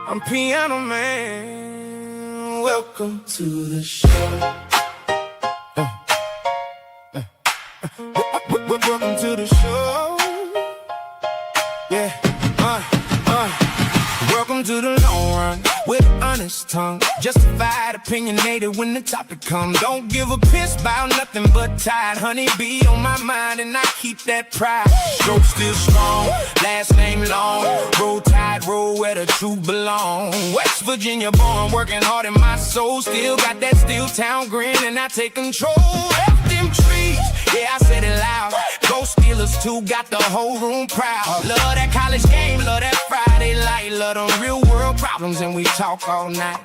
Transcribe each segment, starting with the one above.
I'm Piano Man. Welcome to the show. Welcome to the show. Yeah. Welcome to the long run with an honest tongue. Justified, opinionated when the topic comes. Don't give a piss about nothing but tide. Honey be on my mind and I keep that pride. Stroke still strong, last name long. Roll tide, roll where the truth belong. West Virginia born, working hard in my soul. Still got that steel town grin and I take control. F them trees, yeah I said it loud. Go Steelers too, got the whole room proud. Love that college game, love that Friday light. Love them real world problems and we talk all night.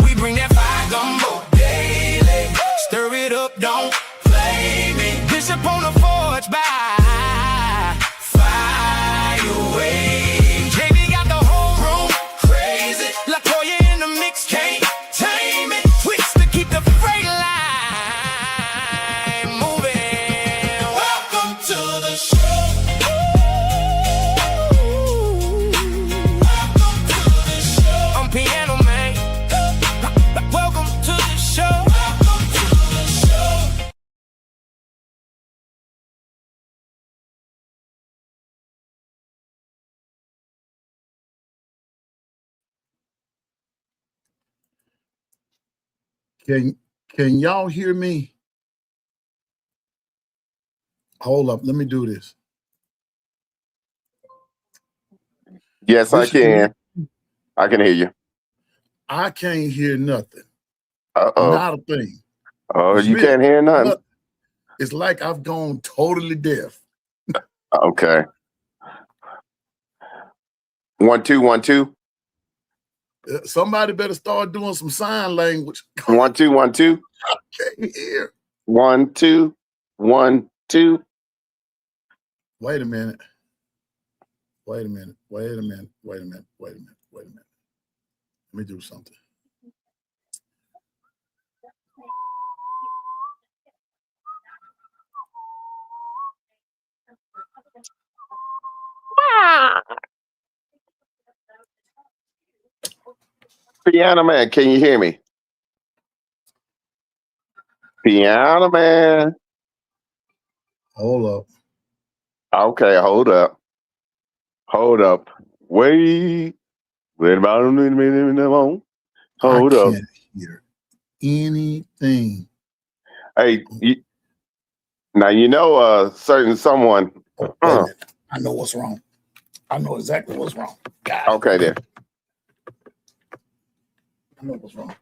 We bring that fire gumbo daily. Stir it up, don't play me. Bishop on the forge by fire away. JB got the whole room crazy. LaToya in the mix, can't tame it. Twist to keep the freight line moving. Welcome to the show. Piano Man. Welcome to the show. Welcome to the show. Can y'all hear me? Hold up, let me do this. Yes, I can. I can hear you. I can't hear nothing. Uh-oh. Not a thing. Oh, you can't hear nothing? It's like I've gone totally deaf. Okay. 1 2 1 2. Somebody better start doing some sign language. 1 2 1 2. I can't hear. 1 2 1 2. Wait a minute. Wait a minute. Wait a minute. Wait a minute. Wait a minute. Wait a minute. Let me do something. Piano Man, can you hear me? Piano Man. Hold up. Okay, hold up. Hold up. Wait. Wait about a minute. Hold up. I can't hear anything. Hey, now you know certain someone. Wait a minute. I know what's wrong. I know exactly what's wrong. God. Okay, then. I know what's wrong.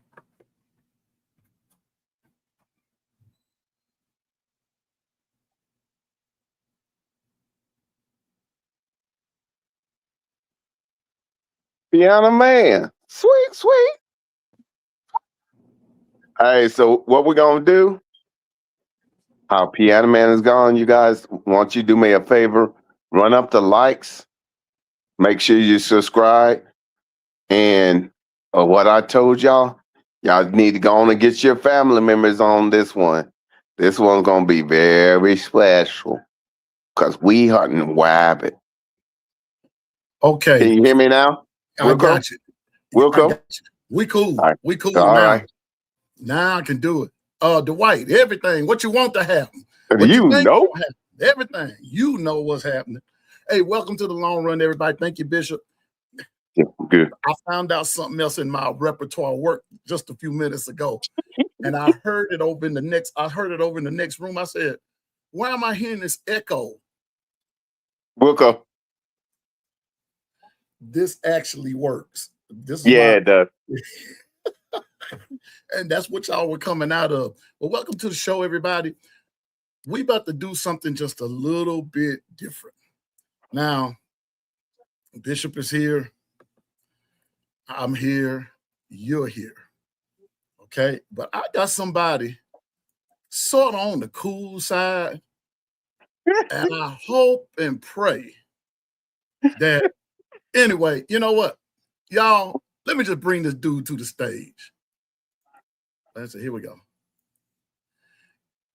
Piano Man. Sweet. Hey, so what we're going to do, how Piano Man is gone, you guys, won't you do me a favor? Run up the likes. Make sure you subscribe. And what I told y'all need to go on and get your family members on this one. This one's going to be very special because we hunting rabbit. Okay. Can you hear me now? I got you. We'll go. We cool. Right. We cool All now. right. Now I can do it. Dwight, everything. What you want to happen. You know. Everything. You know what's happening. Hey, welcome to the long run, everybody. Thank you, Bishop. Yeah, good. I found out something else in my repertoire work just a few minutes ago. And I heard it over in the next room. I said, why am I hearing this echo? We'll go. This actually works. This is it does. And that's what y'all were coming out of. Well, welcome to the show, everybody. We about to do something just a little bit different. Now, Bishop is here. I'm here. You're here. Okay? But I got somebody sort of on the cool side. And I hope and pray that, anyway, you know what? Y'all, let me just bring this dude to the stage. Let's see, here we go.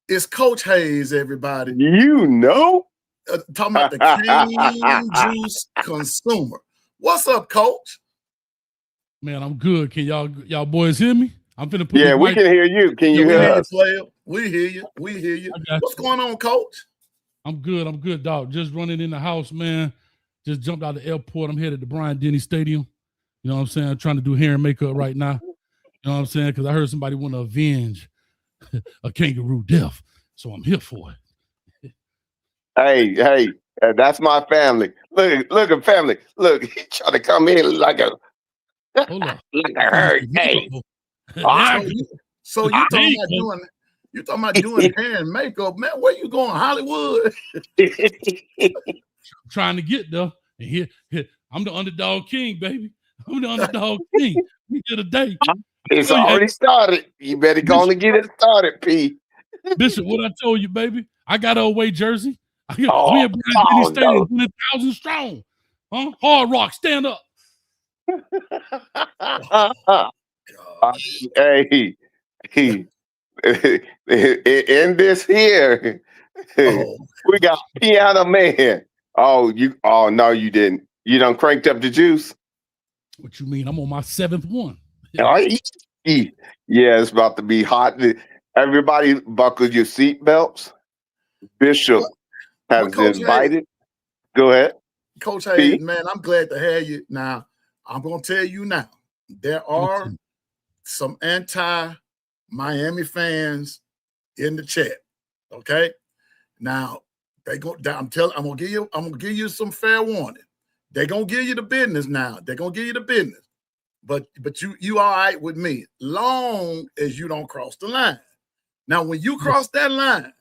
It's Coach Hayes, everybody. You know? Talking about the cane juice consumer. What's up, Coach? Man, I'm good. Can y'all boys hear me? I'm finna put Yeah, this we mic. can hear you. Can you We hear hear you, us? player. We hear you. We hear you. I got What's you. going on, Coach? I'm good, dog. Just running in the house, man. Just jumped out the airport. I'm headed to Bryant Denny Stadium. You know what I'm saying? I'm trying to do hair and makeup right now. You know what I'm saying? Because I heard somebody want to avenge a kangaroo death. So I'm here for it. Hey, that's my family. Look at family. Look, he trying to come in like a Hold up. like a hurricane. Ah, So you talking about doing hair and makeup, man? Where you going, Hollywood? Trying to get there. And here, I'm the underdog king, baby. I'm the underdog king. We here today. It's already started. You better go on and get it started, P. Bishop, what I told you, baby. I got a away jersey. We Oh, at Bryant Denny Stadium, no. 1,000 strong. Huh? Hard Rock, stand up. Hey, in this here, Oh, we got Piano Man. Oh, no, you didn't. You done cranked up the juice. What you mean? I'm on my 7th one. Oh, yeah, it's about to be hot. Everybody buckle your seatbelts. Bishop has Coach invited. Go ahead. Coach Hayes, man, I'm glad to have you. Now, I'm going to tell you now, there are some anti-Miami fans in the chat. Okay? Now, I'm gonna give you some fair warning. They're gonna give you the business now. They're gonna give you the business. But you all right with me, long as you don't cross the line. Now, when you cross that line,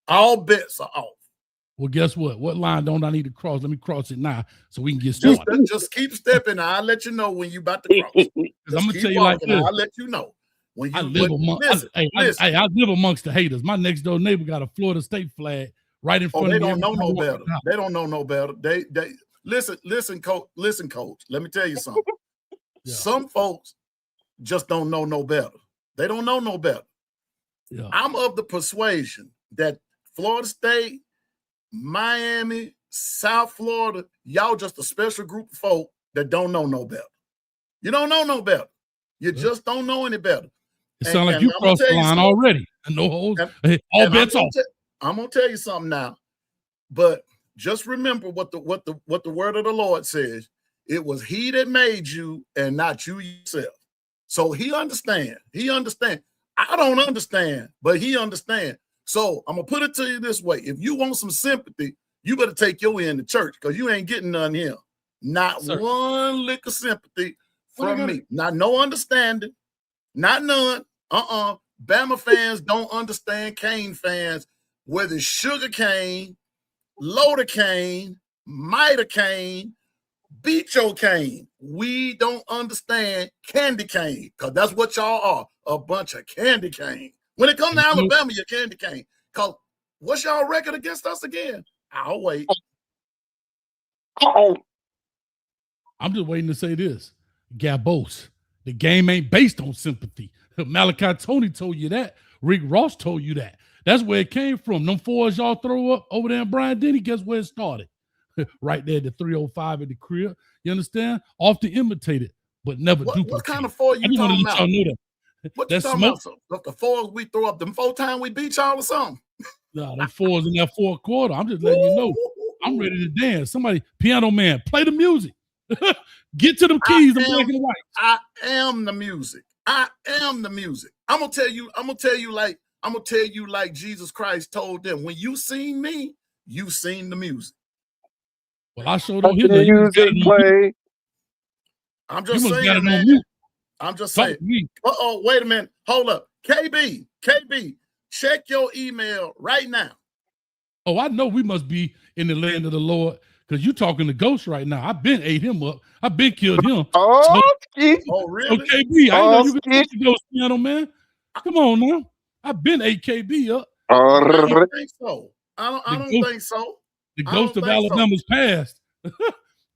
all bets are off. Well, guess what? What line don't I need to cross? Let me cross it now so we can get started. Just keep stepping. I'll let you know when you about to cross. I'm gonna tell you like this. I'll let you know. When you I live amongst the haters. My next door neighbor got a Florida State flag right in front of me. They don't know no better. They don't know no better. They listen, coach. Let me tell you something. Yeah. Some folks just don't know no better. They don't know no better. Yeah. I'm of the persuasion that Florida State, Miami, South Florida, y'all just a special group of folk that don't know no better. You don't know no better. You just don't know any better. It sounds like you crossed the line already. No holes. All bets off. I'm gonna tell you something now, but just remember what the word of the Lord says. It was He that made you and not you yourself. So He understands. He understands. I don't understand, but He understands. So I'm gonna put it to you this way: if you want some sympathy, you better take your end to church because you ain't getting none here. Not one lick of sympathy from me. Not no understanding. Not none. Bama fans don't understand Cane fans, whether it's sugar cane, loader cane, miter cane, beat your cane. We don't understand candy cane because that's what y'all are, a bunch of candy cane. When it comes to Alabama, you're candy cane. Because what's y'all record against us again? I'll wait. I'm just waiting to say this. Gabos. The game ain't based on sympathy. Malachi Tony told you that. Rick Ross told you that. That's where it came from. Them fours y'all throw up over there in Bryant Denny, guess where it started? Right there, the 305 at the crib. You understand? Often imitated, but never duplicated. What kind of four you talking about? Y'all know that. What you talking about? The fours we throw up, them 4 times we beat y'all or something? Nah, them fours in that 4th quarter. I'm just letting you know. I'm ready to dance. Somebody, Piano Man, play the music. Get to them keys in black and white. I am the music. I am the music. I'm gonna tell you like Jesus Christ told them. When you seen me, you seen the music. Well, I showed on his music play. I'm just saying, man. I'm just saying. Wait a minute. Hold up. KB, check your email right now. Oh, I know we must be in the land of the Lord. Because you talking to Ghost right now. I've been ate him up. I've been killed him. Oh, really? Okay, KB, I know you can talk to Ghost Piano Man. Come on now. I've been ate KB up. I don't think so. I don't think so. The ghost of Alabama's past.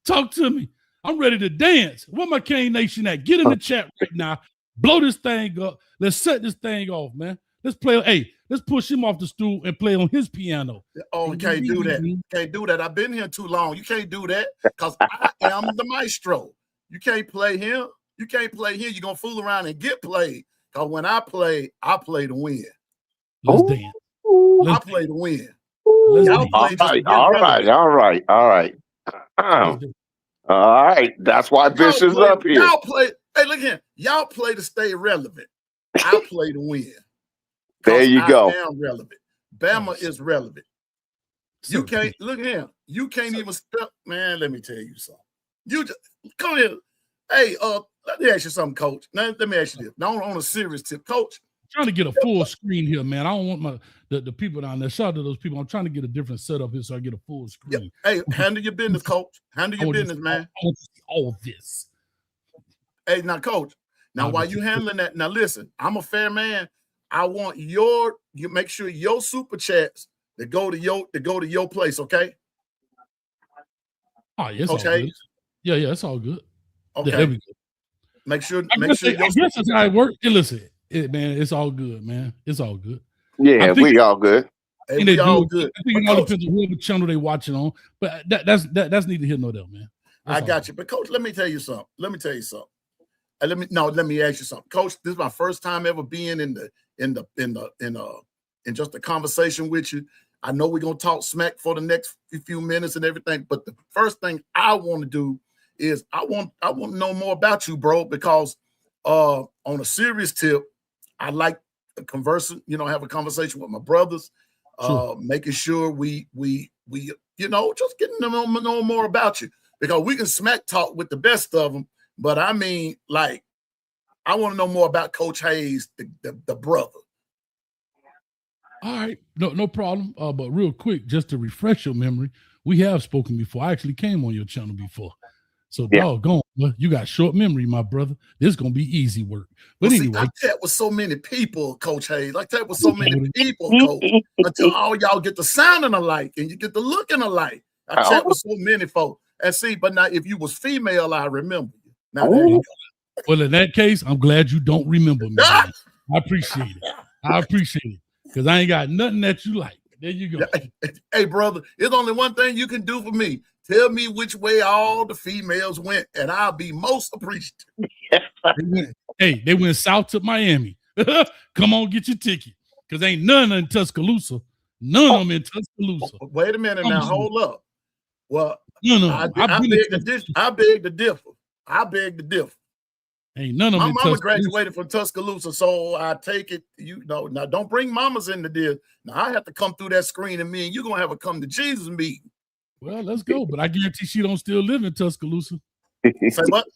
Talk to me. I'm ready to dance. Where my Cane Nation at? Get in the chat right now. Blow this thing up. Let's set this thing off, man. Let's play. Hey, let's push him off the stool and play on his piano. Oh, you can't do that. Can't do that. I've been here too long. You can't do that because I am the maestro. You can't play him. You can't play here. You're gonna fool around and get played. Cause when I play to win. Let's dance. I play to win. Let's Y'all dance. play just to get All relevant. right. Let's dance. All right. That's why Bishop's up here. Y'all play. Hey, look here. Y'all play to stay relevant. I play to win. There you go. I am relevant. Bama is relevant. You can't look here. You can't even spell. Man, let me tell you something. You just come here. Hey, let me ask you something, Coach. Now, let me ask you this. Now, on a serious tip, Coach. Trying to get a full screen here, man. I don't want the people down there. Shout out to those people. I'm trying to get a different setup here so I get a full screen. Yeah. Hey, handle your business, Coach. Handle your business, man. I want to see all this. Hey, now, Coach. Now, while you handling that, now listen. I'm a fair man. I want you make sure your super chats that go to your place, okay? Oh, yeah, it's okay. all good. Yeah, it's all good. Okay. Yeah, there we go. Make sure. I guess that's how it works. Hey, listen, man, it's all good, man. It's all good. Yeah, we all good. Hey, we all good. I think it all depends on whatever channel they watching on. But that's neither here nor there, man. I got you. But Coach, let me tell you something. Let me ask you something. Coach, this is my first time ever being in just a conversation with you. I know we're gonna talk smack for the next few minutes and everything, but the first thing I want to do is I want to know more about you, bro, because on a serious tip, I like conversing, have a conversation with my brothers, making sure we just getting to know more about you, because we can smack talk with the best of them, but I mean, like, I want to know more about Coach Hayes, the brother. All right, no problem. But real quick, just to refresh your memory, we have spoken before. I actually came on your channel before. So doggone, you got short memory, my brother. This is gonna be easy work. But anyway, I chat with so many people, Coach Hayes. I chat with so many people, Coach, until all y'all get the sounding alike and you get the looking alike. I chat with so many folks. And see, but now if you was female, I remember you. Now there you go. Well, in that case, I'm glad you don't remember me. Man. I appreciate it. Because I ain't got nothing that you like. There you go. Hey, brother, there's only one thing you can do for me. Tell me which way all the females went, and I'll be most appreciative. They went south to Miami. Come on, get your ticket. Because ain't none in Tuscaloosa. None of them in Tuscaloosa. Wait a minute now. Hold up. Well, I beg to differ. Ain't none of them. My mama graduated from Tuscaloosa, so I take it, now don't bring mamas into this. Now I have to come through that screen, and me and you gonna have a come to Jesus meeting. Well, let's go. But I guarantee she don't still live in Tuscaloosa. Say what?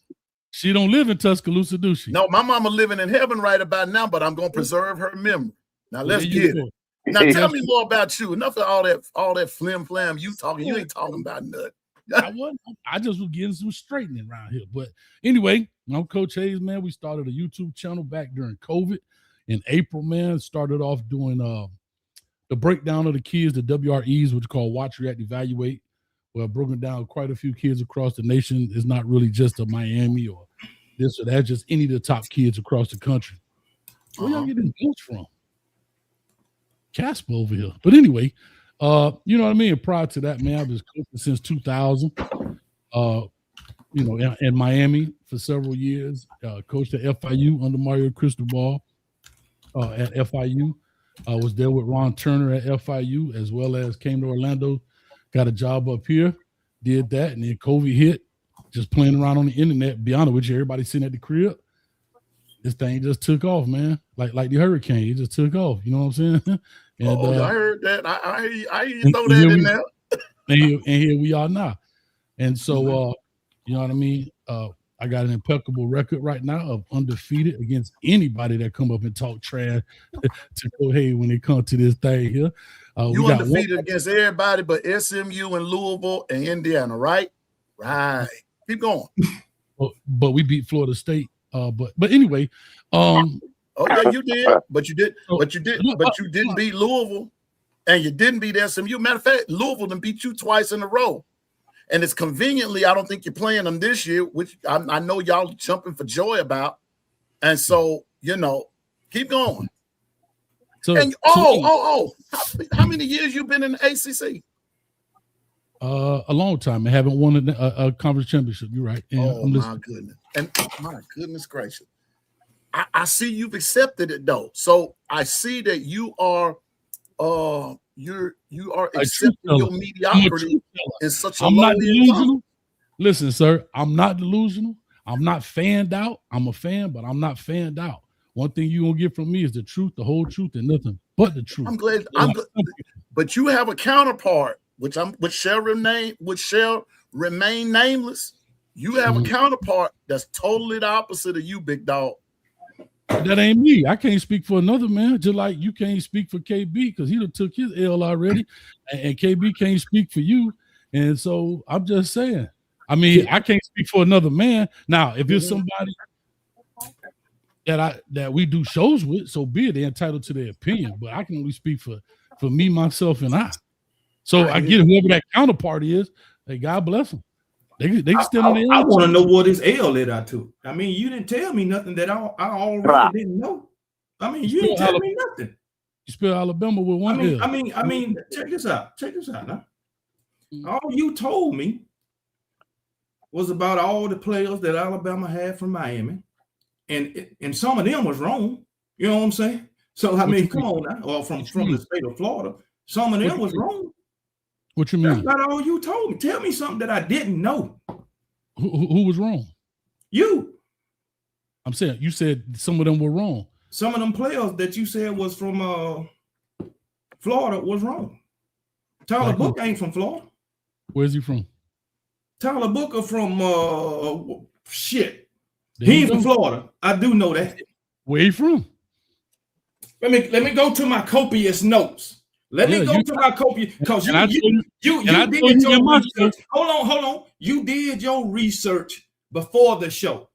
She don't live in Tuscaloosa, do she? No, my mama living in heaven right about now, but I'm gonna preserve her memory. Now let's get it. Now tell me more about you. Enough of all that flim flam you talking. You ain't talking about nothing. I just was getting some straightening around here. But anyway, I'm Coach Hayes, man. We started a YouTube channel back during COVID in April, man. Started off doing the breakdown of the kids, the WREs, which are called Watch, React, Evaluate. Well, broken down quite a few kids across the nation. It's not really just a Miami or this or that, just any of the top kids across the country. Where y'all getting those from? Casper over here. But anyway, you know what I mean? Prior to that, man, I was coaching since 2000. In Miami for several years. Coached at FIU under Mario Cristobal at FIU. I was there with Ron Turner at FIU, as well as came to Orlando, got a job up here, did that, and then COVID hit, just playing around on the internet. Be honest with you, everybody sitting at the crib. This thing just took off, man. Like the hurricane, it just took off. You know what I'm saying? And, I heard that. I hear you throw that in there. And here we are now. And so, you know what I mean? I got an impeccable record right now of undefeated against anybody that come up and talk trash to go, hey, when it comes to this thing here. You undefeated against everybody but SMU and Louisville and Indiana, right? Right. Keep going. But we beat Florida State. But anyway, oh yeah, you did, but you didn't beat Louisville, and you didn't beat SMU. Matter of fact, Louisville done beat you twice in a row, and it's conveniently I don't think you're playing them this year, which I know y'all jumping for joy about, and so keep going. So, how many years you been in the ACC? A long time. I haven't won a conference championship. You're right. And Oh my goodness. And my goodness gracious. I see you've accepted it though. So I see that you are you are accepting your mediocrity in such a I'm low not delusional. Listen, sir, I'm not delusional. I'm not fanned out. I'm a fan, but I'm not fanned out. One thing you're gonna get from me is the truth, the whole truth, and nothing but the truth. I'm glad. But you have a counterpart, which shall remain nameless. You have a counterpart that's totally the opposite of you, big dog. That ain't me. I can't speak for another man, just like you can't speak for KB because he done took his L already, and KB can't speak for you. And so I'm just saying. I mean, I can't speak for another man. Now, if it's somebody that we do shows with, so be it. They're entitled to their opinion, but I can only speak for me, myself, and I. So I get whoever that counterpart is. Hey, God bless them. They still on the I want to know what his L led out to. I mean, you didn't tell me nothing that I already didn't know. I mean, you didn't tell me nothing. You spell Alabama with one L. I mean, check this out. Check this out now. All you told me was about all the players that Alabama had from Miami, and some of them was wrong. You know what I'm saying? So I mean, come on now, or from the state of Florida, some of them was wrong. What you mean? That's not all you told me. Tell me something that I didn't know. Who was wrong? You. I'm saying you said some of them were wrong. Some of them players that you said was from Florida was wrong. Tyler Booker ain't from Florida. Where's he from? Tyler Booker from shit. He ain't from Florida. I do know that. Where he from? Let me go to my copious notes. Let me go to my copious because you did your research. Hold on. You did your research before the show.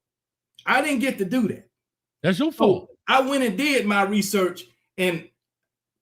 I didn't get to do that. That's your fault. So I went and did my research and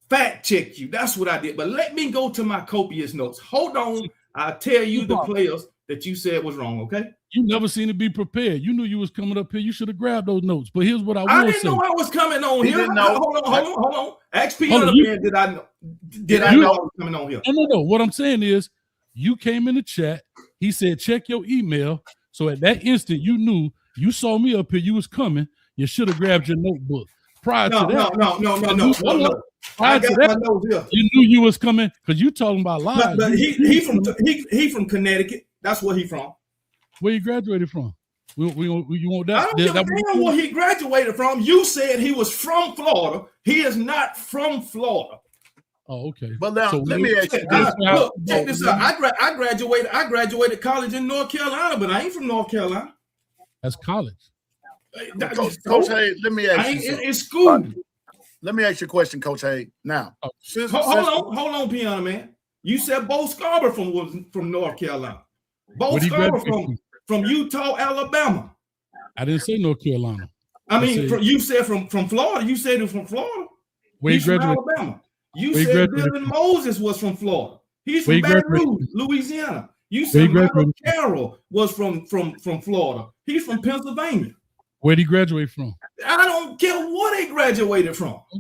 fact checked you. That's what I did. But let me go to my copious notes. Hold on. I'll tell you the players that you said was wrong, okay? You never seemed to be prepared. You knew you was coming up here. You should have grabbed those notes. But here's what I will say. I didn't know I was coming on here. Hold on. Ask Piano Man, did I know? I was coming on here? No. What I'm saying is you came in the chat. He said, check your email. So at that instant, you knew you saw me up here. You was coming. You should have grabbed your notebook. Prior to that, no. Prior to that, you knew you was coming because you talking about lies. But he from Connecticut. That's where he from. Where you graduated from? You want that? I don't give a damn where he graduated from. You said he was from Florida. He is not from Florida. Oh, okay. But now let me ask you this. Look, check this out. I graduated college in North Carolina, but I ain't from North Carolina. That's college. Coach Hay, let me ask you. It's school. Let me ask you a question, Coach Hay. Now, hold on, Piano Man. You said Bo Scarborough from North Carolina. Bo Scarborough from Utah, Alabama. I didn't say North Carolina. I mean, you said from Florida. You said it from Florida. He's from Alabama. You said Dylan Moses was from Florida. He's from Baton Rouge, Louisiana. You said Michael Carroll was from Florida. He's from Pennsylvania. Where'd he graduate from? I don't care what he graduated from. All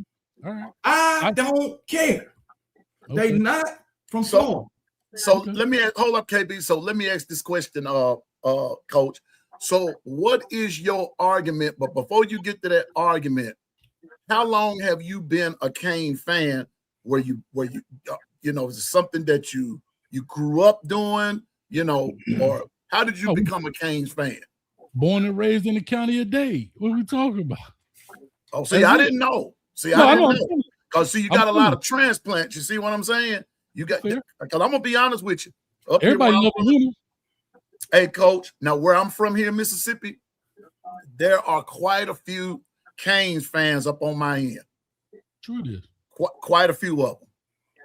right. I don't care. Okay. They not from Florida. So let me hold up, KB. So let me ask this question, Coach. So what is your argument? But before you get to that argument, how long have you been a Cane fan? Where you is it something that you grew up doing, or how did you become a Canes fan? Born and raised in the county of Dade. What are we talking about? Oh, see, I didn't know. I didn't know. Because you got a lot of transplants. You see what I'm saying? You got because I'm gonna be honest with you. Everybody loves him. Hey, Coach. Now, where I'm from here in Mississippi, there are quite a few Canes fans up on my end. True it is. Quite a few of them.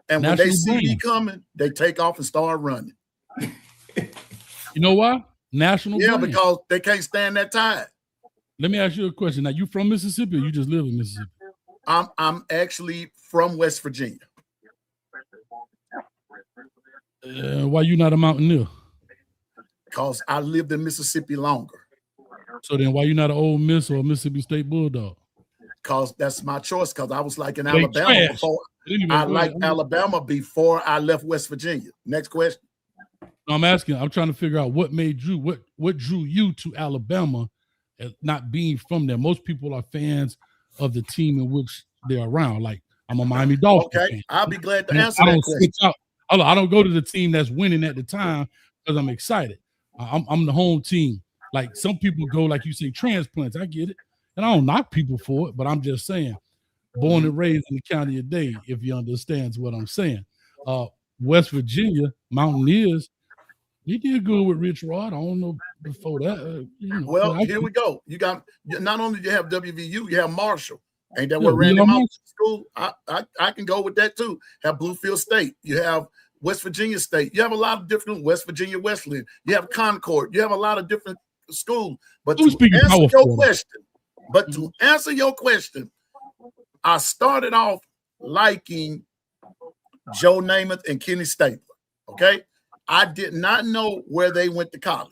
And when they see me coming, they take off and start running. You know why? National brand. Because they can't stand that tide. Let me ask you a question. Now, you from Mississippi or you just live in Mississippi? I'm actually from West Virginia. Why you not a Mountaineer? Because I lived in Mississippi longer. So then why you not an Ole Miss or a Mississippi State Bulldog? Because that's my choice. Because I was like in Alabama before. I liked Alabama before I left West Virginia. Next question. I'm asking. I'm trying to figure out what drew you to Alabama, not being from there. Most people are fans of the team in which they're around. Like I'm a Miami Dolphins Okay, fan. I'll be glad to I answer that don't question. switch out. I don't go to the team that's winning at the time because I'm excited. I'm the home team. Like some people go, like you say, transplants. I get it, and I don't knock people for it, but I'm just saying, born and raised in the county of Dade, if you understands what I'm saying. West Virginia Mountaineers, they did good with Rich Rod. I don't know before that. Well, here we go. You got not only do you have WVU, you have Marshall. Ain't that Yeah, what ran them Marshall. out of school? I can go with that too. Have Bluefield State. You have West Virginia State. You have a lot of different West Virginia Wesleyan. You have Concord. You have a lot of different schools. But to answer your question, I started off liking Joe Namath and Kenny Stapler. Okay, I did not know where they went to college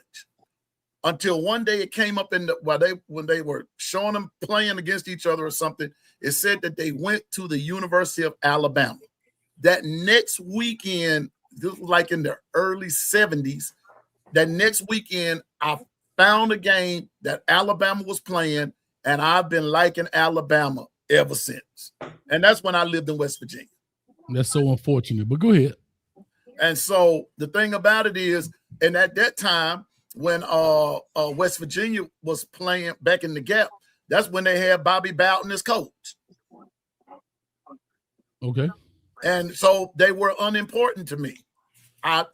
until one day it came up when they were showing them playing against each other or something. It said that they went to the University of Alabama. That next weekend, this was like in the early 70s. That next weekend, I found a game that Alabama was playing, and I've been liking Alabama ever since. And that's when I lived in West Virginia. That's so unfortunate, but go ahead. And so the thing about it is, and at that time, when West Virginia was playing back in the Gap, that's when they had Bobby Bowden as coach. Okay. And so they were unimportant to me. And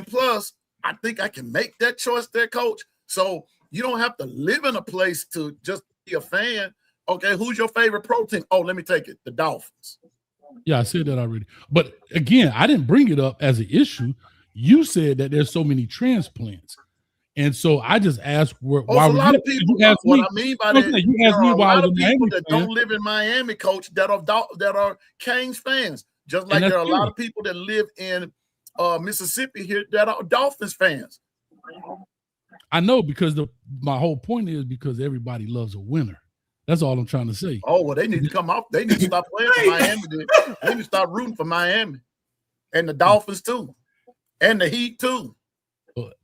plus, I think I can make that choice there, coach. So you don't have to live in a place to just be a fan. Okay, who's your favorite pro team? Oh, let me take it. The Dolphins. Yeah, I said that already. But again, I didn't bring it up as an issue. You said that there's so many transplants. And so I just asked why a lot of people. What I mean by that, there are a lot of people that don't live in Miami, coach, that are Canes fans. Just like there are a lot of people that live in Mississippi here that are Dolphins fans. I know, because my whole point is because everybody loves a winner. That's all I'm trying to say. Oh, well, they need to come off. They need to stop playing for Miami. They need to start rooting for Miami and the Dolphins too, and the Heat too.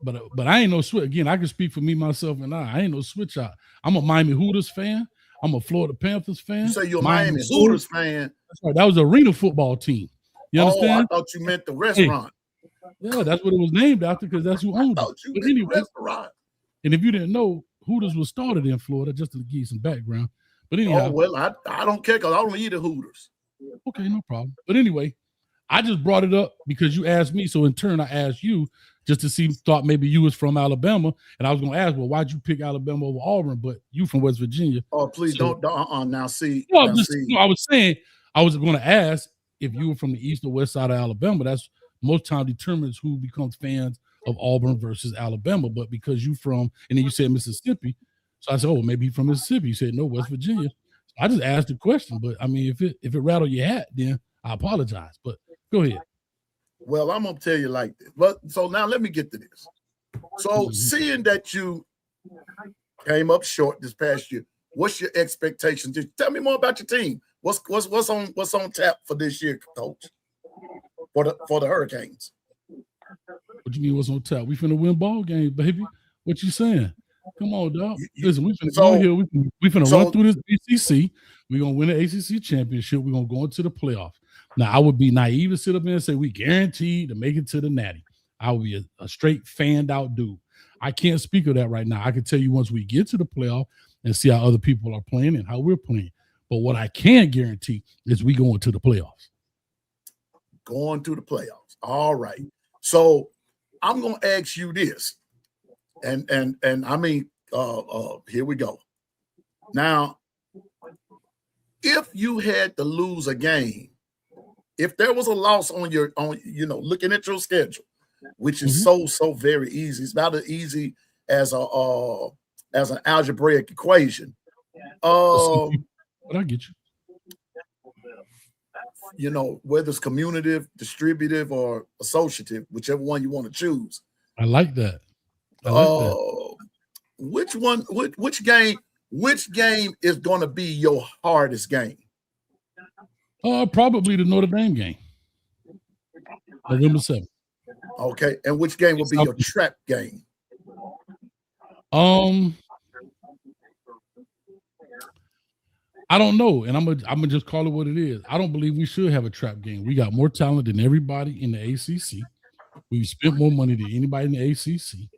But I ain't no switch. Again, I can speak for me, myself, and I ain't no switch out. I'm a Miami Hooters fan. I'm a Florida Panthers fan. You say you're a Miami Hooters fan? That's right. That was an arena football team. You understand? I thought you meant the restaurant. Hey, yeah, that's what it was named after, because that's who owned it. But anyway, restaurant. And if you didn't know, Hooters was started in Florida, just to give you some background. But anyhow, oh well, I don't care because I don't eat the Hooters. Okay, no problem. But anyway, I just brought it up because you asked me. So in turn, I asked you just to see, thought maybe you was from Alabama. And I was going to ask, well, why'd you pick Alabama over Auburn? But you from West Virginia. Oh, please don't. Now see. No, I was saying, I was going to ask if you were from the east or west side of Alabama. That's most time determines who becomes fans of Auburn versus Alabama. But because you from, and then you said Mississippi. So I said, oh, maybe from Mississippi. You said no, West Virginia. So I just asked the question. But I mean, if it rattled your hat, then I apologize. But go ahead. Well, I'm gonna tell you like this. But so now let me get to this. So seeing that you came up short this past year, what's your expectations? Just tell me more about your team. What's on tap for this year, coach? For the Hurricanes. What you mean what's on tap? We finna win ball games, baby. What you saying? Come on, dog. Listen, we finna go here. We finna run through this ACC. We're gonna win the ACC championship. We're gonna go into the playoffs. Now, I would be naive to sit up there and say we guaranteed to make it to the Natty. I would be a straight fanned out dude. I can't speak of that right now. I can tell you once we get to the playoff and see how other people are playing and how we're playing. But what I can guarantee is we going to the playoffs. Going to the playoffs. All right. So I'm gonna ask you this. And I mean, here we go. Now, if you had to lose a game, if there was a loss on looking at your schedule, which is so very easy, it's about as easy as an algebraic equation. But I get you. You know, whether it's commutative, distributive, or associative, whichever one you want to choose. I like that. Which game is going to be your hardest game? Probably the Notre Dame game, November 7th. Okay, and which game would be your trap game? I don't know, and I'm gonna just call it what it is. I don't believe we should have a trap game. We got more talent than everybody in the ACC. We've spent more money than anybody in the ACC.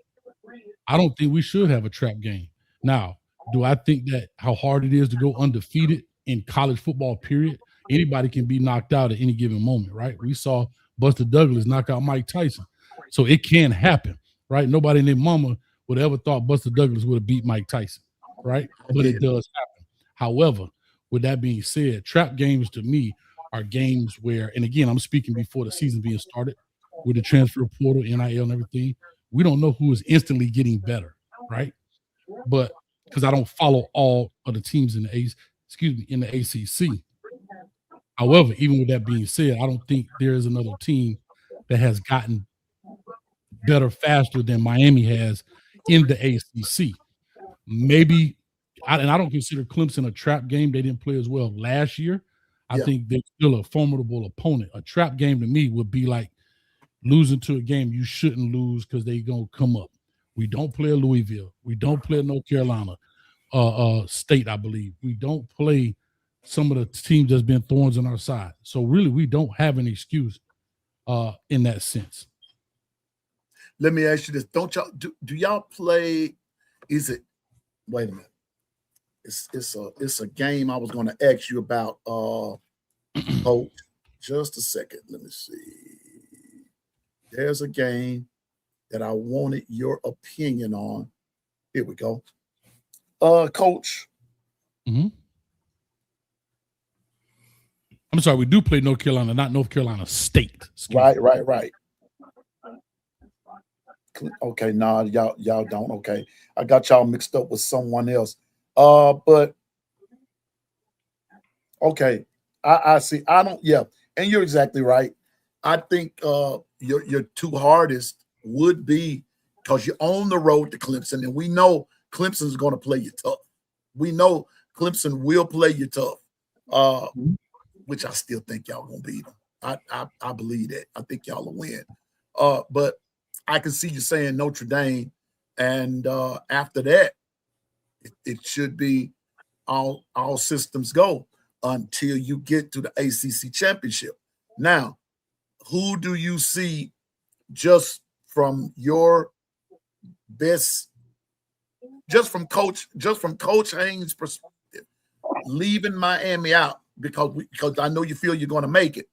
I don't think we should have a trap game. Now, do I think that how hard it is to go undefeated in college football, period? Anybody can be knocked out at any given moment, right? We saw Buster Douglas knock out Mike Tyson. So it can happen, right? Nobody in their mama would ever thought Buster Douglas would have beat Mike Tyson, right? But it does happen. However, with that being said, trap games to me are games where, and again, I'm speaking before the season being started with the transfer portal, NIL and everything. We don't know who is instantly getting better, right? But because I don't follow all of the teams in the ACC. However, even with that being said, I don't think there is another team that has gotten better faster than Miami has in the ACC. Maybe, and I don't consider Clemson a trap game. They didn't play as well last year. I think they're still a formidable opponent. A trap game to me would be like losing to a game you shouldn't lose because they're going to come up. We don't play a Louisville. We don't play a North Carolina State, I believe. We don't play some of the teams that's been thorns in our side. So really, we don't have an excuse in that sense. Let me ask you this. Don't y'all do y'all play? Is it wait a minute. It's a game I was going to ask you about. Coach, just a second. Let me see. There's a game that I wanted your opinion on. Here we go. Coach. Mm-hmm. I'm sorry, we do play North Carolina, not North Carolina State. Right. Okay, nah, y'all don't. Okay, I got y'all mixed up with someone else. But okay, I see. I don't. Yeah, and you're exactly right. I think your two hardest would be because you're on the road to Clemson, and we know Clemson is going to play you tough. We know Clemson will play you tough, which I still think y'all gonna beat them. I believe that. I think y'all will win. But I can see you saying Notre Dame, and after that, it should be all systems go until you get to the ACC championship. Now, who do you see just from your best, just from Coach Haynes' perspective, leaving Miami out because I know you feel you're going to make it.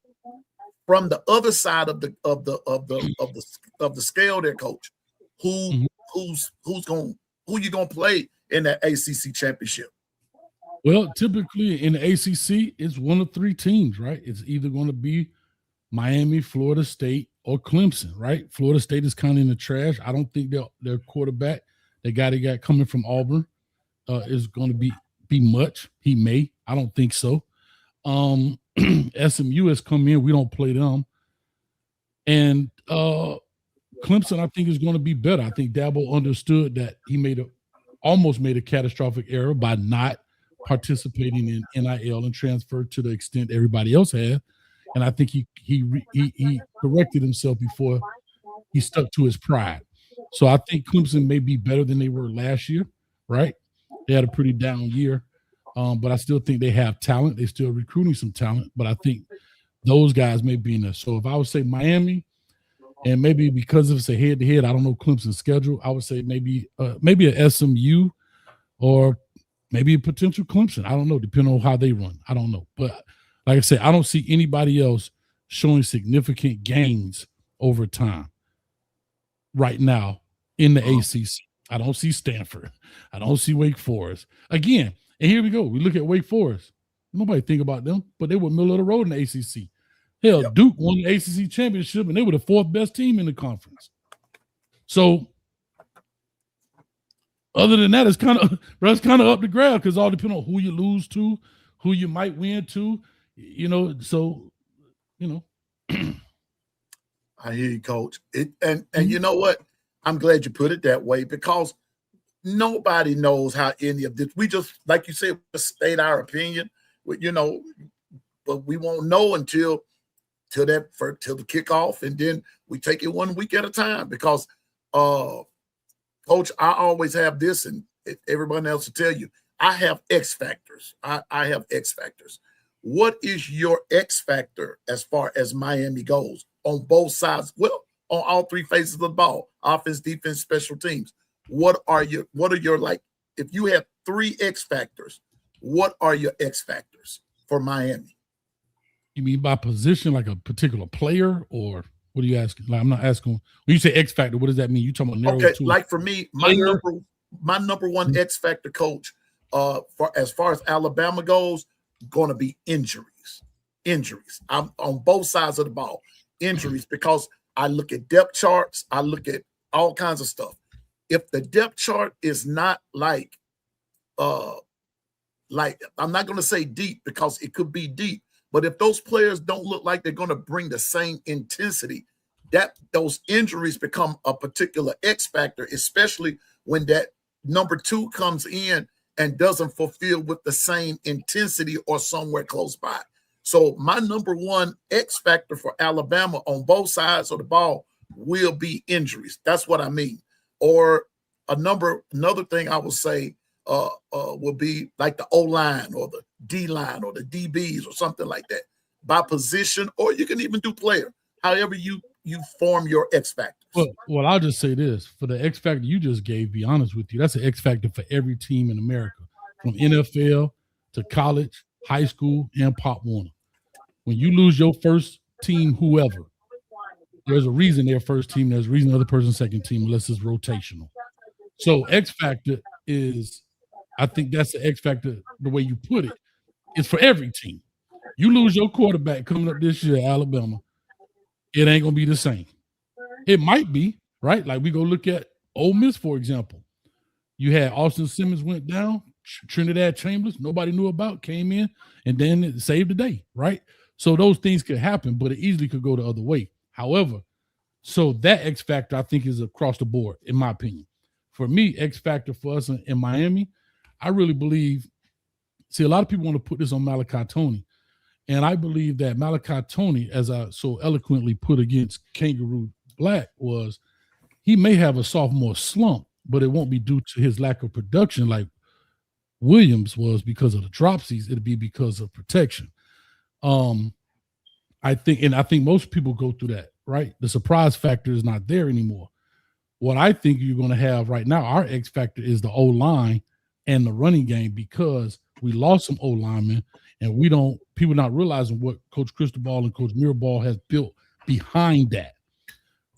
From the other side of the scale, there, Coach, who you gonna play in that ACC championship? Well, typically in the ACC, it's one of three teams, right? It's either going to be Miami, Florida State, or Clemson, right? Florida State is kind of in the trash. I don't think their quarterback, the guy they got coming from Auburn, is going to be much. He may. I don't think so. SMU has come in. We don't play them. And Clemson, I think, is going to be better. I think Dabo understood that he almost made a catastrophic error by not participating in NIL and transferred to the extent everybody else had. And I think he corrected himself before he stuck to his pride. So I think Clemson may be better than they were last year, right? They had a pretty down year. But I still think they have talent. They're still recruiting some talent, but I think those guys may be in there. So if I would say Miami, and maybe because if it's a head-to-head, I don't know Clemson's schedule, I would say maybe a SMU or maybe a potential Clemson. I don't know, depending on how they run. I don't know. But like I said, I don't see anybody else showing significant gains over time right now in the ACC. I don't see Stanford. I don't see Wake Forest. Again, and here we go. We look at Wake Forest. Nobody think about them, but they were middle of the road in the ACC. Hell, yep. Duke won the ACC championship, and they were the fourth best team in the conference. So, other than that, it's kind of up to grab because all depends on who you lose to, who you might win to, So, I hear you, Coach. And you know what? I'm glad you put it that way because nobody knows how any of this. We just, like you said, state our opinion, but we won't know until till the kickoff, and then we take it 1 week at a time because, Coach, I always have this, and everyone else will tell you, I have X factors. I have X factors. What is your X factor as far as Miami goes on both sides? Well, on all three phases of the ball, offense, defense, special teams. What are your like, if you have 3 X factors, what are your X factors for Miami? You mean by position, like a particular player, or what are you asking? Like, I'm not asking. When you say X factor, what does that mean? You talking about narrow? Okay, like for me, my number one X factor, Coach, for as far as Alabama goes, going to be injuries. I'm on both sides of the ball. Injuries, because I look at depth charts, I look at all kinds of stuff. If the depth chart is not like I'm not going to say deep, because it could be deep, but if those players don't look like they're going to bring the same intensity, that those injuries become a particular X factor, especially when that number 2 comes in and doesn't fulfill with the same intensity or somewhere close by. So my number 1 X factor for Alabama on both sides of the ball will be injuries. That's what I mean. Or another thing I will say will be like the O-line or the D-line or the DBs or something like that, by position, or you can even do player, however you form your X factors. Well, I'll just say this. For the X factor you just gave, be honest with you, that's an X factor for every team in America, from NFL to college, high school, and Pop Warner. When you lose your first team, whoever, there's a reason they're first team. There's a reason the other person's second team, unless it's rotational. So X factor is, I think that's the X factor, the way you put it. It's for every team. You lose your quarterback coming up this year, Alabama, it ain't going to be the same. It might be, right? Like we go look at Ole Miss, for example. You had Austin Simmons went down, Trinidad Chambers, nobody knew about, came in, and then it saved the day, right? So those things could happen, but it easily could go the other way. However, so that X factor, I think, is across the board, in my opinion. For me, X factor for us in Miami, I really believe, see, a lot of people want to put this on Malachi Tony, and I believe that Malachi Tony, as I so eloquently put against Kangaroo Black, was he may have a sophomore slump, but it won't be due to his lack of production like Williams was because of the dropsies. It'll be because of protection. I think most people go through that, right? The surprise factor is not there anymore. What I think you're going to have right now, our X factor, is the O-line and the running game, because we lost some O-linemen, and people not realizing what Coach Cristobal and Coach Mirabal has built behind that.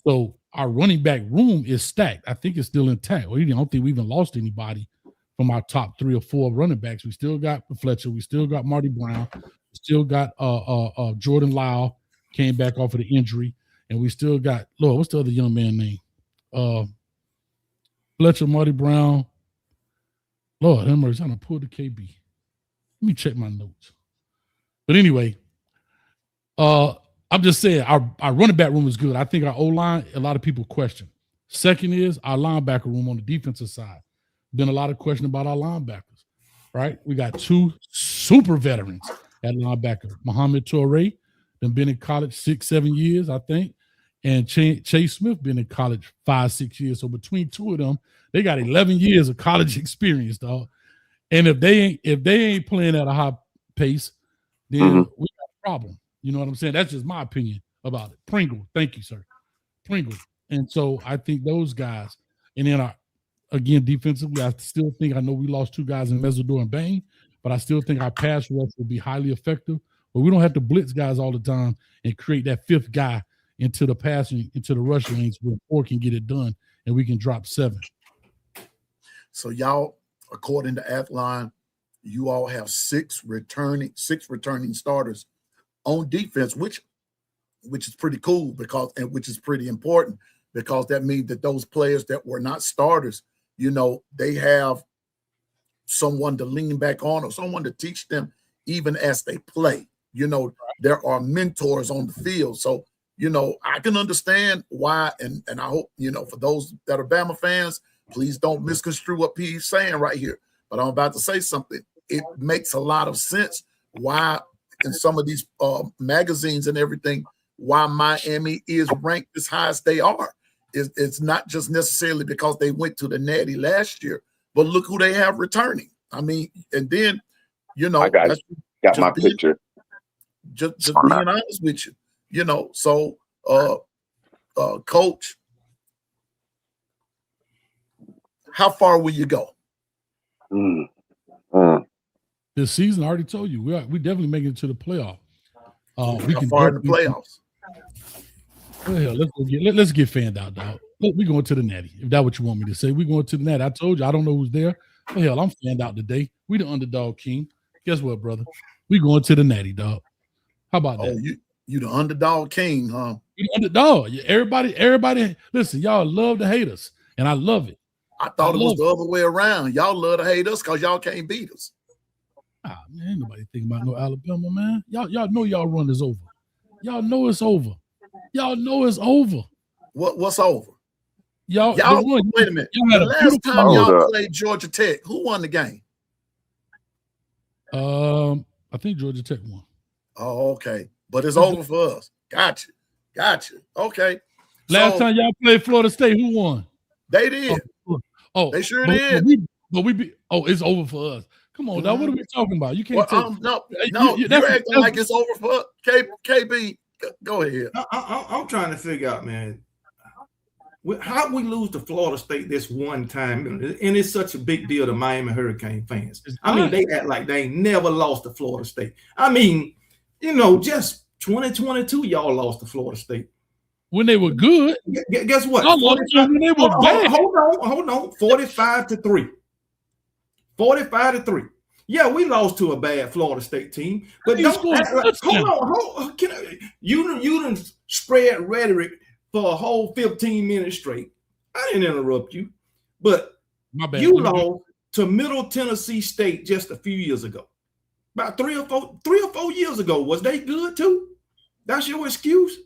So our running back room is stacked. I think it's still intact. I don't think we even lost anybody from our top 3 or 4 running backs. We still got Fletcher. We still got Marty Brown. We still got Jordan Lyle, came back off of the injury. And we still got, Lord, what's the other young man name? Fletcher, Marty Brown. Lord, I'm going to pull the KB. Let me check my notes. But anyway, I'm just saying our running back room is good. I think our O-line, a lot of people question. Second is our linebacker room on the defensive side. Been a lot of question about our linebackers, right? We got 2 super veterans at linebacker. Muhammad Toure, been in college 6-7 years, I think. And Chase Smith been in college 5-6 years. So between 2 of them, they got 11 years of college experience, dog. And if they ain't playing at a high pace, then we got a problem. You know what I'm saying? That's just my opinion about it. Pringle, thank you, sir. Pringle. And so I think those guys, and then again, defensively, I still think, I know we lost 2 guys in Mesidor and Bain, but I still think our pass rush will be highly effective. But we don't have to blitz guys all the time and create that 5th guy into the passing, into the rush lanes where 4 can get it done, and we can drop 7. So y'all, according to Athlon, you all have 6 returning starters on defense, which is pretty cool, which is pretty important, because that means that those players that were not starters, they have someone to lean back on or someone to teach them even as they play. There are mentors on the field. So, I can understand why, and I hope, for those that are Bama fans, please don't misconstrue what P's saying right here. But I'm about to say something. It makes a lot of sense why in some of these magazines and everything, why Miami is ranked as high as they are. It's not just necessarily because they went to the Natty last year, but look who they have returning. I mean, and then, I got my being, picture. Just being honest with you, so Coach, how far will you go? This season, I already told you, we definitely make it to the playoff. We How can far in the playoffs? Well, let's get fanned out, dog. We going to the Natty. If that's what you want me to say, we going to the Natty. I told you, I don't know who's there. Well, hell, I'm fanned out today. We the underdog king. Guess what, brother? We going to the Natty, dog. How about that? You the underdog king, huh? You the underdog. Everybody. Listen, y'all love to hate us, and I love it. I thought it was the other way around. Y'all love to hate us because y'all can't beat us. Ah, man, ain't nobody thinking about no Alabama, man. Y'all know y'all run is over. Y'all know it's over. Y'all know it's over. What's over? Y'all wait a minute. The last time y'all played Georgia Tech, who won the game? I think Georgia Tech won. Oh, okay. But it's over for us. Gotcha. Okay. Last time y'all played Florida State, who won? They did. Oh, they sure did. It's over for us. Come on, now. What are we talking about? You can't you're acting like it's over for us. KB, go ahead. I'm trying to figure out, man, how we lose to Florida State this one time, and it's such a big deal to Miami Hurricane fans. I mean, they act like they ain't never lost to Florida State. I mean, just 2022, y'all lost to Florida State. When they were good. Guess what? When they were bad. Hold on. 45-3. 45-3. Yeah, we lost to a bad Florida State team. But hold on. You done spread rhetoric for a whole 15 minutes straight. I didn't interrupt you. But my bad. You lost to Middle Tennessee State just a few years ago. About 3 or 4 years ago. Was they good too? That's your excuse?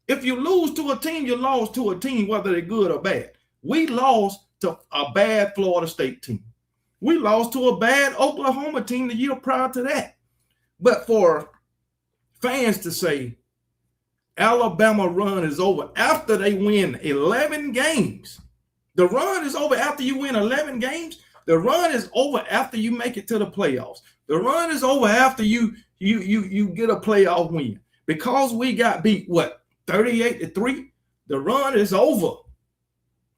If you lose to a team, you lost to a team, whether they're good or bad. We lost to a bad Florida State team. We lost to a bad Oklahoma team the year prior to that. But for fans to say Alabama run is over after they win 11 games, the run is over after you win 11 games. The run is over after you make it to the playoffs. The run is over after you get a playoff win. Because we got beat, 38-3? The run is over.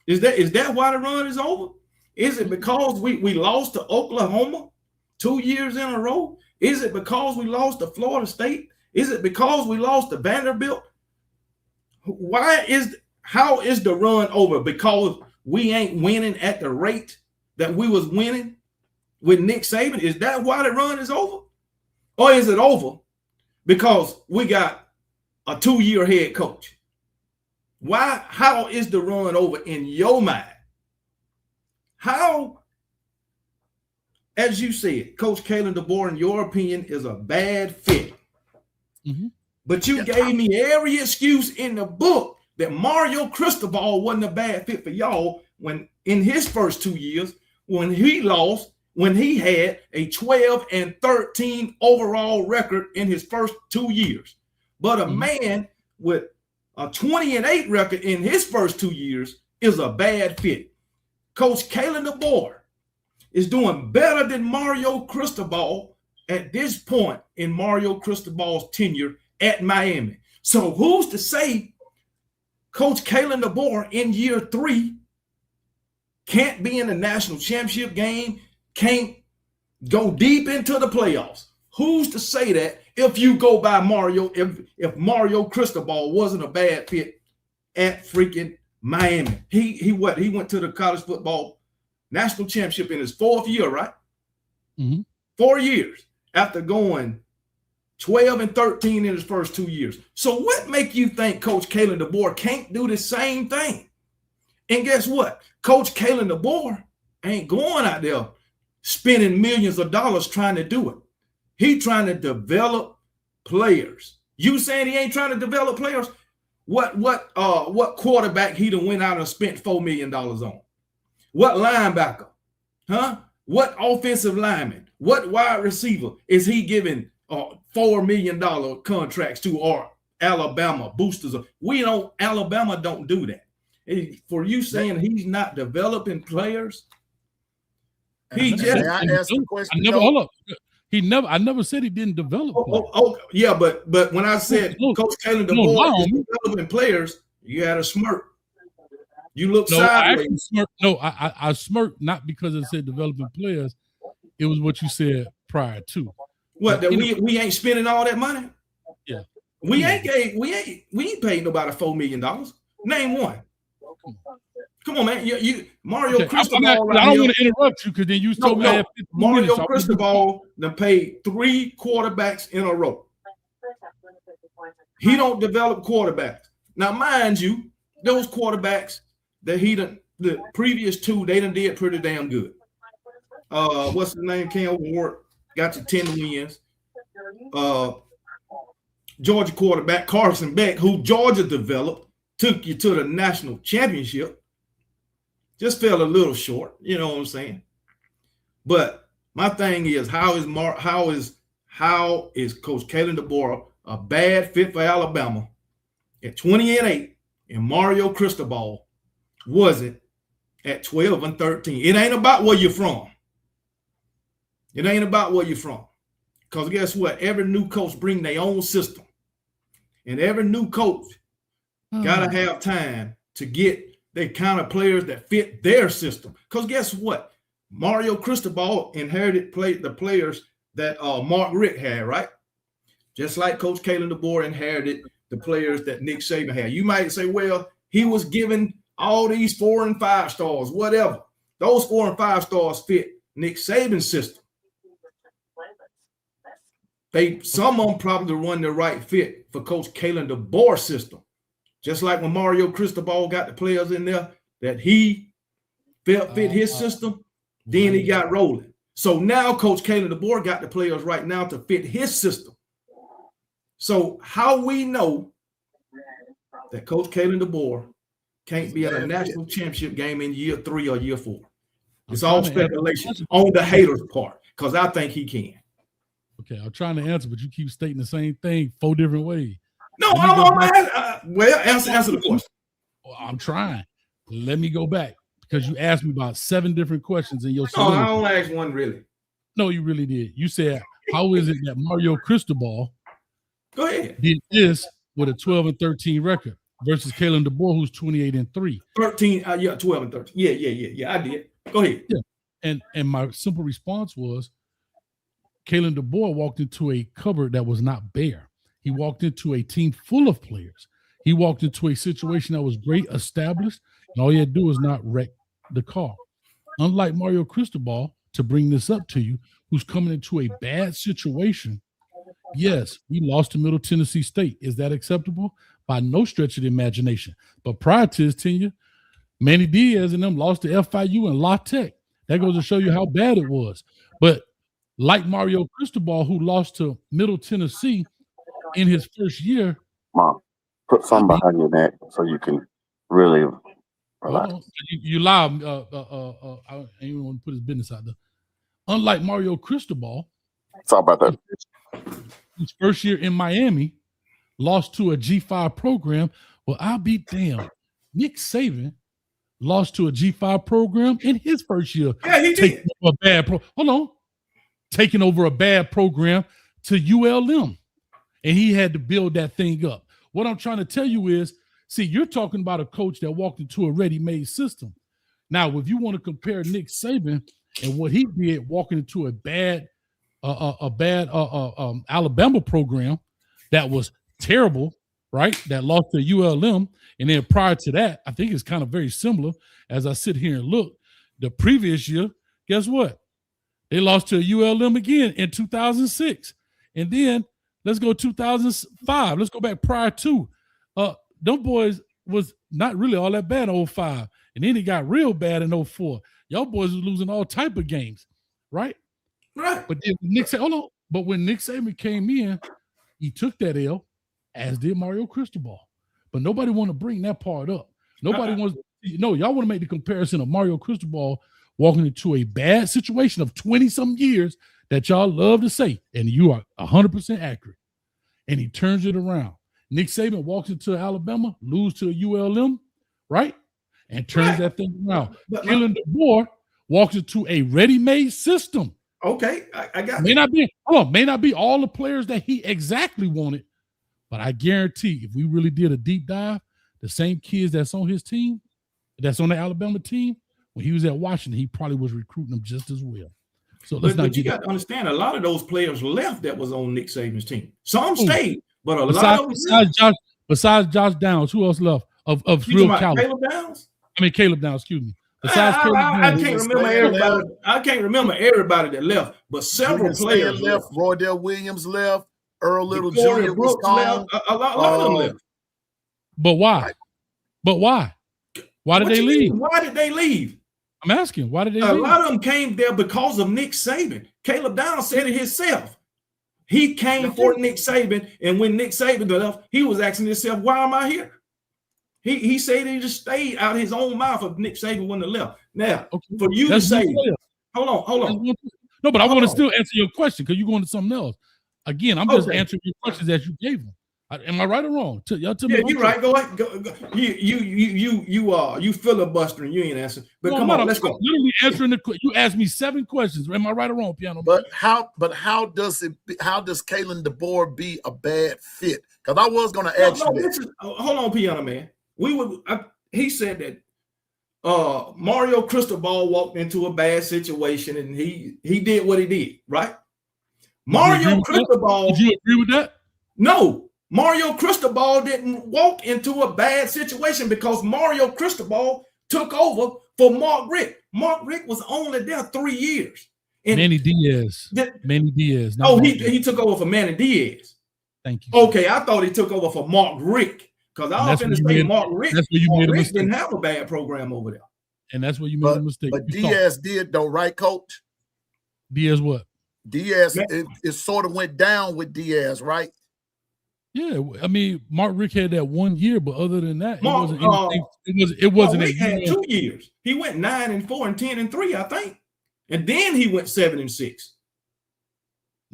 Is that why the run is over? Is it because we lost to Oklahoma 2 years in a row? Is it because we lost to Florida State? Is it because we lost to Vanderbilt? How is the run over? Because we ain't winning at the rate that we was winning with Nick Saban? Is that why the run is over? Or is it over because we got a 2-year head coach? How is the run over in your mind? How, as you said, Coach Kalen DeBoer, in your opinion, is a bad fit. Mm-hmm. But you gave me every excuse in the book that Mario Cristobal wasn't a bad fit for y'all when in his first 2 years, when he lost, when he had a 12-13 overall record in his first 2 years. But a man with a 20-8 record in his first 2 years is a bad fit. Coach Kalen DeBoer is doing better than Mario Cristobal at this point in Mario Cristobal's tenure at Miami. So who's to say Coach Kalen DeBoer in year 3 can't be in the national championship game, can't go deep into the playoffs? Who's to say that if you go by Mario, if Mario Cristobal wasn't a bad fit at freaking Miami? He went to the college football national championship in his 4th year, right? Mm-hmm. 4 years after going 12-13 in his first 2 years. So what make you think Coach Kalen DeBoer can't do the same thing? And guess what? Coach Kalen DeBoer ain't going out there spending millions of dollars trying to do it. He trying to develop players. You saying he ain't trying to develop players? What quarterback he done went out and spent $4 million on? What linebacker? Huh? What offensive lineman? What wide receiver is he giving $4 million contracts to, or Alabama boosters. Alabama don't do that. For you saying he's not developing players, he just. May I ask the question? Hold up. I never said he didn't develop. Yeah, but when I said Coach Kalen DeBoer is developing players, you had a smirk. You look sideways. I smirked not because it said developing players. It was what you said prior to. What, that we ain't spending all that money? Yeah. We ain't paid nobody $4 million. Name one. Come on, man. You Mario Cristobal. I don't want to interrupt you because then you told me I had 15 Mario minutes, Cristobal done paid 3 quarterbacks in a row. He don't develop quarterbacks. Now, mind you, those quarterbacks that the previous 2, they done did pretty damn good. What's his name? Cam Ward got you 10 wins. Georgia quarterback Carson Beck, who Georgia developed, took you to the national championship. Just fell a little short, you know what I'm saying? But my thing is, how is Coach Kalen DeBoer a bad fit for Alabama at 20-8, and Mario Cristobal wasn't at 12-13? It ain't about where you're from. It ain't about where you're from. Because guess what? Every new coach bring their own system. And every new coach got to have time to get the kind of players that fit their system. Because guess what? Mario Cristobal inherited the players that Mark Richt had, right? Just like Coach Kalen DeBoer inherited the players that Nick Saban had. You might say, well, he was given all these 4 and 5 stars, whatever. Those 4 and 5 stars fit Nick Saban's system. Some of them probably run the right fit for Coach Kalen DeBoer's system. Just like when Mario Cristobal got the players in there that he felt fit his system, then he got rolling. So now Coach Kalen DeBoer got the players right now to fit his system. So how we know that Coach Kalen DeBoer can't be at a national championship game in year 3 or year 4? It's all speculation on the haters' part, because I think he can. Okay, I'm trying to answer, but you keep stating the same thing 4 different ways. No, answer the question. I'm trying. Let me go back, because you asked me about 7 different questions in your No, I only asked one, really. No, you really did. You said, how is it that Mario Cristobal did this with a 12-13 record versus Kalen DeBoer, who's 28-3? 13, 12-13. Yeah, I did. Go ahead. Yeah. And my simple response was, Kalen DeBoer walked into a cupboard that was not bare. He walked into a team full of players. He walked into a situation that was great, established, and all he had to do was not wreck the car. Unlike Mario Cristobal, to bring this up to you, who's coming into a bad situation. Yes, we lost to Middle Tennessee State. Is that acceptable? By no stretch of the imagination. But prior to his tenure, Manny Diaz and them lost to FIU and La Tech. That goes to show you how bad it was. But like Mario Cristobal, who lost to Middle Tennessee in his first year. Mom, put some behind your neck so you can really relax. You lie. I ain't even want to put his business out there. Unlike Mario Cristobal, talk about that. His first year in Miami, lost to a G5 program. Well, I'll be damned. Nick Saban lost to a G5 program in his first year. Yeah, he did. Taking over a bad program to ULM. And he had to build that thing up. What I'm trying to tell you is, see, you're talking about a coach that walked into a ready-made system. Now, if you want to compare Nick Saban and what he did walking into a bad Alabama program that was terrible, right? That lost to ULM. And then prior to that, I think it's kind of very similar. As I sit here and look, the previous year, guess what? They lost to ULM again in 2006. And then let's go 2005. Let's go back prior to. Them boys was not really all that bad in 05. And then it got real bad in 04. Y'all boys was losing all type of games, right? Right. But then when Nick Saban came in, he took that L, as did Mario Cristobal. But nobody want to bring that part up. Nobody wants y'all want to make the comparison of Mario Cristobal walking into a bad situation of 20-some years that y'all love to say, and you are 100% accurate. And he turns it around. Nick Saban walks into Alabama, lose to a ULM, right? And turns that thing around. Kalen DeBoer walks into a ready-made system. Okay, I got may not be all the players that he exactly wanted, but I guarantee if we really did a deep dive, the same kids that's on his team, that's on the Alabama team, when he was at Washington, he probably was recruiting them just as well. So but you got to understand, a lot of those players left that was on Nick Saban's team. Some stayed, but lot of them besides Josh Downs, who else left of real caliber? Caleb Downs? Caleb Downs, excuse me. Besides I can't remember everybody. I can't remember everybody that left, but several players left. Roydell Williams left. Earl Little Jr. Brooks left. A lot of them left. But why? Why did they leave? Why did they leave? I'm asking. Why did they leave? A lot of them came there because of Nick Saban. Caleb Downs said it himself. He came for Nick Saban, and when Nick Saban left, he was asking himself, "Why am I here?" He said he just stayed out of his own mouth if Nick Saban wouldn't have left. Now, for you to say, hold on. No, but I want to still answer your question because you're going to something else. Again, I'm just answering your questions as you gave them. Am I right or wrong? You're right. Go ahead. Go. You filibustering. You ain't answering. But come on, let's go. I'm literally answering you asked me 7 questions. Am I right or wrong, Piano? But how does Kalen DeBoer be a bad fit? Because I was going to ask you that. Hold on, Piano Man. He said that Mario Cristobal walked into a bad situation and he did what he did, right? Mario Cristobal. Did you agree with that? No. Mario Cristobal didn't walk into a bad situation because Mario Cristobal took over for Mark Richt. Mark Richt was only there 3 years. And Manny Diaz. He took over for Manny Diaz. Thank you. Okay, I thought he took over for Mark Richt because I was going to say Mark Richt didn't have a bad program over there. And that's where you made a mistake. But Diaz did though, right, Coach? Diaz what? Diaz, it sort of went down with Diaz, right? Yeah, I mean, Mark Richt had that 1 year, but other than that, it wasn't. He had 2 years. He went 9-4 and 10-3, I think, and then he went 7-6.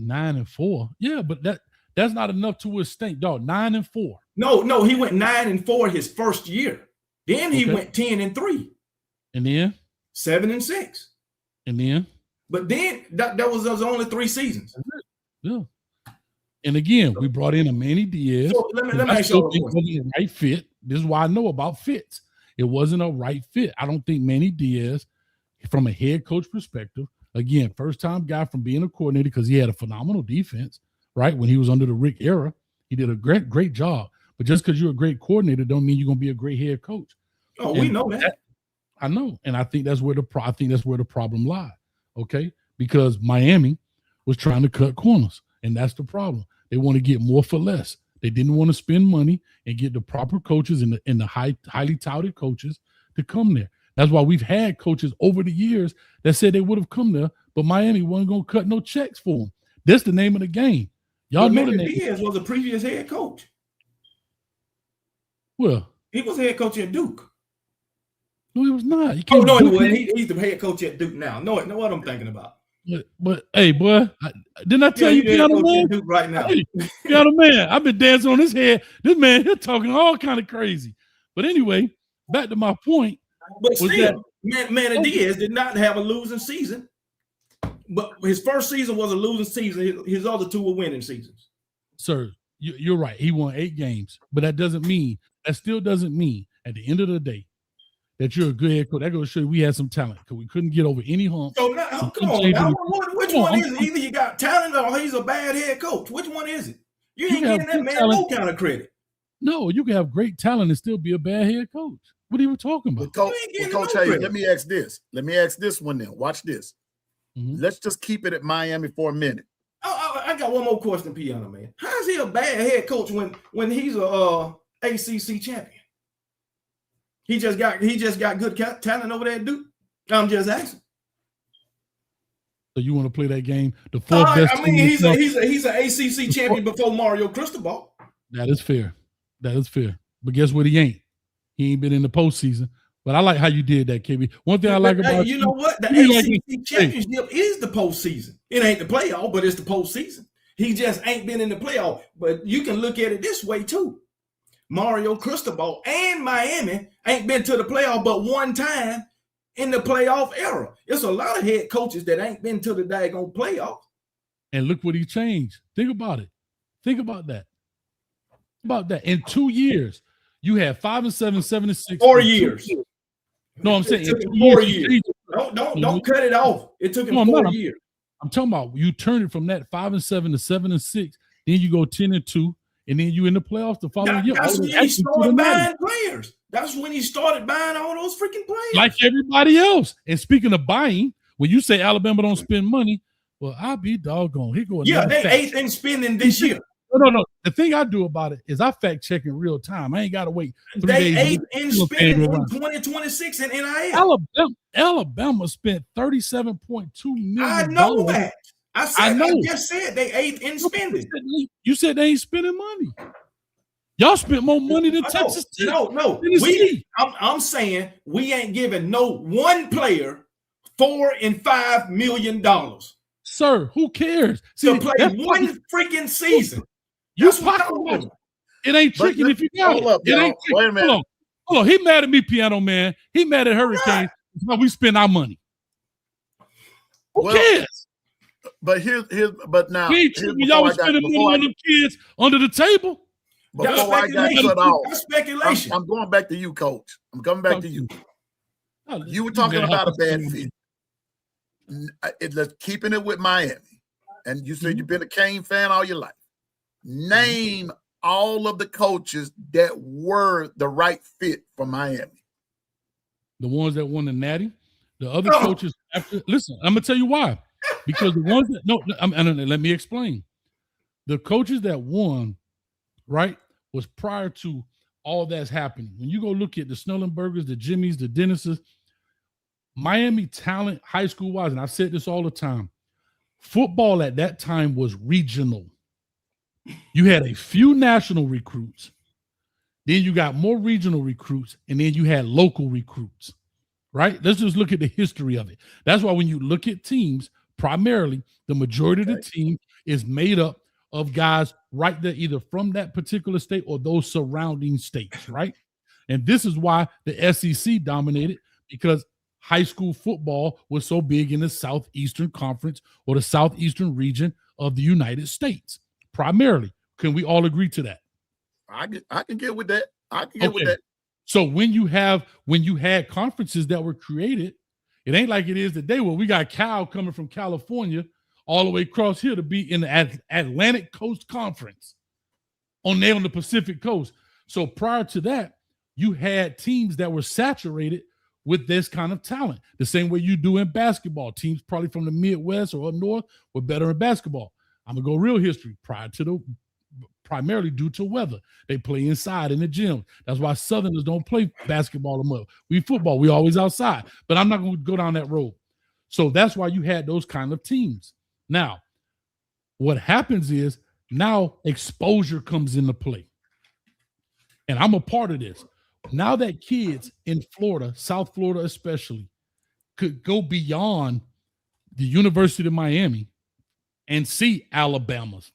9-4, yeah, but that's not enough to withstand, dog. 9-4. No, he went 9-4 his first year. Then he went 10-3, and then 7-6, and then. But then that was only 3 seasons. Yeah. And again, we brought in a Manny Diaz. So let me ask you a question. It wasn't a right fit. This is why I know about fits. It wasn't a right fit. I don't think Manny Diaz, from a head coach perspective, again, first time guy from being a coordinator because he had a phenomenal defense, right? When he was under the Rick era, he did a great job. But just because you're a great coordinator, don't mean you're going to be a great head coach. Oh, we know that. I know, and I think that's where the problem lied. Okay, because Miami was trying to cut corners, and that's the problem. They want to get more for less. They didn't want to spend money and get the proper coaches and the highly touted coaches to come there. That's why we've had coaches over the years that said they would have come there, but Miami wasn't going to cut no checks for them. That's the name of the game. Y'all know the name. Diaz was a previous head coach. Well, he was head coach at Duke. No, he was not. He wasn't. He's the head coach at Duke now. Know what I'm thinking about. But hey, boy, didn't I tell you, Piano Man? Right now, hey, Piano Man, I've been dancing on his head. This man here talking all kind of crazy. But anyway, back to my point. But still, Manny Diaz did not have a losing season. But his first season was a losing season. His other 2 were winning seasons. Sir, you're right. He won 8 games, but that still doesn't mean at the end of the day that you're a good head coach. That goes to show you we had some talent because we couldn't get over any hump. So now, come on, now, which one is it? Either you got talent or he's a bad head coach. Which one is it? You ain't getting that man no kind of credit. No, you can have great talent and still be a bad head coach. What are you talking about? Coach, let me ask this. Let me ask this one then. Watch this. Mm-hmm. Let's just keep it at Miami for a minute. I got one more question, Piano Man. How is he a bad head coach when he's a ACC champion? He just got good talent over there at Duke. I'm just asking. So you want to play that game? The 4th best. I mean, he's an ACC champion before Mario Cristobal. That is fair. But guess what? He ain't been in the postseason. But I like how you did that, KB. One thing I like about you know what? The ACC championship is the postseason. It ain't the playoff, but it's the postseason. He just ain't been in the playoff. But you can look at it this way too. Mario Cristobal and Miami ain't been to the playoff but one time in the playoff era. It's a lot of head coaches that ain't been to the daggone playoff. And look what he changed. Think about it. Think about that. In 2 years, you had 5 and 7, 7 and 6. 4 years. No, I'm saying it took him 4 years. Don't cut it off. It took him 4 years. I'm talking about you turn it from that 5 and 7 to 7 and 6. Then you go 10 and 2, and then you in the playoffs the following year. That's when he started buying players. That's when he started buying all those freaking players. Like everybody else. And speaking of buying, when you say Alabama don't spend money, well, I'll be doggone. Here goes. Yeah, they 8th in spending this year. No. The thing I do about it is I fact check in real time. I ain't got to wait 3 days. They 8th in spending in 2026 in NIL. Alabama spent $37.2 million. I know that. I just said they 8th in spending. You said they ain't spending money. Y'all spent more money than Texas Tech. No. I'm saying we ain't giving no one player $4 and $5 million. Sir, who cares? To play one freaking season. That's what I'm talking about. It ain't tricking if you got it. It ain't tricking. Wait a minute. Hold on. He mad at me, Piano Man. He mad at Hurricane. That's how we spend our money. Who cares? But now y'all was spending money on them kids under the table. Before I got cut off, that's speculation. I'm going back to you, Coach. I'm coming back to you. You were talking about a bad fit. Let's keeping it with Miami, and you said you've been a Kane fan all your life. Name all of the coaches that were the right fit for Miami. The ones that won the Natty, the other coaches. Listen, I'm gonna tell you why. Because the ones that let me explain. The coaches that won, right, was prior to all that's happening. When you go look at the Snellenbergers, the Jimmys, the Dennises, Miami talent, high school wise, and I've said this all the time, football at that time was regional. You had a few national recruits, then you got more regional recruits, and then you had local recruits, right? Let's just look at the history of it. That's why when you look at teams, primarily the majority of the team is made up of guys right there, either from that particular state or those surrounding states, right? And this is why the SEC dominated, because high school football was so big in the Southeastern Conference or the Southeastern region of the United States, primarily. Can we all agree to that? I can get with that. I can get with that. So when you had conferences that were created, it ain't like it is today where we got Cal coming from California all the way across here to be in the Atlantic Coast Conference on the Pacific Coast. So prior to that, you had teams that were saturated with this kind of talent, the same way you do in basketball. Teams probably from the Midwest or up north were better in basketball. I'm gonna go real history. Primarily due to weather, they play inside in the gym. That's why Southerners don't play basketball or much. We football, we always outside. But I'm not going to go down that road. So that's why you had those kind of teams. Now, what happens is now exposure comes into play, and I'm a part of this. Now that kids in Florida, South Florida especially, could go beyond the University of Miami and see Alabama's,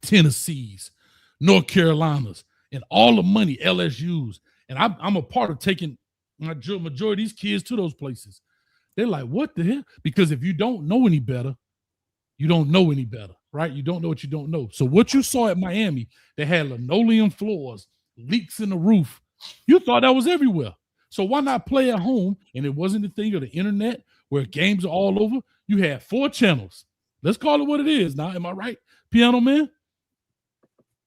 Tennessee's, North Carolina's, and all the money, LSU's. And I'm a part of taking majority of these kids to those places. They're like, what the hell? Because if you don't know any better, you don't know any better, right? You don't know what you don't know. So what you saw at Miami, they had linoleum floors, leaks in the roof. You thought that was everywhere. So why not play at home? And it wasn't the thing of the internet where games are all over. You had 4 channels. Let's call it what it is now. Am I right, Piano Man?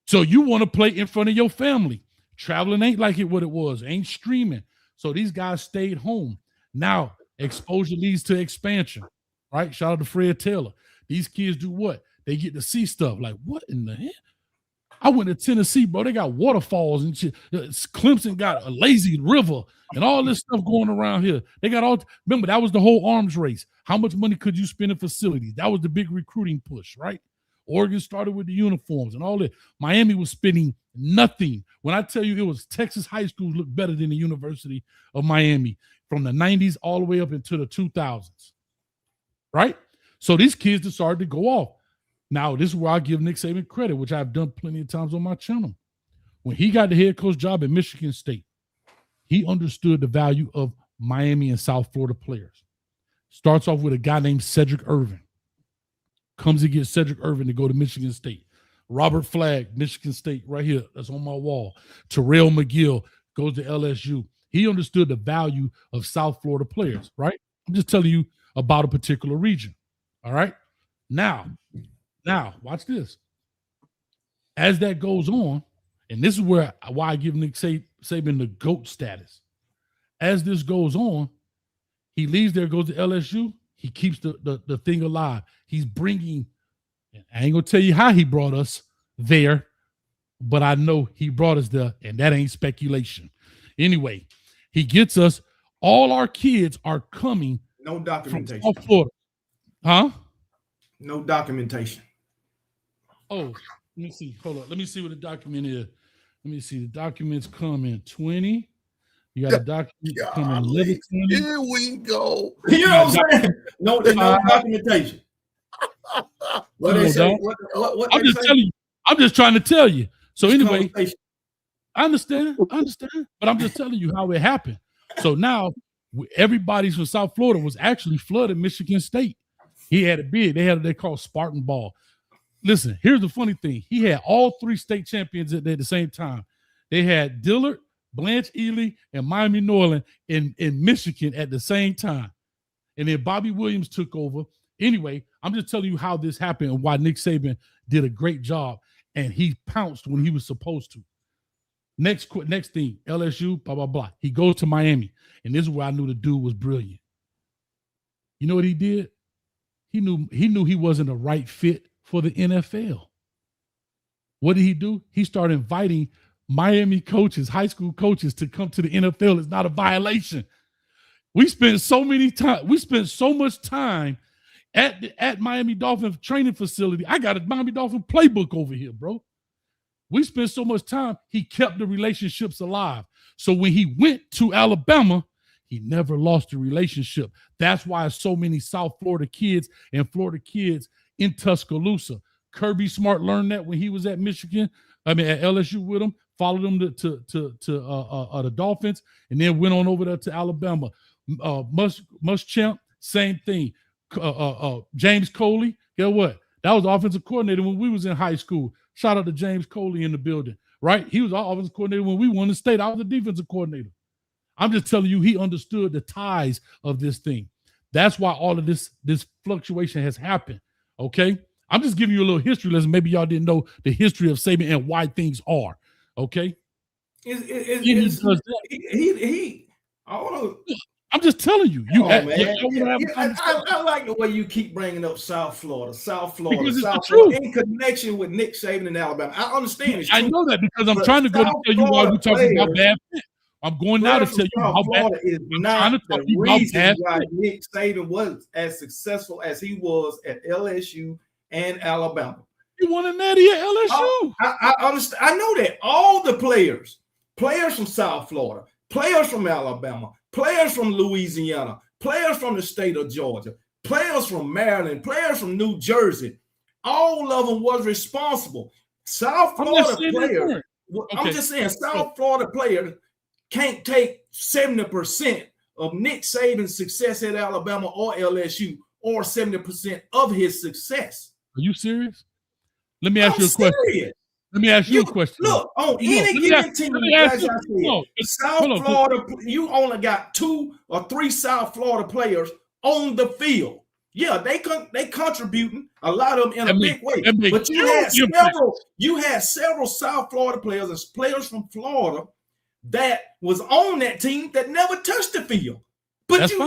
So you want to play in front of your family. Traveling ain't like what it was. Ain't streaming. So these guys stayed home. Now, exposure leads to expansion, right? Shout out to Fred Taylor. These kids do what? They get to see stuff. Like, what in the hell? I went to Tennessee, bro. They got waterfalls and shit. Clemson got a lazy river and all this stuff going around here. They got all, remember, that was the whole arms race. How much money could you spend in facilities? That was the big recruiting push, right? Oregon started with the uniforms and all that. Miami was spending nothing. When I tell you it was Texas high schools look better than the University of Miami from the 90s all the way up into the 2000s, right? So these kids decided to go off. Now, this is where I give Nick Saban credit, which I've done plenty of times on my channel. When he got the head coach job at Michigan State, he understood the value of Miami and South Florida players. Starts off with a guy named Cedric Irvin. Comes and gets Cedric Irvin to go to Michigan State. Robert Flagg, Michigan State, right here. That's on my wall. Terrell McGill goes to LSU. He understood the value of South Florida players, right? I'm just telling you about a particular region. All right. Now, watch this. As that goes on, and this is why I give Nick Saban the GOAT status. As this goes on, he leaves there, goes to LSU. He keeps the thing alive. He's bringing, I ain't going to tell you how he brought us there, but I know he brought us there, and that ain't speculation. Anyway, he gets us, all our kids are coming. No documentation. From South Florida. Huh? No documentation. Oh, let me see. Hold on. Let me see what the document is. Let me see. The documents come in 20. You got a document coming in 11. Here we go. You know what I'm saying? No, there's no documentation. What they say? What I'm just telling you. I'm just trying to tell you. So anyway, I understand, but I'm just telling you how it happened. So now everybody from South Florida was actually flooded Michigan State. He had a bid. They had what they call Spartan ball. Listen, here's the funny thing. He had all 3 state champions at the same time. They had Dillard, Blanche Ely, and Miami Norland in Michigan at the same time. And then Bobby Williams took over. Anyway, I'm just telling you how this happened and why Nick Saban did a great job. And he pounced when he was supposed to. Next thing, LSU, blah, blah, blah. He goes to Miami. And this is where I knew the dude was brilliant. You know what he did? He knew he wasn't the right fit for the NFL. What did he do? He started inviting Miami coaches, high school coaches, to come to the NFL. It's not a violation. We spent so much time at Miami Dolphins training facility. I got a Miami Dolphin playbook over here, bro. We spent so much time, he kept the relationships alive. So when he went to Alabama, he never lost the relationship. That's why so many South Florida kids and Florida kids in Tuscaloosa. Kirby Smart learned that when he was at LSU with him, followed him to the Dolphins, and then went on over there to Alabama. Muschamp, same thing. James Coley, guess what? That was the offensive coordinator when we was in high school. Shout out to James Coley in the building, right? He was our offensive coordinator when we won the state. I was the defensive coordinator. I'm just telling you, he understood the ties of this thing. That's why all of this fluctuation has happened, okay? I'm just giving you a little history lesson. Maybe y'all didn't know the history of Saban and why things are, okay? I'm just telling you. I like the way you keep bringing up South Florida, in connection with Nick Saban in Alabama. I understand. I know that because I'm trying to go to tell you why we're talking about bad fit. I'm going now to tell you how bad. Is not the reason why Nick Saban was as successful as he was at LSU and Alabama. You won a natty at LSU. I understand. I know that all the players from South Florida, players from Alabama, players from Louisiana, players from the state of Georgia, players from Maryland, players from New Jersey, all of them was responsible. South Florida players. I'm just saying, South Florida players can't take 70% of Nick Saban's success at Alabama or LSU, or 70% of his success. Are you serious? Let me ask you a question. Let me ask you a question. Look, on any given team, as I said, South Florida, you only got 2 or 3 South Florida players on the field. Yeah, they contributing, a lot of them in a big way. But you had several South Florida players and players from Florida that was on that team that never touched the field. But you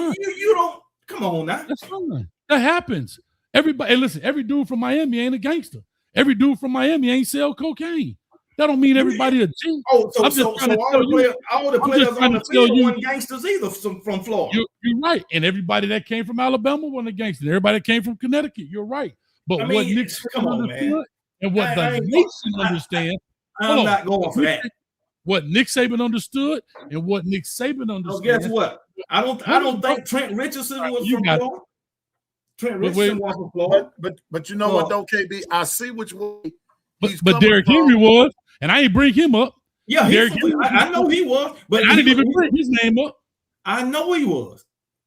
don't, come on now. That's fine. That happens. Everybody, listen, every dude from Miami ain't a gangster. Every dude from Miami ain't sell cocaine. That don't mean everybody a G. Oh, so all the players on the field weren't gangsters either from Florida. You're right. And everybody that came from Alabama wasn't a gangster. Everybody that came from Connecticut, you're right. But what Nick understood and what the nation understands. I'm not going for that. What Nick Saban understood and what Nick Saban understood. Guess what? I don't think Trent Richardson was from Florida. Trent Richardson was from Florida. But you know what though, KB? I see which way. But Derrick Henry was, and I ain't bring him up Yeah, Derrick I know he was, but I didn't even bring his name up. I know he was.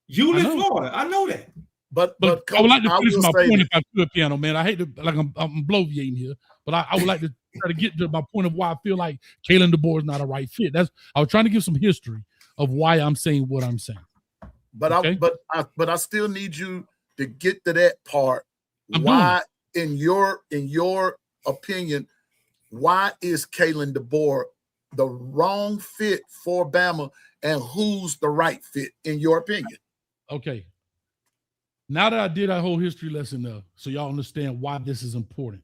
Yulee, Florida. I know that. But I Coach, would like to finish my point this. if I could, Piano Man. I hate to, like, I'm bloviating here, but I would like to try to get to my point of why I feel like Kalen DeBoer is not a right fit. I was trying to give some history of why I'm saying what I'm saying. But okay? I still need you to get to that part. I'm why, in your opinion, why is Kalen DeBoer the wrong fit for Bama, and who's the right fit in your opinion? Okay. Now that I did that whole history lesson, so y'all understand why this is important.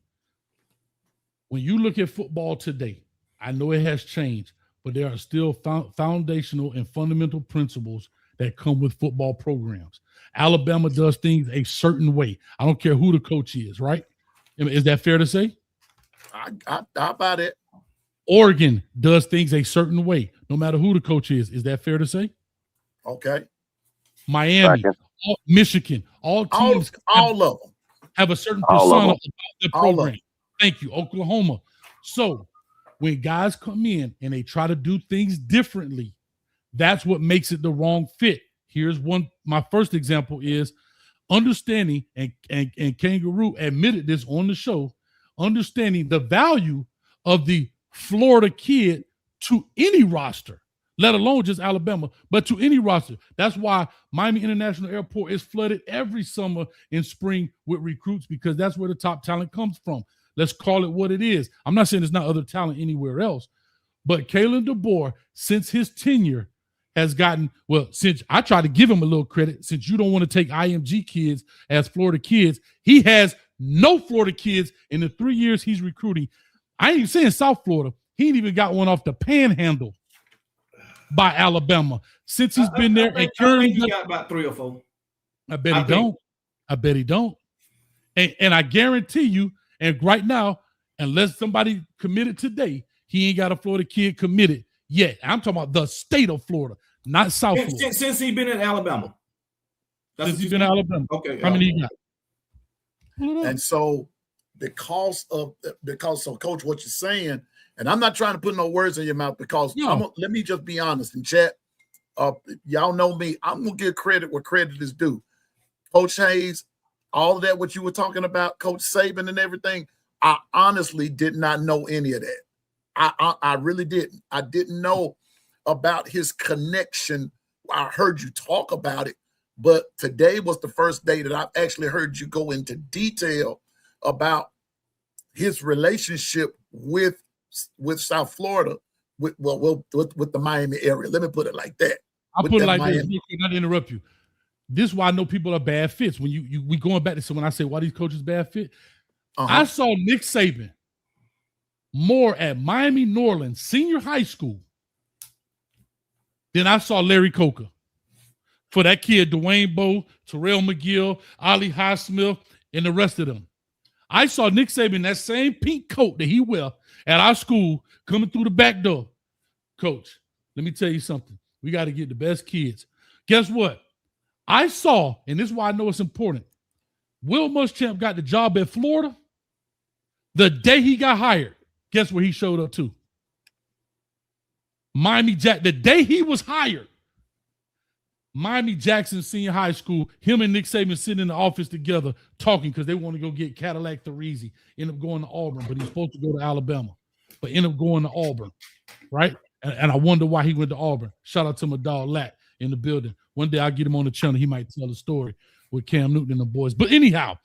When you look at football today, I know it has changed, but there are still foundational and fundamental principles that come with football programs. Alabama does things a certain way. I don't care who the coach is, right? Is that fair to say? I about it. Oregon does things a certain way, no matter who the coach is. Is that fair to say? Okay. Miami, Michigan, all teams, all of them have a certain persona about the program. Thank you, Oklahoma. So when guys come in and they try to do things differently, that's what makes it the wrong fit. Here's one. My first example is understanding, and Kangaroo admitted this on the show, understanding the value of the Florida kid to any roster, let alone just Alabama, but to any roster. That's why Miami International Airport is flooded every summer and spring with recruits, because that's where the top talent comes from. Let's call it what it is. I'm not saying there's not other talent anywhere else, but Kalen DeBoer, since his tenure, has gotten, well, since I try to give him a little credit, since you don't want to take IMG kids as Florida kids, he has no Florida kids in the 3 years he's recruiting. I ain't even saying South Florida. He ain't even got one off the Panhandle by Alabama since he's been there. I think he got about 3 or 4. I bet he don't. And I guarantee you, and right now, unless somebody committed today, he ain't got a Florida kid committed yet. I'm talking about the state of Florida, not South Florida. Since he's been in Alabama. Since he's been in Alabama. Okay. How many you got? And so because of Coach, what you're saying, and I'm not trying to put no words in your mouth, because let me just be honest in chat. Y'all know me. I'm gonna give credit where credit is due. Coach Hayes, all of that, what you were talking about, Coach Saban and everything, I honestly did not know any of that. I really didn't. I didn't know about his connection. I heard you talk about it, but today was the first day that I've actually heard you go into detail about his relationship with South Florida, with the Miami area. Let me put it like that. I'll put it like this, not to interrupt you. This is why I know people are bad fits. When we going back to, so when I say why these coaches bad fit, I saw Nick Saban more at Miami Norland Senior High School than I saw Larry Coker. For that kid, Dwayne Bowe, Terrell McGill, Ollie Highsmith, and the rest of them. I saw Nick Saban, that same pink coat that he wear at our school, coming through the back door. Coach, let me tell you something. We got to get the best kids. Guess what? I saw, and this is why I know it's important, Will Muschamp got the job at Florida. The day he got hired, guess where he showed up to? Miami Jack. The day he was hired, Miami Jackson Senior High School, him and Nick Saban sitting in the office together talking because they want to go get Cadillac Therese. End up going to Auburn, but he's supposed to go to Alabama, but end up going to Auburn, right? And I wonder why he went to Auburn. Shout out to my dog Lat in the building. One day I'll get him on the channel. He might tell the story with Cam Newton and the boys. But anyhow,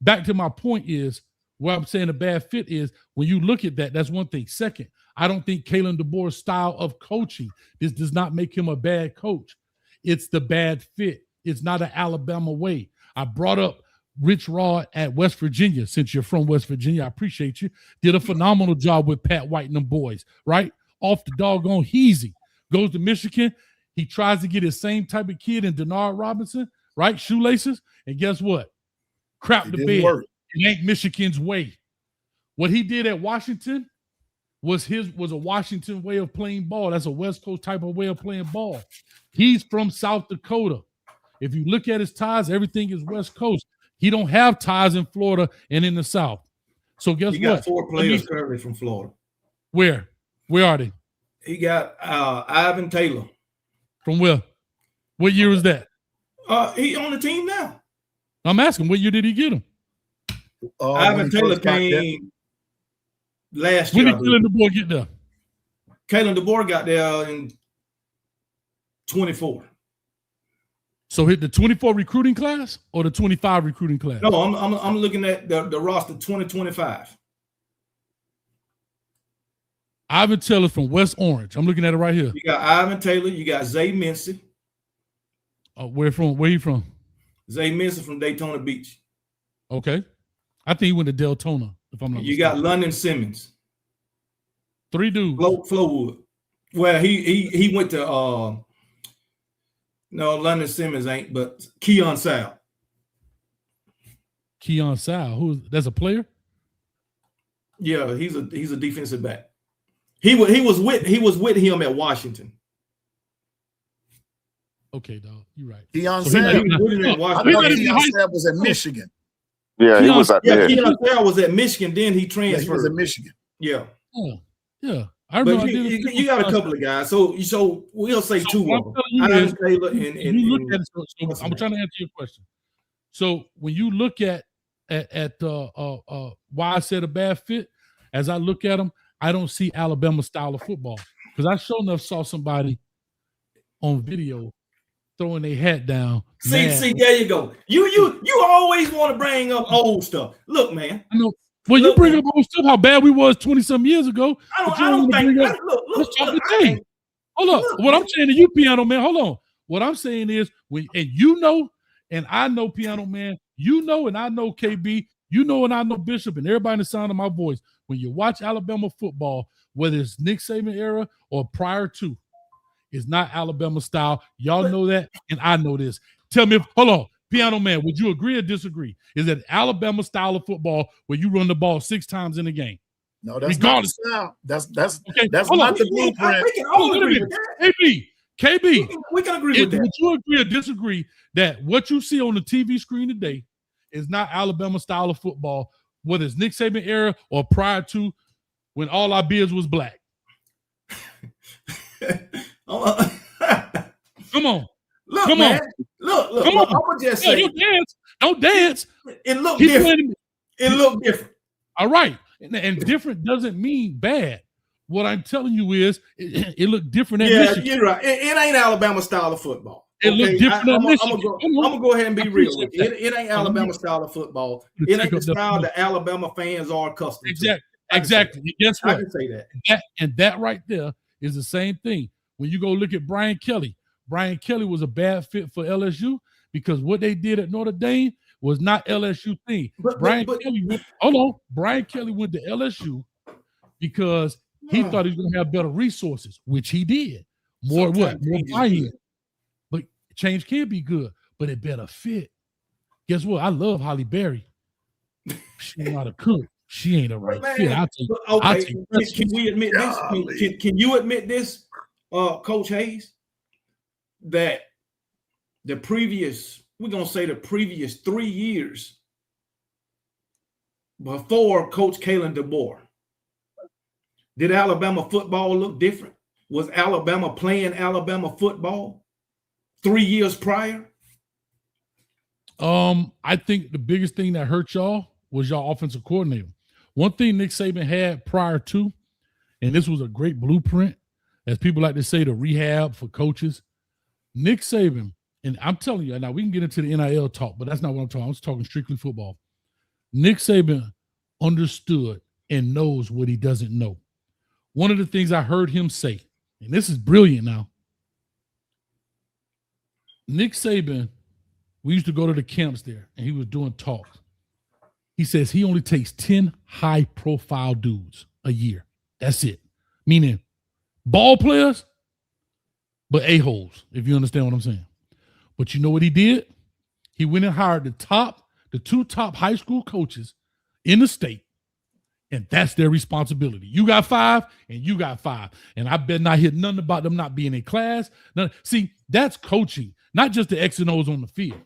back to my point is, where I'm saying a bad fit is, when you look at that, that's one thing. Second, I don't think Kalen DeBoer's style of coaching, this does not make him a bad coach. It's the bad fit. It's not an Alabama way. I brought up Rich Rod at West Virginia. Since you're from West Virginia, I appreciate you. Did a phenomenal job with Pat White and them boys, right? Off the doggone heezy. Goes to Michigan. He tries to get his same type of kid in Denard Robinson, right? Shoelaces. And guess what? Crap the bed. Work. It ain't Michigan's way. What he did at Washington was a Washington way of playing ball. That's a West Coast type of way of playing ball. He's from South Dakota. If you look at his ties, everything is West Coast. He don't have ties in Florida and in the South. So guess what? He got 4 players currently from Florida. Where are they? He got Ivan Taylor. From where? What year was that? He on the team now. I'm asking, what year did he get him? Ivan Taylor came last When year. did Kalen DeBoer get there? Kalen DeBoer got there in 24. So hit the 24 recruiting class or the 25 recruiting class? No, I'm looking at the roster 2025. Ivan Taylor from West Orange. I'm looking at it right here. You got Ivan Taylor. You got Zay Mincy. Where he from? Zay Mincy from Daytona Beach. Okay. I think he went to Deltona, if I'm not You mistaken. got London Simmons. 3 dudes. Flowood. Well, he went to no, London Simmons ain't, but Keon Sal. Keon Sal. That's a player? Yeah, he's a defensive back. He was with him at Washington. Okay, dog. You're right. Keon So Sal. He was with him at I Washington. thought Keon Sal was at Michigan. Yeah, he was at Yeah, there. Keon Sal was at Michigan. Then he Yeah, transferred. he was at Michigan. Yeah. Oh, yeah. I remember. But you got a couple of guys. So we'll say So two what of them. I'm telling you is, Ivan Taylor and you look at it, so what's I'm his trying to answer your question. So when you look at why I said a bad fit, as I look at them, I don't see Alabama style of football, because I sure enough saw somebody on video throwing their hat down. See, there you go. You always want to bring up old stuff. Look, man. I know. Well, you bring up old stuff, how bad we was 20-some years ago. I don't think. Let's talk today. Hold up. What I'm saying to you, Piano Man, hold on. What I'm saying is, and I know, Piano Man, and I know KB, and I know Bishop, and everybody in the sound of my voice, when you watch Alabama football, whether it's Nick Saban era or prior to, it's not Alabama style. Y'all know that, and I know this. Tell me, hold on, Piano Man, would you agree or disagree? Is it Alabama style of football where you run the ball 6 times in a game? No, that's regardless. not the style. That's Okay, not on. the blueprint. We can all agree with that. KB, We can agree with that. would you agree or disagree that what you see on the TV screen today is not Alabama style of football, whether it's Nick Saban era or prior to, when all our beards was black? Come on. Look, Come man. on. Look. Come on. I'm gonna just say, you dance. Don't dance. it looked Keep different. playing. It looked different. All right. And different doesn't mean bad. What I'm telling you is it looked different at Yeah, Michigan. you're right. It ain't Alabama style of football. It looked different at Michigan. I'm gonna go ahead and be real with you. Appreciate It ain't Alabama style of football. You It ain't take the up that style point. that Alabama fans are accustomed to. Exactly. And guess I what? can say that. That right there is the same thing. When you go look at Brian Kelly was a bad fit for LSU because what they did at Notre Dame was not LSU thing. Brian Kelly went to LSU because he thought he was going to have better resources, which he did. More buy-in. But change can be good, but it better fit. Guess what? I love Holly Berry. She not a cook. She ain't a right fit. Can we admit this? Can you admit this, Coach Hayes, that the previous 3 years before Coach Kalen DeBoer, did Alabama football look different? Was Alabama playing Alabama football 3 years prior? I think the biggest thing that hurt y'all was y'all offensive coordinator. One thing Nick Saban had prior to, and this was a great blueprint, as people like to say, the rehab for coaches. Nick Saban, and I'm telling you, now we can get into the NIL talk, but that's not what I'm talking. I'm just talking strictly football. Nick Saban understood and knows what he doesn't know. One of the things I heard him say, and this is brilliant now, Nick Saban, we used to go to the camps there, and he was doing talks. He says he only takes 10 high-profile dudes a year. That's it. Meaning ball players, but a-holes, if you understand what I'm saying. But you know what he did? He went and hired the 2 top high school coaches in the state, and that's their responsibility. You got 5, and you got 5. And I bet not hear nothing about them not being in class. See, that's coaching, not just the X and O's on the field.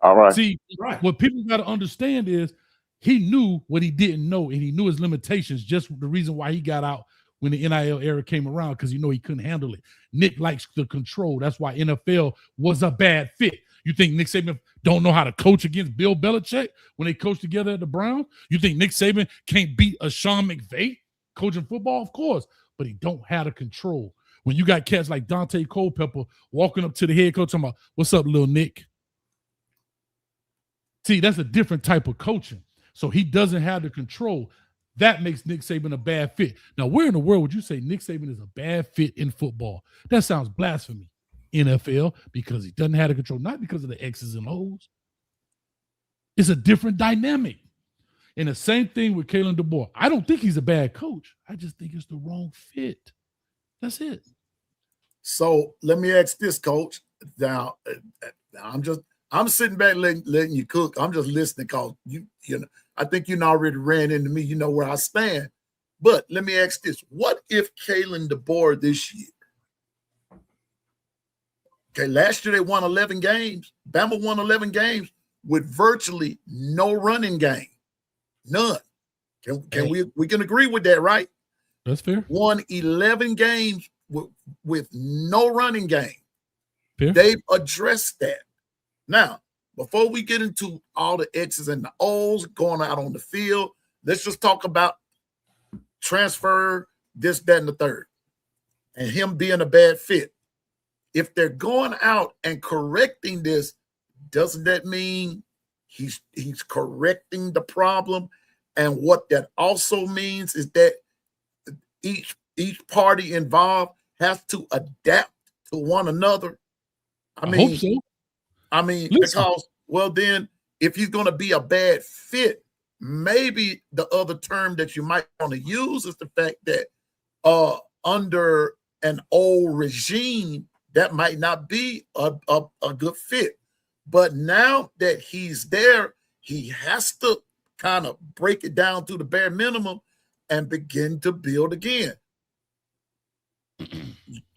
All right. See, what people got to understand is he knew what he didn't know, and he knew his limitations, just the reason why he got out when the NIL era came around because he couldn't handle it. Nick likes the control. That's why NFL was a bad fit. You think Nick Saban don't know how to coach against Bill Belichick when they coached together at the Browns? You think Nick Saban can't beat a Sean McVay coaching football? Of course, but he don't have the control. When you got cats like Dante Culpepper walking up to the head coach talking about, "What's up, little Nick?" See, that's a different type of coaching. So he doesn't have the control. That makes Nick Saban a bad fit. Now, where in the world would you say Nick Saban is a bad fit in football? That sounds blasphemy. NFL, because he doesn't have the control, not because of the X's and O's. It's a different dynamic. And the same thing with Kalen DeBoer. I don't think he's a bad coach. I just think it's the wrong fit. That's it. So let me ask this, Coach. Now, I'm sitting back letting you cook. I'm just listening because you know, I think you already ran into me. You know where I stand. But let me ask this. What if Kalen DeBoer this year? Okay, last year they won 11 games. Bama won 11 games with virtually no running game. None. We can agree with that, right? That's fair. Won 11 games with no running game. Fair. They've addressed that. Now, before we get into all the X's and the O's going out on the field, let's just talk about transfer, this, that, and the third, and him being a bad fit. If they're going out and correcting this, doesn't that mean he's correcting the problem? And what that also means is that each party involved has to adapt to one another. I hope so. Listen. Because, well, then if he's going to be a bad fit, maybe the other term that you might want to use is the fact that under an old regime, that might not be a good fit. But now that he's there, he has to kind of break it down to the bare minimum and begin to build again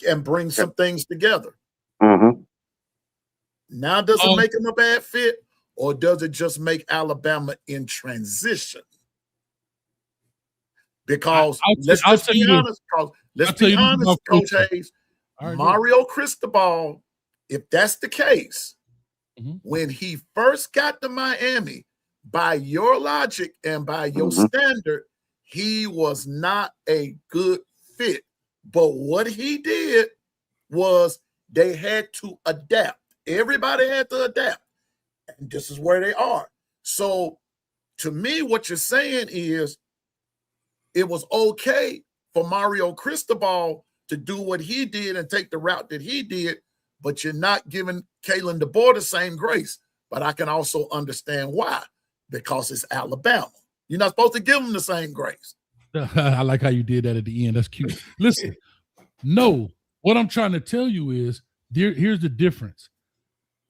and bring some things together. Mm-hmm. Now, does it make him a bad fit, or does it just make Alabama in transition? Because let's be honest, Coach Hayes, Mario Cristobal, if that's the case, when he first got to Miami, by your logic and by your standard, he was not a good fit. But what he did was they had to adapt. Everybody had to adapt. And this is where they are. So to me, what you're saying is it was okay for Mario Cristobal to do what he did and take the route that he did, but you're not giving Kalen DeBoer the same grace. But I can also understand why, because it's Alabama. You're not supposed to give them the same grace. I like how you did that at the end. That's cute. Listen, no, what I'm trying to tell you is here's the difference.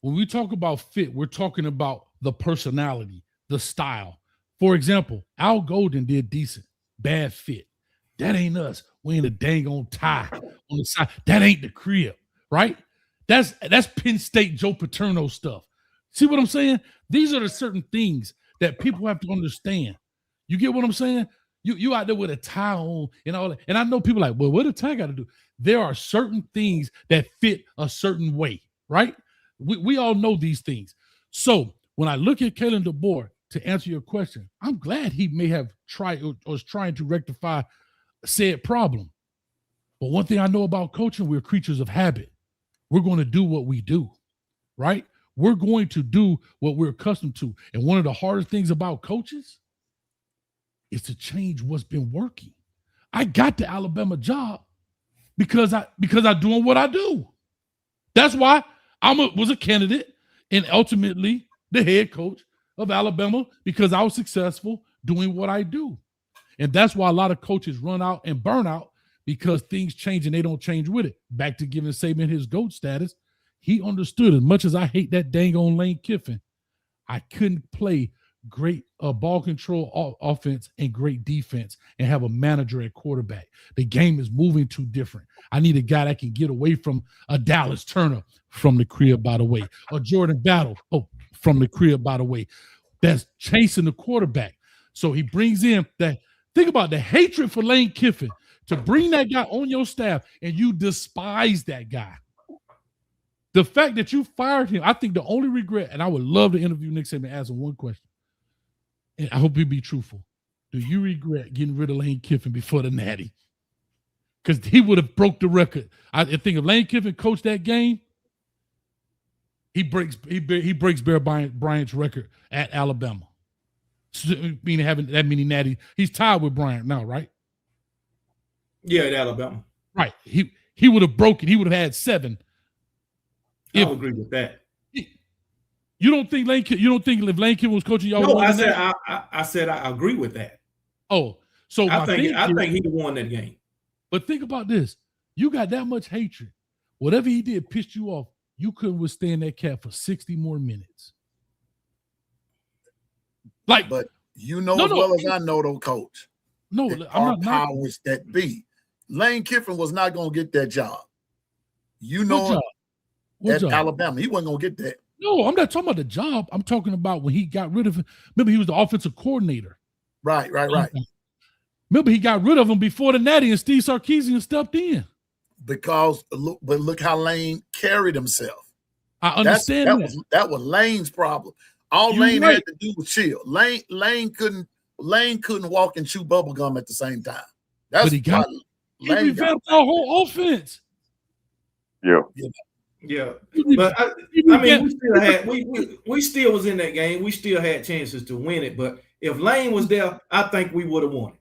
When we talk about fit, we're talking about the personality, the style. For example, Al Golden did decent, bad fit. That ain't us. We ain't a dang on tie on the side. That ain't the crib, right? That's Penn State Joe Paterno stuff. See what I'm saying? These are the certain things that people have to understand. You get what I'm saying? You out there with a tie on and all that. And I know people like, well, what a tie got to do? There are certain things that fit a certain way, right? We all know these things. So when I look at Kalen DeBoer, to answer your question, I'm glad he may have tried or was trying to rectify said problem. But one thing I know about coaching, we're creatures of habit. We're going to do what we do, right? We're going to do what we're accustomed to. And one of the hardest things about coaches is to change what's been working. I got the Alabama job because I'm doing what I do. That's why was a candidate and ultimately the head coach of Alabama, because I was successful doing what I do. And that's why a lot of coaches run out and burn out, because things change and they don't change with it. Back to giving Saban his GOAT status, he understood, as much as I hate that dang on Lane Kiffin, I couldn't play great ball control offense and great defense and have a manager at quarterback. The game is moving too different. I need a guy that can get away from a Dallas Turner, from the crib, by the way, or Jordan Battle, from the crib, by the way, that's chasing the quarterback. So he brings in that. Think about the hatred for Lane Kiffin to bring that guy on your staff and you despise that guy. The fact that you fired him, I think the only regret, and I would love to interview Nick Saban and ask him one question, and I hope he'd be truthful. Do you regret getting rid of Lane Kiffin before the Natty? Because he would have broke the record. I think if Lane Kiffin coached that game, he breaks Bear Bryant's record at Alabama. Meaning having that many Natty. He's tied with Bryant now, right? Yeah, at Alabama. Right. He would have broken. He would have had 7. I would agree with that. You don't think if Lane Kiffin was coaching y'all? No, I said I agree with that. Oh, so I think he won that game. But think about this: you got that much hatred. Whatever he did pissed you off. You couldn't withstand that cat for 60 more minutes. But you know as well as I know, though, Coach. No, I'm not powers that be. Lane Kiffin was not going to get that job. You know, at Alabama, he wasn't going to get that. No, I'm not talking about the job. I'm talking about when he got rid of him. Remember, he was the offensive coordinator. Right. Remember, he got rid of him before the Natty and Steve Sarkisian stepped in. Because look how Lane carried himself. I understand that was Lane's problem. All Lane had to do was chill. Lane couldn't walk and chew bubble gum at the same time. That's he revamped our whole offense. Yeah. But I mean, we still was in that game. We still had chances to win it. But if Lane was there, I think we would have won it.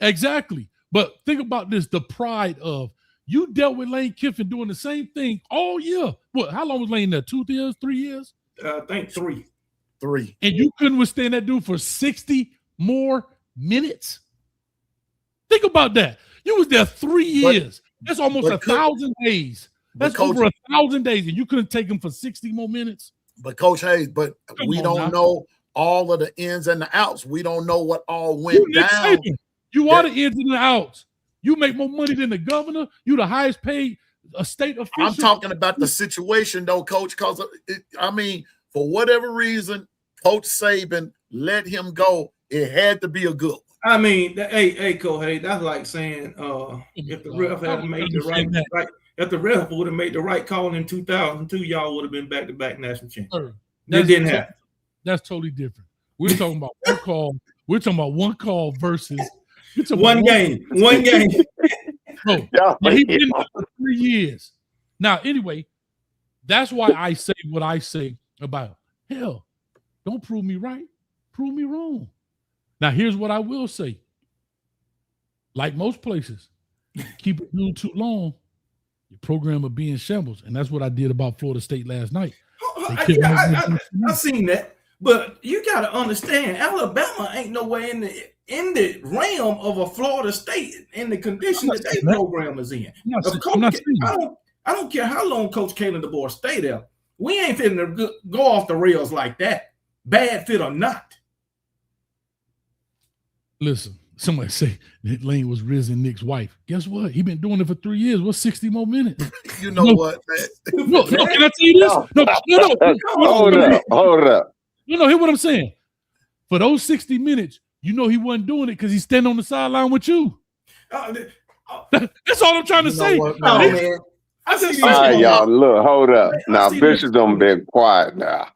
Exactly. But think about this: the pride of you dealt with Lane Kiffin doing the same thing all year. What? How long was Lane there? 2 years? 3 years? I think 3. 3. And you couldn't withstand that dude for 60 more minutes? Think about that. You was there 3 years. That's almost 1,000 days. That's over 1,000 days, and you couldn't take him for 60 more minutes? But Coach Hayes, we don't know all of the ins and the outs. We don't know what all went down. You are the ins and the outs. You make more money than the governor. You the highest paid state official. I'm talking about the situation, though, Coach, because, for whatever reason, Coach Saban let him go. It had to be a good one. I mean, hey, Coach, hey, that's like saying if the ref had made the right, if the ref would have made the right call in 2002, y'all would have been back-to-back national champions. That didn't happen. That's totally different. We're talking about one call. We're talking about one call versus one game. One game. No, he's been there for 3 years. Now, anyway, that's why I say what I say about hell. Don't prove me right. Prove me wrong. Now, here's what I will say. Like most places, keep it doing too long, your program will be in shambles. And that's what I did about Florida State last night. I've seen that. But you got to understand, Alabama ain't nowhere in the realm of a Florida State in the condition that their program is in. I don't care how long Coach Kalen DeBoer stay there. We ain't finna go off the rails like that, bad fit or not. Listen, somebody say that Lane was Riz and Nick's wife. Guess what? He been doing it for 3 years. What's 60 more minutes? You know what, man? No, can I tell you this? No. Hold up. Hear what I'm saying. For those 60 minutes, he wasn't doing it because he's standing on the sideline with you. That's all I'm trying to say. What, man? All right, y'all, look, hold up. Now, Bishop's gonna be quiet now.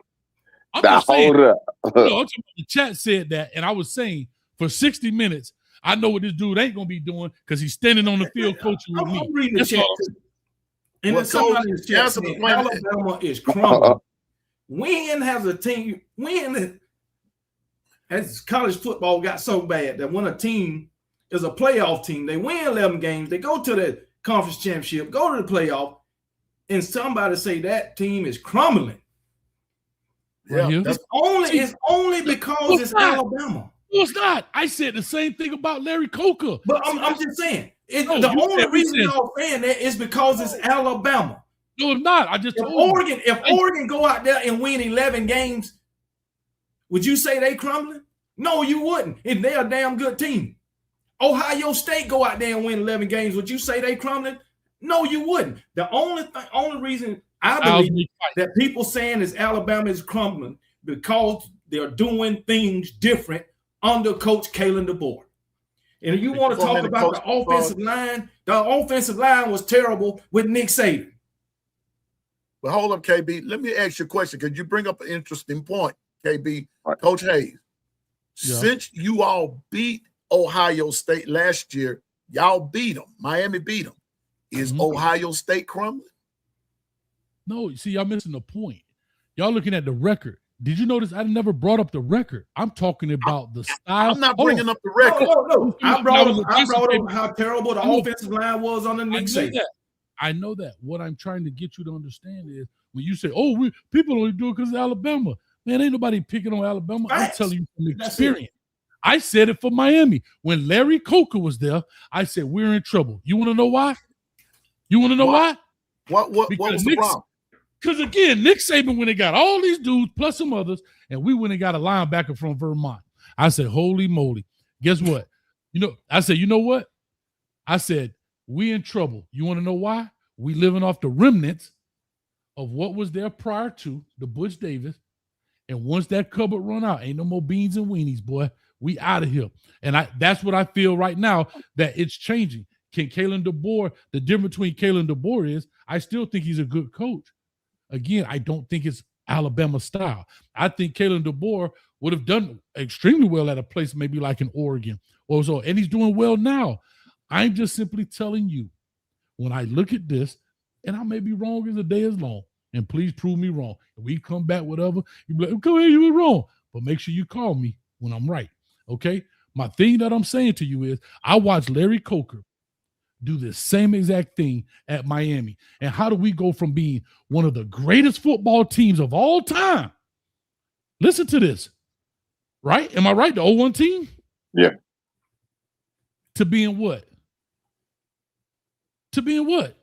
Hold up. The chat said that, and I was saying for 60 minutes, I know what this dude ain't gonna be doing because he's standing on the field coaching with me. I'm reading the chat. And then somebody in the chat said Alabama is crumbling. When has a team, has college football got so bad that when a team is a playoff team, they win 11 games, they go to the conference championship, go to the playoff, and somebody say that team is crumbling. Yeah, it's only because it's Alabama. No, it's not. I said the same thing about Larry Coker. But I'm just saying, the only reason y'all saying that is because it's Alabama. No, it's not. I just if Oregon go out there and win 11 games, would you say they crumbling? No, you wouldn't. If they're a damn good team. Ohio State go out there and win 11 games, would you say they crumbling? No, you wouldn't. The only reason I believe that people saying is Alabama is crumbling because they're doing things different under Coach Kalen DeBoer. And you want to talk about the offensive line? The offensive line was terrible with Nick Saban. Well, hold up, KB. Let me ask you a question because you bring up an interesting point, KB. Right. Coach Hayes, Yeah. since you all beat Ohio State last year, y'all beat them. Miami beat them. Is Ohio State crumbling? No, see, y'all missing the point. Y'all looking at the record. Did you notice I never brought up the record? I'm talking about the style. I'm not bringing up the record. No. I brought up how terrible the offensive line was under Nick Saban. I know that. What I'm trying to get you to understand is when you say, "Oh, people only do it because of Alabama." Man, ain't nobody picking on Alabama. Facts. I'm telling you from experience. I said it for Miami. When Larry Coker was there, I said, we're in trouble. You want to know why? You want to know why? What was the problem? Because again, Nick Saban, when they got all these dudes plus some others, and we went and got a linebacker from Vermont. I said, holy moly. Guess what? I said, you know what? I said, we in trouble. You want to know why? We living off the remnants of what was there prior to the Butch Davis. And once that cupboard run out, ain't no more beans and weenies, boy. We out of here. And that's what I feel right now, that it's changing. Can Kalen DeBoer, the difference between Kalen DeBoer is, I still think he's a good coach. Again, I don't think it's Alabama style. I think Kalen DeBoer would have done extremely well at a place maybe like in Oregon or so, and he's doing well now. I'm just simply telling you, when I look at this, and I may be wrong as the day is long, and please prove me wrong. If we come back whatever, you be like, come here, you were wrong. But make sure you call me when I'm right. Okay? My thing that I'm saying to you is I watched Larry Coker do the same exact thing at Miami. And how do we go from being one of the greatest football teams of all time? Listen to this. Right? Am I right? The 0-1 team? Yeah. To being what? To being what?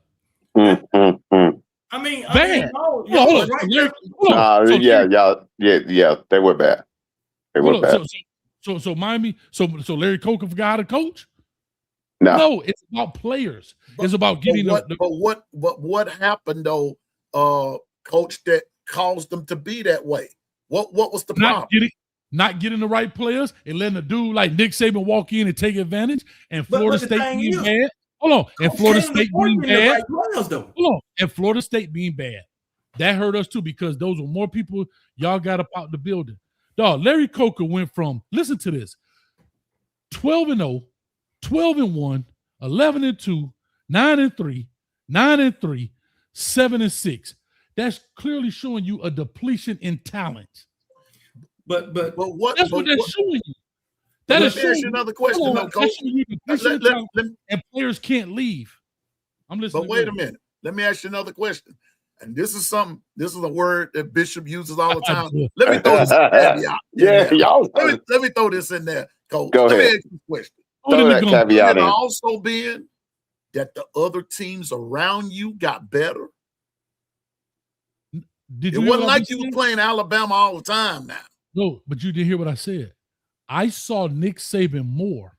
I mean, bad. Y'all right. Yeah, they were bad. They were bad. So Miami, so Larry Coker forgot how to coach? No, it's about players. It's about getting what happened though, coach, that caused them to be that way? What was the problem? Not getting the right players and letting a dude like Nick Saban walk in and take advantage, and Florida State being bad. Hold on. And Florida State being bad. Hold on. And Florida State being bad. That hurt us too, because those were more people y'all got up out the building. Dog, Larry Coker went from, listen to this, 12-0, 12-1, 11-2, 9-3, 9-3, 7-6. That's clearly showing you a depletion in talent. But what? That's what that's showing you. That is showing you another question, Coach. And players can't leave. I'm listening. But wait a minute. Let me ask you another question. And this is a word that Bishop uses all the time. Let me throw this caveat. Y'all. Let me throw this in there, Coach. Go ahead. Let me ask you a question. Throw that caveat in. Also being that the other teams around you got better. It wasn't like you were playing Alabama all the time now. No, but you didn't hear what I said. I saw Nick Saban more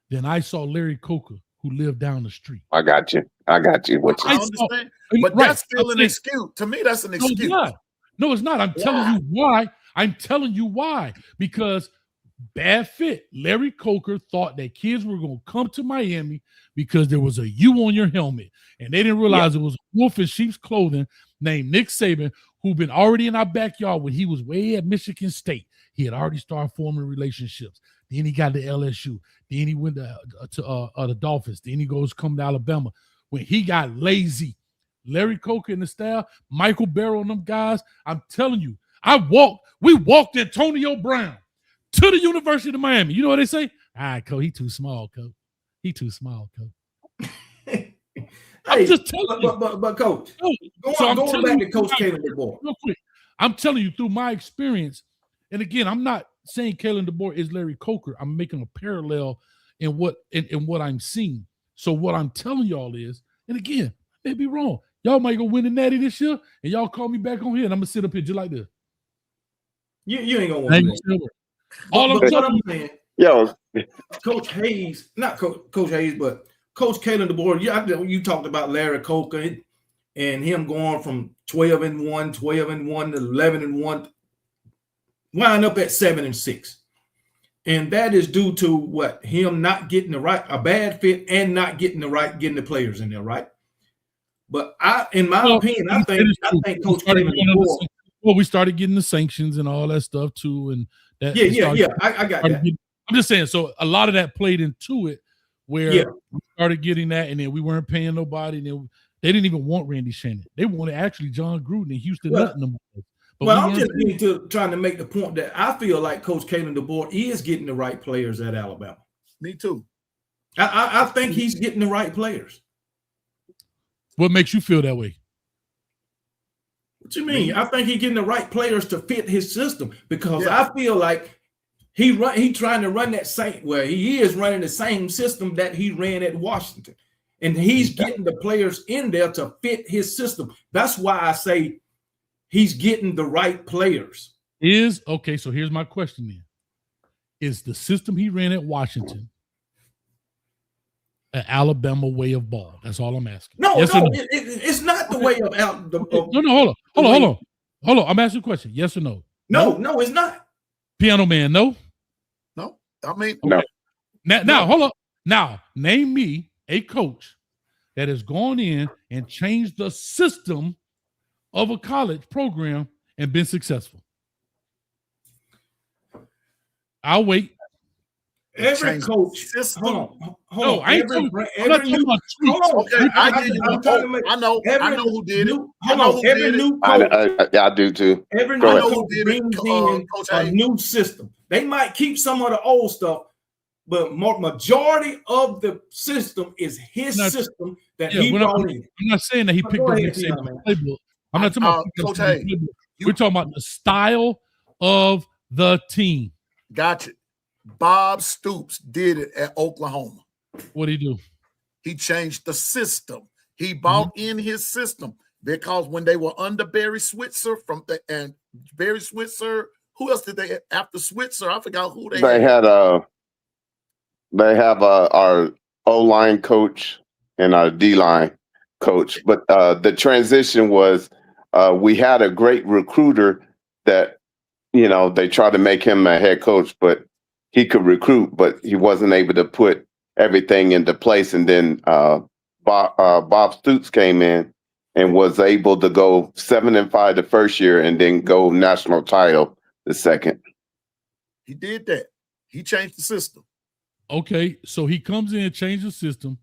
than I saw Larry Coker, who lived down the street. I got you. I understand. But that's still an excuse. To me, that's an excuse. No, it's not. I'm telling you why. Because bad fit. Larry Coker thought that kids were going to come to Miami because there was a U on your helmet. And they didn't realize it was a wolf in sheep's clothing named Nick Saban, who'd been already in our backyard when he was way at Michigan State. He had already started forming relationships. Then he got to LSU. Then he went to the Dolphins. Then he come to Alabama. When he got lazy, Larry Coker and the staff, Michael Barrow and them guys, I'm telling you, we walked Antonio Brown to the University of Miami. You know what they say? All right, Coach, he too small, Coach. He too small, Coach. I'm just telling you. But Coach, going back to Coach Kalen DeBoer. Real quick, I'm telling you through my experience, and again, I'm not saying Kalen DeBoer is Larry Coker. I'm making a parallel in what I'm seeing. So what I'm telling y'all is, and again, I may be wrong. Y'all might go win the Natty this year, and y'all call me back on here, and I'm gonna sit up here just like this. You ain't gonna win. All I'm telling you, yo, Coach Hayes, not Coach Hayes, but Coach Kalen DeBoer. You talked about Larry Coker and him going from 12-1 to 11-1, wind up at 7-6. And that is due to what? Him not getting a bad fit and not getting the players in there, right? But in my opinion, I think Coach Kevin DeBoer. Well, we started getting the sanctions and all that stuff too, and that. Yeah. I got that. I'm just saying. So a lot of that played into it, where we started getting that, and then we weren't paying nobody, and then they didn't even want Randy Shannon. They wanted actually John Gruden and Houston Nutt. But I'm just trying to make the point that I feel like Coach Kalen DeBoer is getting the right players at Alabama. Me too. I think he's getting the right players. What makes you feel that way? What you mean? I think he's getting the right players to fit his system, because I feel like he trying to run that same, well, he is running the same system that he ran at Washington, and he's getting the players in there to fit his system. That's why I say he's getting the right players. Okay, so here's my question then. Is the system he ran at Washington an Alabama way of ball? That's all I'm asking. No, it's not the way of No, hold on. I'm asking a question. Yes or no? No, it's not. Piano Man, no? No. I mean, no. Now, hold on. Now, name me a coach that has gone in and changed the system of a college program and been successful. I'll wait. Every coach system. Hold on. I ain't talking about tweets. Okay, I know who did it. I do too. Every new coach brings in a new system. They might keep some of the old stuff, but majority of the system is his system that he brought in. I'm not saying that he picked up the same playbook. I'm not talking about Coach Hayes. We're talking about the style of the team. Gotcha. Bob Stoops did it at Oklahoma. What did he do? He changed the system. He bought in his system, because when they were under Barry Switzer and Barry Switzer, who else did they have after Switzer? I forgot who they had. They have our O-line coach and our D-line coach, but the transition was we had a great recruiter that, they tried to make him a head coach, but he could recruit, but he wasn't able to put everything into place. And then Bob Stoops came in and was able to go 7-5 the first year and then go national title the second. He did that. He changed the system. Okay, so he comes in and changes the system,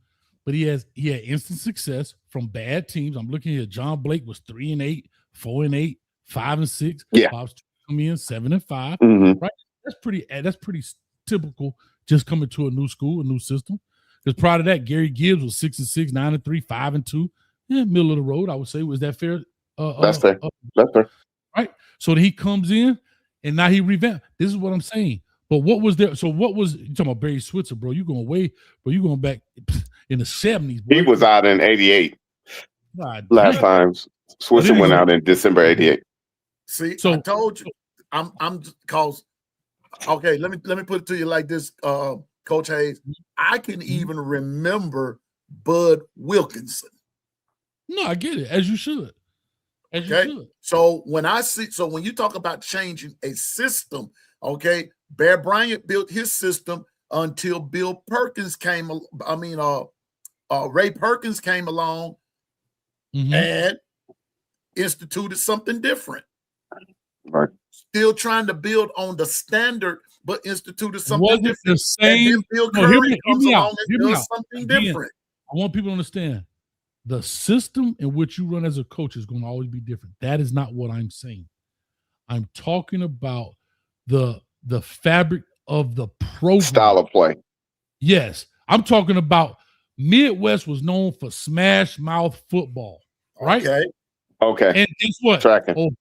but he had instant success from bad teams. I'm looking here. John Blake was 3-8, 4-8, 5-6. Yeah. Bob's coming in 7-5. Mm-hmm. Right. That's pretty typical, just coming to a new school, a new system. Because prior to that, Gary Gibbs was 6-6, 9-3, 5-2. Yeah, middle of the road, I would say. Was that fair? That's fair. That's fair. Right. So he comes in and now he revamped. This is what I'm saying. But what was there? So what was you talking about Barry Switzer, bro? You going way, bro? You going back in the 70s? Bro. He was out in '88. Last time Switzer went out in December '88. See, so I told you, I'm because. Okay, let me put it to you like this, Coach Hayes. I can even remember Bud Wilkinson. No, I get it, as you should. You should. So when you talk about changing a system, okay, Bear Bryant built his system until Ray Perkins came along and instituted something different. Right. Still trying to build on the standard, but instituted something different. The same. And Bill Curry comes along and does something different. I want people to understand the system in which you run as a coach is going to always be different. That is not what I'm saying. I'm talking about the fabric of the program. Style of play. Yes. I'm talking about Midwest was known for smash mouth football. Right? Okay. And guess what? Tracking.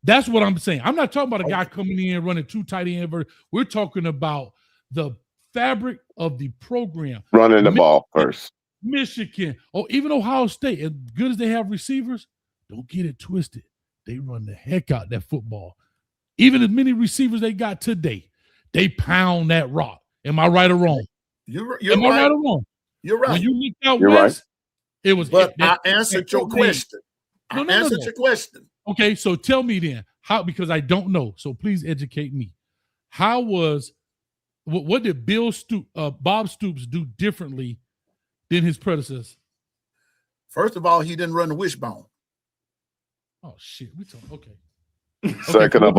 That's what I'm saying. I'm not talking about a guy coming in running 2 tight end. We're talking about the fabric of the program. Running the ball first. Michigan, even Ohio State, as good as they have receivers, don't get it twisted. They run the heck out that football. Even as many receivers they got today, they pound that rock. Am I right or wrong? You're Am I right or wrong? You're right. When you looked out You're west, right. it was. But I answered your question. No. Your question. Okay, so tell me then how, because I don't know. So please educate me. How was what did Bob Stoops do differently than his predecessor? First of all, he didn't run the wishbone. Oh shit, we talking okay. Second of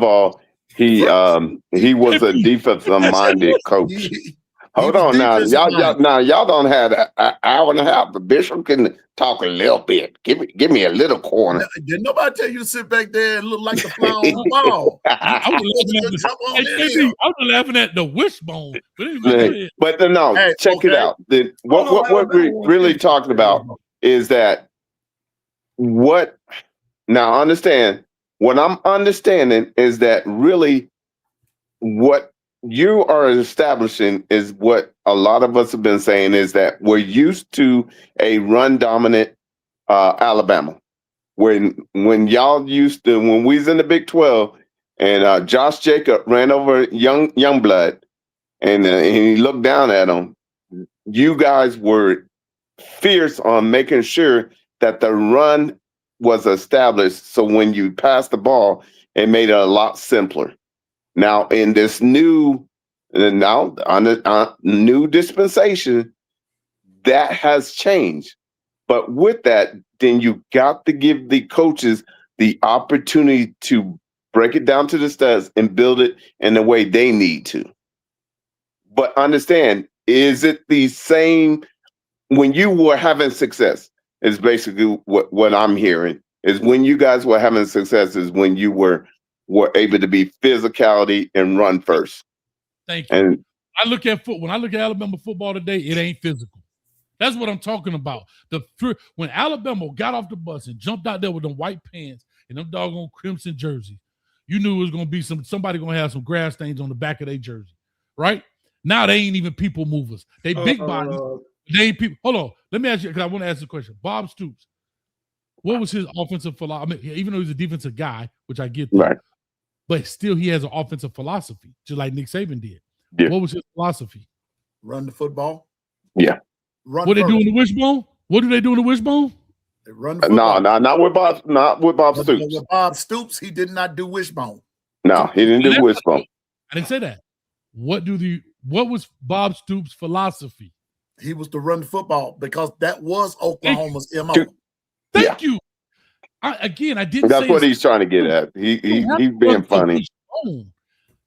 all, he was a defensive-minded coach. Hold on now, y'all don't have an hour and a half. The Bishop can talk a little bit. Give me a little corner. Did nobody tell you to sit back there and look like the fly on the wall? I was laughing at the wishbone. But anyway, no, hey, check it out. What we're really talking about is that now understand, what I'm understanding is that really what you are establishing is what a lot of us have been saying, is that we're used to a run dominant Alabama. When y'all used to, when we was in the Big 12 and Josh Jacob ran over young blood and he looked down at him, you guys were fierce on making sure that the run was established. So when you passed the ball, it made it a lot simpler. Now, in this new dispensation, that has changed. But with that, then you got to give the coaches the opportunity to break it down to the studs and build it in the way they need to. But understand, is it the same when you were having success? Is basically what I'm hearing. Is when you guys were having success is when you were able to be physicality and run first. Thank you. And when I look at Alabama football today, it ain't physical. That's what I'm talking about. When Alabama got off the bus and jumped out there with them white pants and them doggone crimson jerseys, you knew it was gonna be somebody gonna have some grass stains on the back of their jersey, right? Now they ain't even people movers. They big bodies. They ain't people. Hold on. Let me ask you, because I want to ask the question. Bob Stoops, what was his offensive philosophy? I mean, even though he's a defensive guy, which I get that, right, but still he has an offensive philosophy, just like Nick Saban did. Yeah. What was his philosophy? Run the football. Yeah. What they do in the wishbone? What do they do in the wishbone? They run the football. No, not with Bob Stoops. With Bob Stoops, he did not do wishbone. No, he didn't do wishbone. I didn't say that. What was Bob Stoops' philosophy? He was to run the football because that was Oklahoma's MO. Thank you. I didn't. That's what he's trying to get at. He's being funny.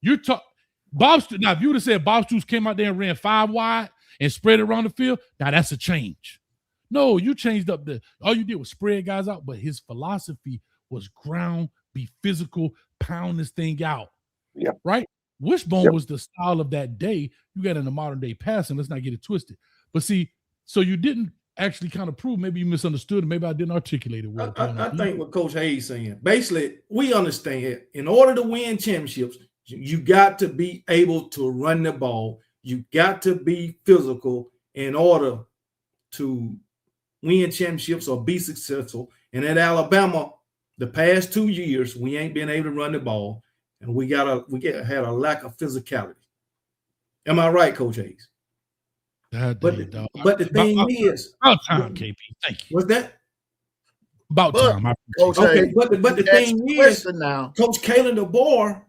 You're talking Bob Stoops. Now, if you would have said Bob Stoops came out there and ran 5 wide and spread it around the field, now that's a change. No, you changed up all you did was spread guys out, but his philosophy was ground, be physical, pound this thing out. Yeah. Right? Wishbone was the style of that day. You got in the modern day passing. Let's not get it twisted. But see, so you didn't actually kind of prove, maybe you misunderstood, and maybe I didn't articulate it well. I think what Coach Hayes saying, basically, we understand in order to win championships, you got to be able to run the ball. You got to be physical in order to win championships or be successful. And at Alabama, the past 2 years, we ain't been able to run the ball, and we had a lack of physicality. Am I right, Coach Hayes? But the thing is, about time, KP. Thank you. What's that? About time. Coach okay, but the thing is, now, Coach Kalen DeBoer,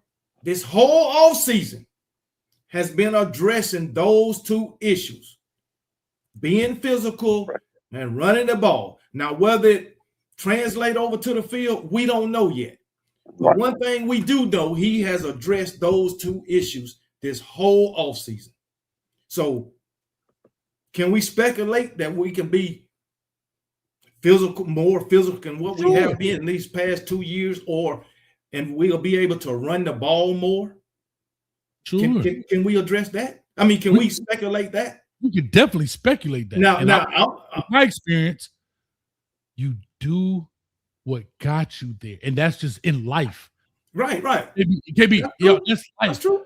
this whole offseason has been addressing those two issues: being physical and running the ball. Now, whether it translate over to the field, we don't know yet. But one thing we do know, he has addressed those two issues this whole offseason. So, can we speculate that we can be more physical than what we have been in these past 2 years, and we'll be able to run the ball more? Sure. Can we address that? I mean, can we speculate that? We can definitely speculate that. Now, in my experience, you do what got you there, and that's just in life. Right. KB, that's life. That's true.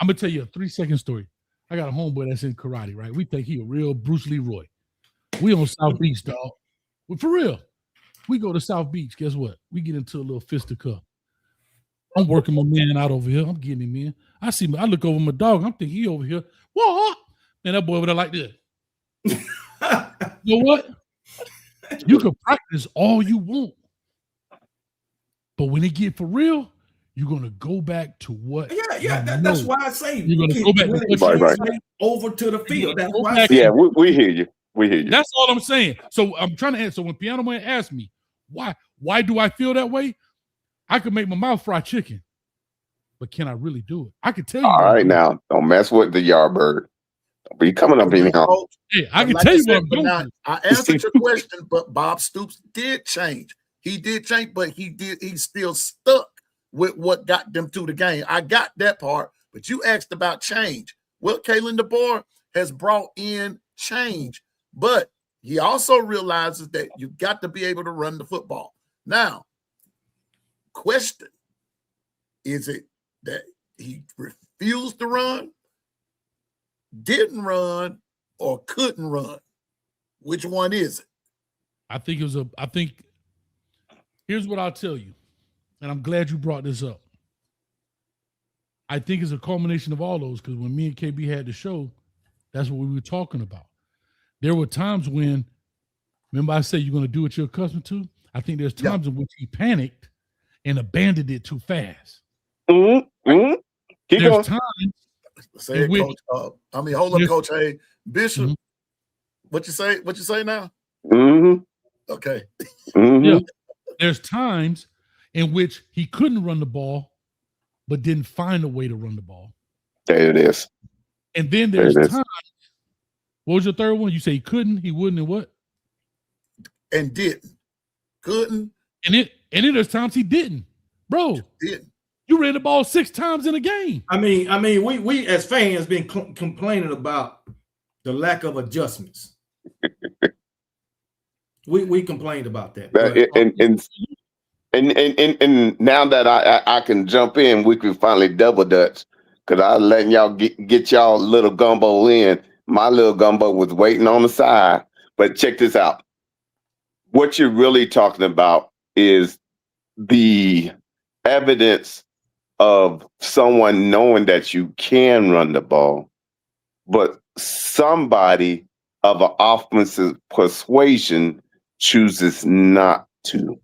I'm gonna tell you a 3-second story. I got a homeboy that's in karate, right? We think he a real Bruce Leroy. We on South Beach, dog. Well, for real. We go to South Beach. Guess what? We get into a little fisticuff. I'm working my man out over here. I'm getting him in. I look over my dog. I'm thinking he over here. What? Man, that boy over there like this. You know what? You can practice all you want. But when it get for real, you're gonna go back to what. Yeah. That's why I say You're gonna can go back to really what Right, right. translate over to the field. That's go why I back say Yeah, we hear you. We hear you. That's all I'm saying. So I'm trying to answer. So when Piano Man asked me, why do I feel that way? I could make my mouth fry chicken, but can I really do it? I could tell you. All right, now don't mess with the Yardbird. Don't be coming up in here. Hey, I can tell you what I'm going to. I answered your question, but Bob Stoops did change. He did change, but he's still stuck with what got them to the game. I got that part, but you asked about change. Well, Kalen DeBoer has brought in change, but he also realizes that you've got to be able to run the football. Now, question, is it that he refused to run, didn't run, or couldn't run? Which one is it? I think here's what I'll tell you, and I'm glad you brought this up. I think it's a culmination of all those, because when me and KB had the show, that's what we were talking about. There were times when, remember I said you're going to do what you're accustomed to? I think there's times in which he panicked and abandoned it too fast. Keep There's going. times. Say it, Coach. Hold up, Coach. Hey, Bishop. What you say? What you say now? Okay. Yeah. There's times in which he couldn't run the ball, but didn't find a way to run the ball. There it is. And then there's times. What was your third one? You say he couldn't, he wouldn't, and what? And didn't. Couldn't. And then there's times he didn't. Bro, didn't. You ran the ball 6 times in a game. I mean, we as fans been complaining about the lack of adjustments. we complained about that. And now that I can jump in, we can finally double dutch, because I was letting y'all get y'all little gumbo in. My little gumbo was waiting on the side. But check this out. What you're really talking about is the evidence of someone knowing that you can run the ball, but somebody of an offensive persuasion chooses not to.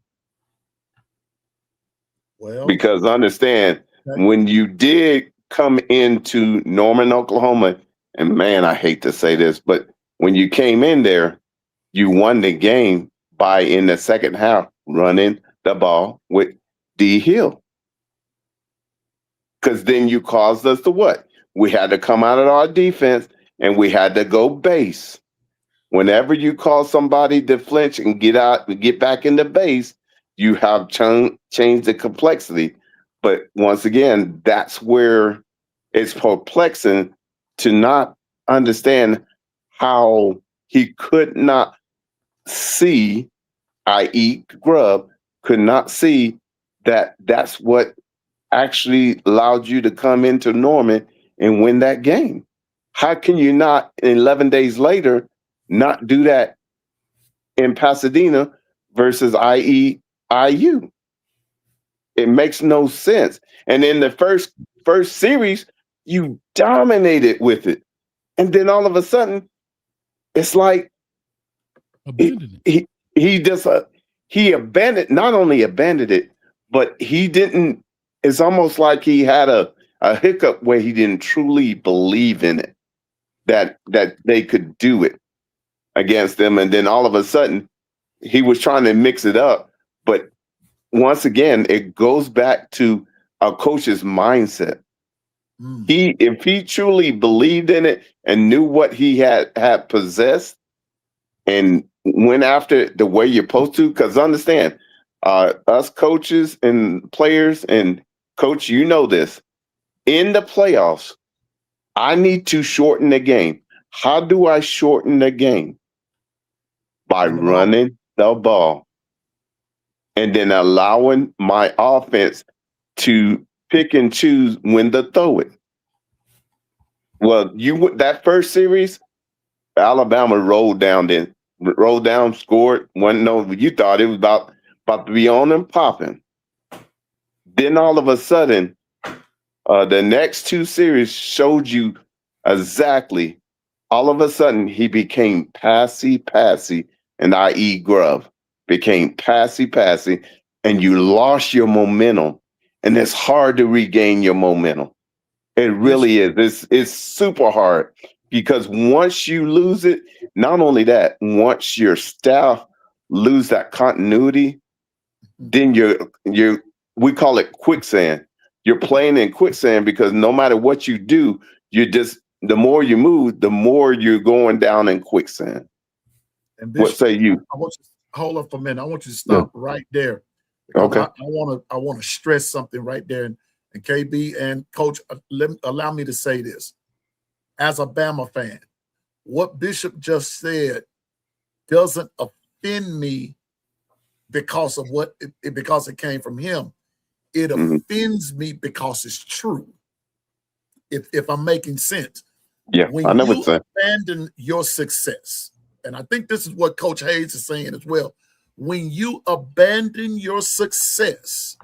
Well, because understand, when you did come into Norman, Oklahoma, and man, I hate to say this, but when you came in there, you won the game by, in the second half, running the ball with D. Hill. Because then you caused us to what? We had to come out of our defense and we had to go base. Whenever you cause somebody to flinch and get back into base, you have changed the complexity. But once again, that's where it's perplexing to not understand how he could not see, i.e. Grubb, could not see that that's what actually allowed you to come into Norman and win that game. How can you not, 11 days later, not do that in Pasadena versus IU? It makes no sense. And in the first series, you dominated with it. And then all of a sudden, it's like he abandoned, not only abandoned it, but he didn't. It's almost like he had a hiccup where he didn't truly believe in it, that they could do it against them. And then all of a sudden, he was trying to mix it up. But once again, it goes back to a coach's mindset. If he truly believed in it and knew what he had possessed and went after it the way you're supposed to, because understand, us coaches and players, and coach, you know this, in the playoffs, I need to shorten the game. How do I shorten the game? By running the ball and then allowing my offense to pick and choose when to throw it. Well, that first series, Alabama rolled down, scored one. No, you thought it was about to be on and popping. Then all of a sudden, the next 2 series showed you exactly. All of a sudden, he became passy, and i.e. Grubb became passy, and you lost your momentum. and it's hard to regain your momentum. It really is. It's super hard because once you lose it, not only that, once your staff lose that continuity, then we call it quicksand. You're playing in quicksand because no matter what you do, the more you move, the more you're going down in quicksand. And What say you? I want you to hold up for a minute. I want you to stop right there. Because Okay. I want to stress something right there. And KB and Coach, allow me to say this. As a Bama fan, what Bishop just said doesn't offend me because of because it came from him. It offends me because it's true. If I'm making sense. Yeah, when I know you what you're saying. abandon your success, and I think this is what Coach Hayes is saying as well. When you abandon your success,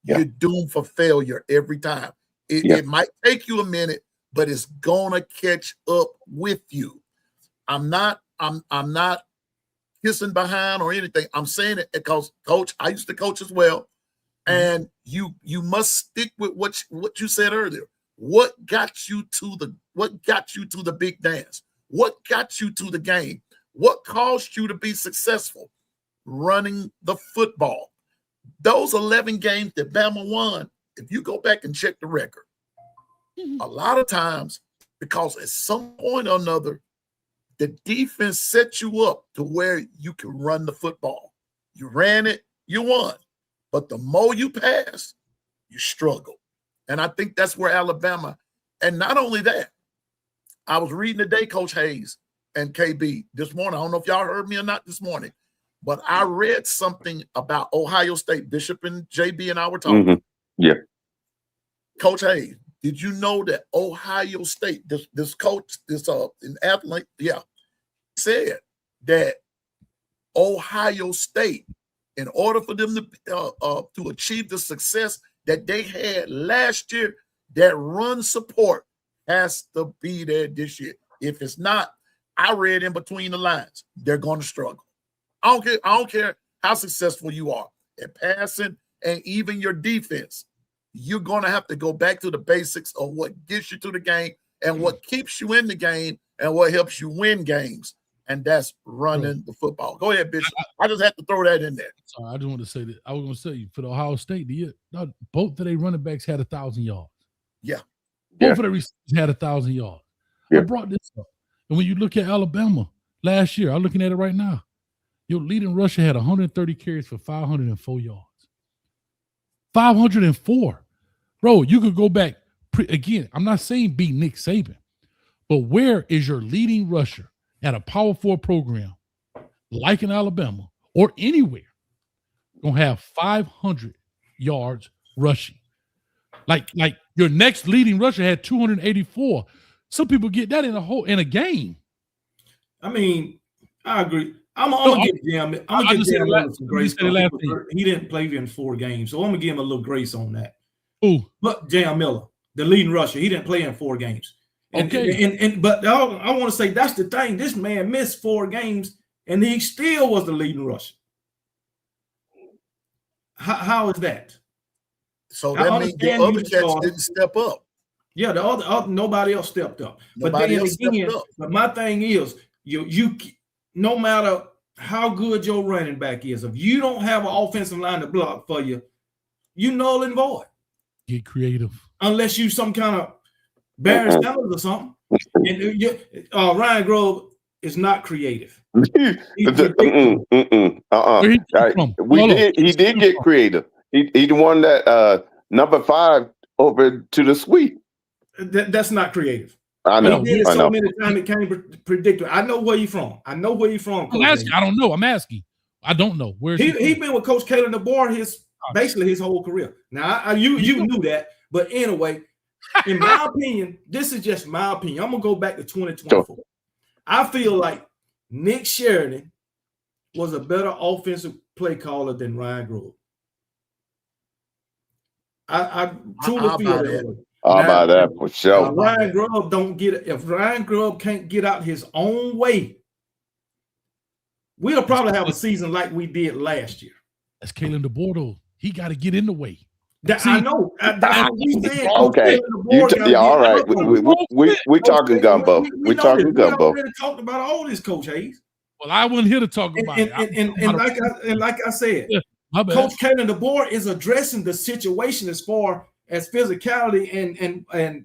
you're doomed for failure every time. It might take you a minute, but it's gonna catch up with you. I'm not kissing behind or anything. I'm saying it because, Coach, I used to coach as well, and you must stick with what you said earlier. What got you to the big dance? What got you to the game? What caused you to be successful? Running the football. Those 11 games that Bama won, if you go back and check the record, a lot of times, because at some point or another, the defense set you up to where you can run the football. You ran it, you won. But the more you pass, you struggle. And I think that's where Alabama, and not only that, I was reading today, Coach Hayes and KB, this morning. I don't know if y'all heard me or not this morning, but I read something about Ohio State. Bishop and JB and I were talking. Yeah. Coach Hayes, did you know that Ohio State, this coach, in Athlon, said that Ohio State, in order for them to achieve the success that they had last year, that run support has to be there this year. If it's not, I read in between the lines, they're going to struggle. I don't care how successful you are at passing and even your defense. You're going to have to go back to the basics of what gets you to the game and what keeps you in the game and what helps you win games. And that's running the football. Go ahead, Bishop. I just had to throw that in there. Sorry, I just want to say that. I was going to say, for the Ohio State, both of their running backs had 1,000 yards. Yeah. Both of their receivers had 1,000 yards. Yeah. I brought this up. And when you look at Alabama last year, I'm looking at it right now. Your leading rusher had 130 carries for 504 yards. 504. Bro, you could go back. Again, I'm not saying beat Nick Saban, but where is your leading rusher at a Power 4 program like in Alabama or anywhere gonna have 500 yards rushing? Like your next leading rusher had 284. Some people get that in a game. I mean, I agree. I'm gonna give Jam. I'm gonna give Jam some grace. He didn't play in 4 games, so I'm gonna give him a little grace on that. Who? But Jam Miller, the leading rusher, he didn't play in 4 games. But I want to say that's the thing. This man missed 4 games, and he still was the leading rusher. How is that? So that means the other cats didn't step up. Yeah, the other nobody else stepped up. But my thing is, you no matter how good your running back is, if you don't have an offensive line to block for you, you null and void. Get creative. Unless you some kind of Barry Sanders or something. And Ryan Grove is not creative. He did get creative. He won that number 5 over to the sweep. That's not creative. I know. He did so many times it can't predict it. I know where you're from. I I'm asking. I don't know. I'm asking. I don't know. Where's he been with Coach Kalen DeBoer basically his whole career. Now you knew that, but anyway, in my opinion, this is just my opinion. I'm gonna go back to 2024. Sure. I feel like Nick Sheridan was a better offensive play caller than Ryan Grove. I truly feel that way. How about that for sure? Ryan Grove don't get it. If Ryan Grove can't get out his own way, we'll probably have a season like we did last year. That's Kalen DeBoer, though. He got to get in the way. I know. That's what we saying. Okay, yeah, all right. We talking Gumbo. We talking Gumbo. We already talked about all this, Coach Hayes. Well, I wasn't here to talk about it. And like I said, my bad. Coach Kalen DeBoer is addressing the situation as far as physicality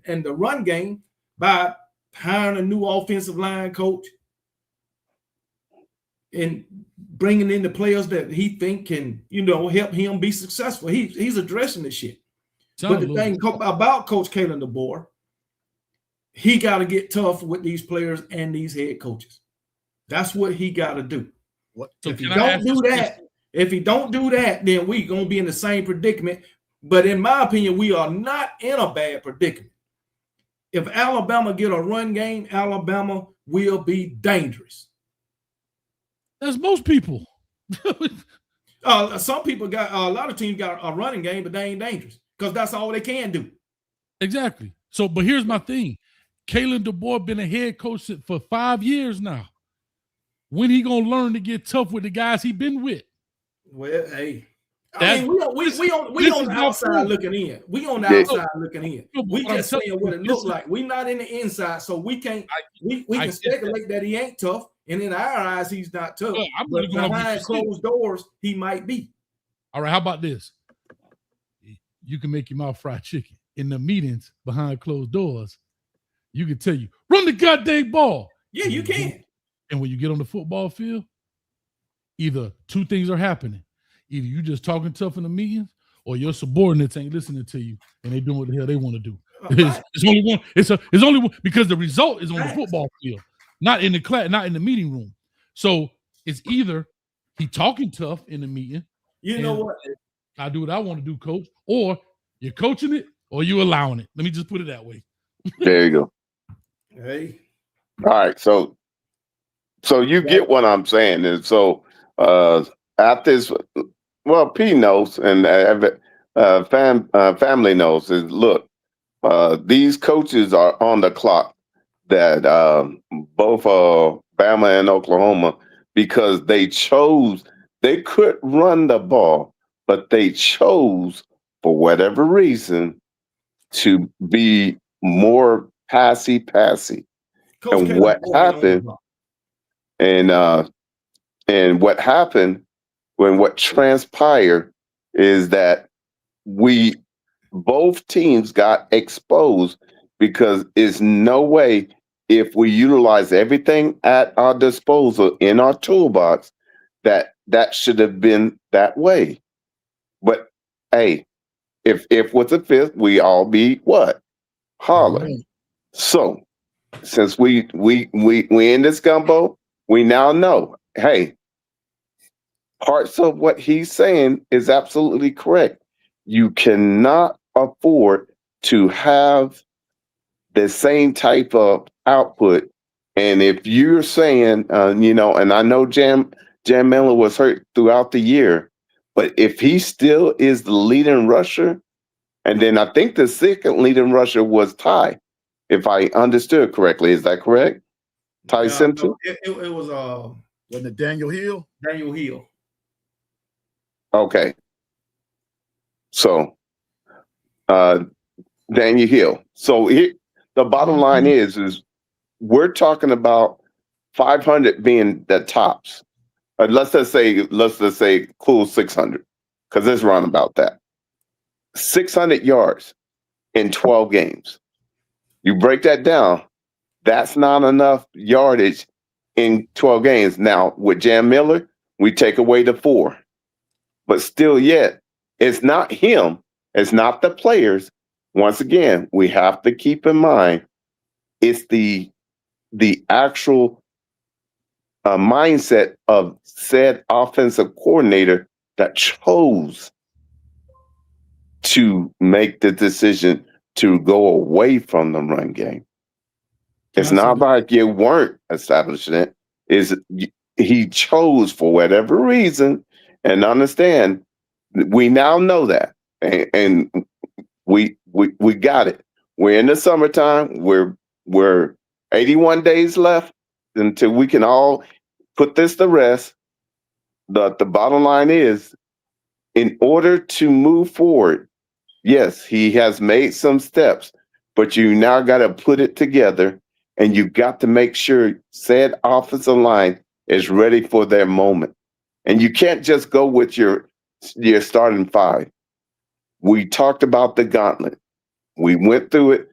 and the run game by hiring a new offensive line coach and bringing in the players that he think can, help him be successful. He's addressing this shit. But the thing about Coach Kalen DeBoer, he got to get tough with these players and these head coaches. That's what he got to do. If he don't do that, then we gonna be in the same predicament. But in my opinion, we are not in a bad predicament. If Alabama get a run game, Alabama will be dangerous. That's most people. Some people got a lot of teams got a running game, but they ain't dangerous because that's all they can do. Exactly. So, but here's my thing: Kalen DeBoer been a head coach for 5 years now. When he gonna learn to get tough with the guys he been with? Well, hey, we on the outside looking in. We on the outside looking in. We just saying what it looks like. We not in the inside, so we can't. We can speculate that he ain't tough, and in our eyes, he's not tough. But behind closed doors, he might be. All right, how about this? You can make your mouth fried chicken in the meetings behind closed doors. You can tell you run the goddamn ball. Yeah, you can. And when you get on the football field, either two things are happening. Either you just talking tough in the meetings, or your subordinates ain't listening to you and they doing what the hell they want to do. It's only one. It's only one because the result is on the football field, not in the class, not in the meeting room. So it's either he talking tough in the meeting. You know what? I do what I want to do, coach, or you're coaching it or you allowing it. Let me just put it that way. There you go. Hey. All right. So you get what I'm saying. And so after this, well, P knows and family knows is look, these coaches are on the clock that both Bama and Oklahoma, because they could run the ball, but they chose for whatever reason to be more passy. And what happened? And what happened when what transpired is that both teams got exposed because there's no way if we utilize everything at our disposal in our toolbox that should have been that way. But hey, if with the fifth, we all be what? Holler. So since we in this gumbo, we now know, hey, parts of what he's saying is absolutely correct. You cannot afford to have the same type of output. And if you're saying, and I know Jam Miller was hurt throughout the year, but if he still is the leading rusher, and then I think the second leading rusher was Ty, if I understood correctly. Is that correct? Ty Simpson? No, it was wasn't it Daniel Hill? Daniel Hill. Okay. So Daniel Hill. So the bottom line is we're talking about 500 being the tops. Let's just say cool 600, because it's round about that. 600 yards in 12 games. You break that down, that's not enough yardage in 12 games. Now, with Jam Miller, we take away the 4. But still yet, it's not him. It's not the players. Once again, we have to keep in mind, it's the actual mindset of said offensive coordinator that chose to make the decision to go away from the run game. It's not like you weren't establishing it. He chose for whatever reason, and understand we now know that, and we got it. We're in the summertime. We're 81 days left until we can all put this to rest. The bottom line is, in order to move forward, Yes, he has made some steps, but you now got to put it together, and you got to make sure said offensive line is ready for their moment. And you can't just go with your starting five. We talked about the gauntlet. We went through it,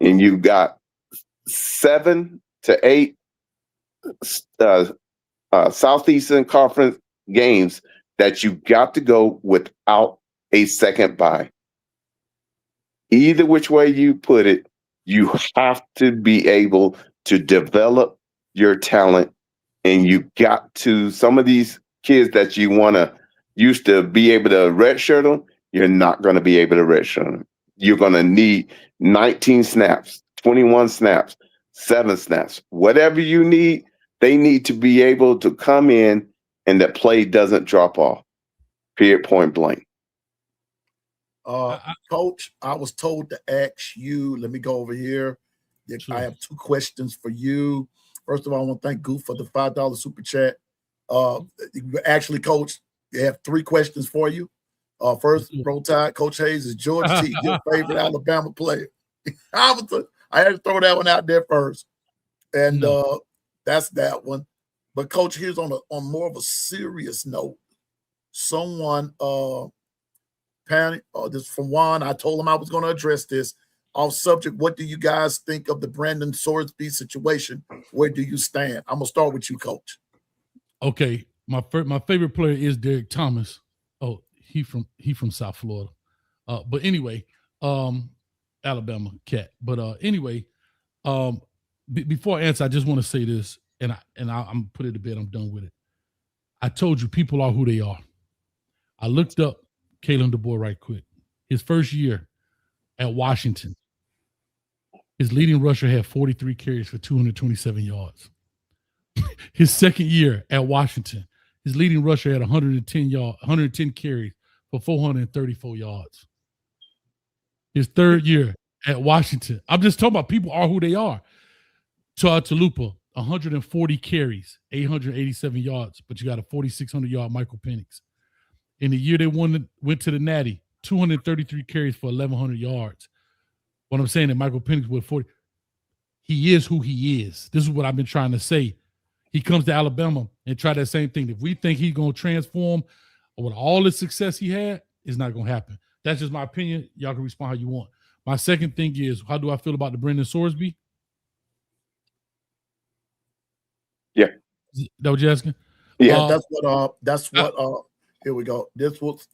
and you got 7 to 8 uh, Southeastern Conference games that you got to go without a second bye. Either which way you put it, you have to be able to develop your talent, and you got to some of these kids that you want to used to be able to redshirt them. You're not going to be able to redshirt them. You're going to need 19 snaps, 21 snaps, 7 snaps, whatever you need. They need to be able to come in and the play doesn't drop off. Period. Point blank. Coach, I was told to ask you. Let me go over here. Sure. I have 2 questions for you. First of all, I want to thank Goof for the $5 super chat. Actually, Coach, they have 3 questions for you. First, Roll Tide, Coach Hayes, is George T your favorite Alabama player? I had to throw that one out there first, and that's that one. But Coach, here's on more of a serious note. Someone, this is from Juan. I told him I was going to address this. Off subject, what do you guys think of the Brandon Sorsby situation? Where do you stand? I'm gonna start with you, Coach. Okay, my favorite player is Derek Thomas. Oh, he from South Florida. But anyway, Alabama cat. But anyway, before I answer, I just want to say this, and I'm put it to bed. I'm done with it. I told you people are who they are. I looked up Kalen DeBoer right quick. His first year at Washington, his leading rusher had 43 carries for 227 yards. His second year at Washington, his leading rusher had 110 carries for 434 yards. His third year at Washington, I'm just talking about people are who they are. Talupa, 140 carries, 887 yards, but you got a 4,600-yard Michael Penix. In the year they went to the Natty, 233 carries for 1,100 yards. What I'm saying that Michael Penix with 40, he is who he is. This is what I've been trying to say. He comes to Alabama and try that same thing. If we think he's going to transform with all the success he had, it's not going to happen. That's just my opinion. Y'all can respond how you want. My second thing is, how do I feel about the Brendan Sorsby? Yeah. Is that what you're asking? Yeah. That's what here we go. This was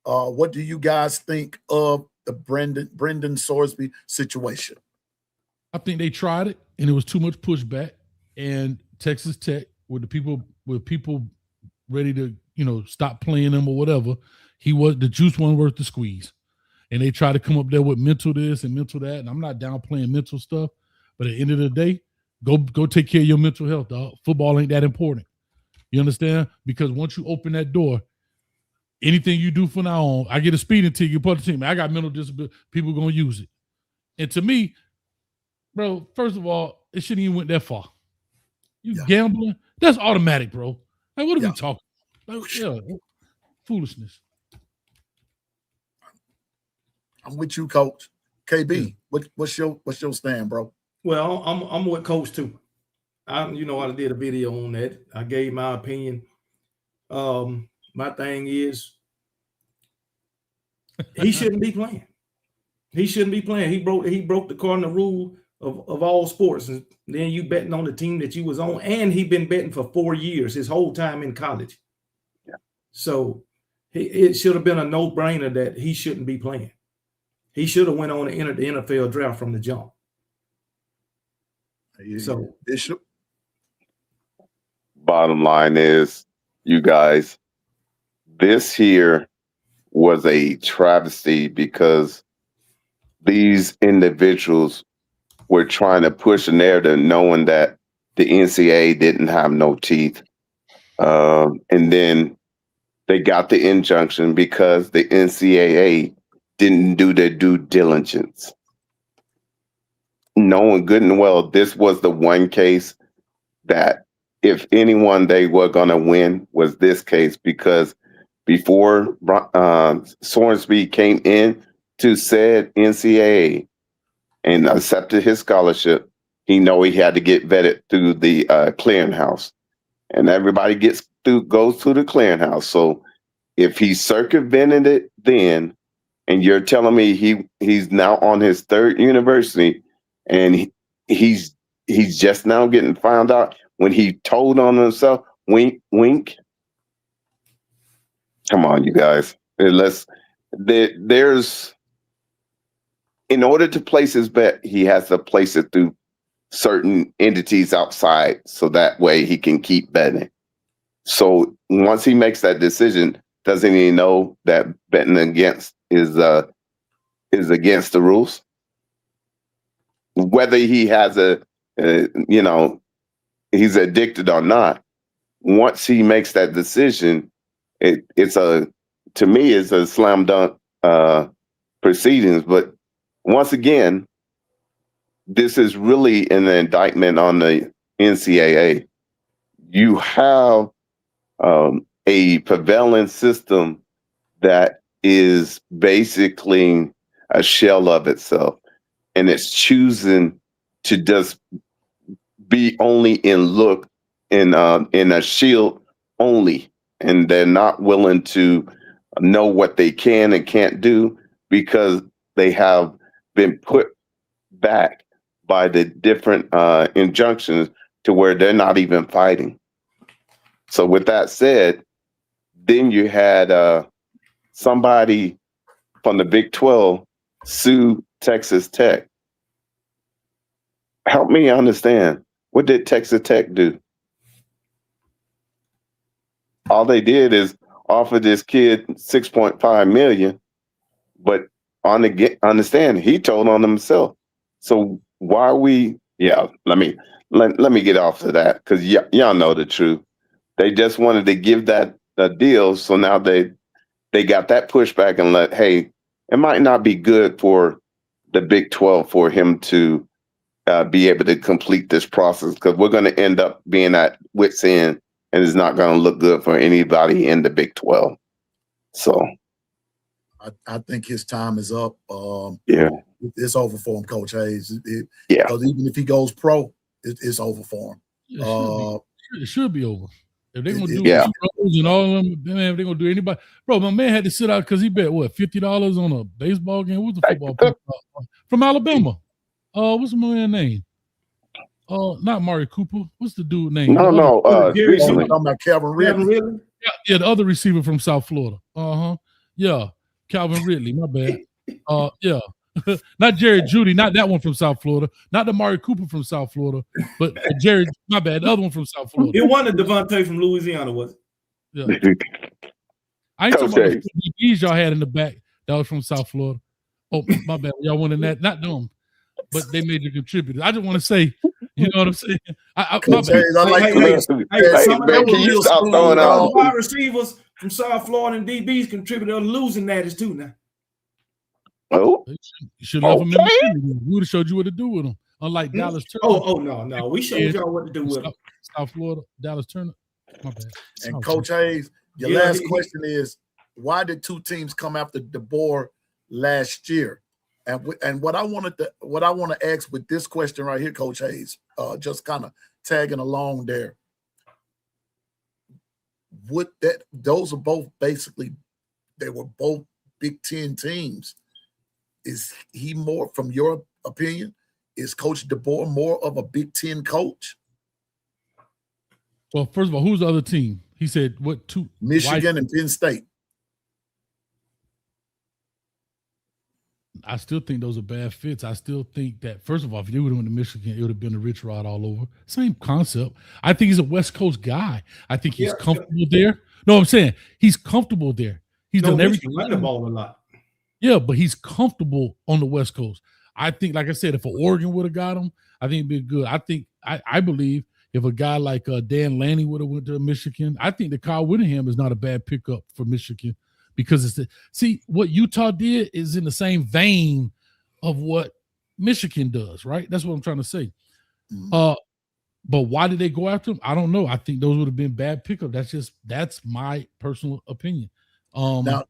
what do you guys think of the Brendan Sorsby situation? I think they tried it and it was too much pushback. And Texas Tech, with people ready to, stop playing him or whatever, the juice wasn't worth the squeeze. And they try to come up there with mental this and mental that. And I'm not downplaying mental stuff, but at the end of the day, go take care of your mental health, dog. Football ain't that important. You understand? Because once you open that door, anything you do from now on, I get a speeding ticket, put the team. I got mental disability. People gonna use it. And to me, bro, first of all, it shouldn't even went that far. You gambling, that's automatic, bro. Like, what are we talking? Like, foolishness. I'm with you, Coach. KB, what's your stand, bro? Well, I'm with Coach too. I did a video on that. I gave my opinion. My thing is, he shouldn't be playing. He shouldn't be playing. He broke the cardinal rule of all sports. And then you betting on the team that you was on, and he been betting for 4 years, his whole time in college. Yeah. So it should have been a no-brainer that he shouldn't be playing. He should have went on and entered the NFL draft from the jump. So Bishop. Bottom line is, you guys, this here was a travesty because these individuals were trying to push a narrative knowing that the NCAA didn't have no teeth. And then they got the injunction because the NCAA didn't do their due diligence. Knowing good and well, this was the one case that if anyone they were going to win was this case, because before Sorsby came in to said NCAA and accepted his scholarship, he know he had to get vetted through the clearinghouse, and everybody goes through the clearinghouse. So if he circumvented it then, and you're telling me he's now on his third university, and he's just now getting found out when he told on himself, wink, wink. Come on, you guys. There's in order to place his bet, he has to place it through certain entities outside, so that way he can keep betting. So once he makes that decision, doesn't he know that betting against is against the rules? Whether he has he's addicted or not, once he makes that decision, to me it's a slam dunk proceedings. But once again, this is really an indictment on the NCAA. You have a prevailing system that is basically a shell of itself, and it's choosing to just be only in a shield only, and they're not willing to know what they can and can't do because they have been put back by the different injunctions to where they're not even fighting. So with that said, then you had somebody from the Big 12 sue Texas Tech. Help me understand. What did Texas Tech do? All they did is offer this kid $6.5 million, but understand he told on himself. So why are we? Yeah, let me get off of that, because y'all know the truth. They just wanted to give that a deal, so now they got that pushback and hey, it might not be good for the Big 12 for him to be able to complete this process, because we're going to end up being at wit's end, and it's not going to look good for anybody in the Big 12. So I think his time is up. Yeah, it's over for him, Coach Hayes. Because even if he goes pro, it's over for him. It should be over. If they're gonna do Yeah. pros and all of them, man, if they're gonna do anybody, bro, my man had to sit out because he bet what $50 on a baseball game. What's the football player from Alabama? What's the man's name? Not Mari Cooper. What's the dude name? No. Recently. I'm talking about Calvin Ridley. Yeah, the other receiver from South Florida. Yeah, Calvin Ridley. My bad. Yeah. Not Jerry Judy, not that one from South Florida, not the Mari Cooper from South Florida, but Jerry, my bad, the other one from South Florida. It wasn't Devontae from Louisiana, was it? Yeah. I ain't talking about the DBs y'all had in the back that was from South Florida. Oh, my bad. Y'all wanted that, not them, but they made you contributors. I just want to say, you know what I'm saying? Wide receivers from South Florida and DBs contributed to losing that is too now. Oh, you should have left them in the We would have showed you what to do with them. Unlike Dallas Turner. No. We showed y'all what to do with them. South Florida, Dallas Turner. My bad. And Coach Hayes, your last question is, why did two teams come after DeBoer last year? And what I want to ask with this question right here, Coach Hayes, just kind of tagging along there. Those are both basically, they were both Big Ten teams. Is he more, from your opinion, is Coach DeBoer more of a Big Ten coach? Well, first of all, who's the other team? He said what two? Michigan and Penn State. I still think those are bad fits. I still think that, first of all, if you would have went to Michigan, it would have been a Rich Rod all over. Same concept. I think he's a West Coast guy. I think he's comfortable there. No, I'm saying he's comfortable there. He's done everything. Like the ball a lot. Yeah, but he's comfortable on the West Coast. I think, like I said, if Oregon would have got him, I think it'd be good. I believe if a guy like Dan Lanning would have went to Michigan, I think that Kyle Whittingham is not a bad pickup for Michigan, because what Utah did is in the same vein of what Michigan does, right? That's what I'm trying to say. Mm-hmm. But why did they go after him? I don't know. I think those would have been bad pickup. That's my personal opinion. Now,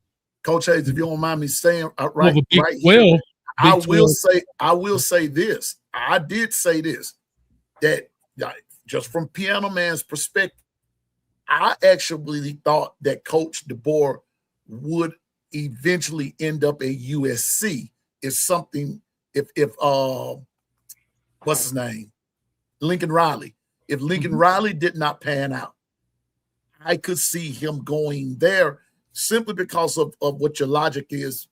Coach Hayes, if you don't mind me saying right Big here, 12, I Big will 12. say this. I did say this, that just from Piano Man's perspective, I actually thought that Coach DeBoer would eventually end up at USC if something, if what's his name? Lincoln Riley. If Lincoln Riley did not pan out, I could see him going there simply because of what your logic is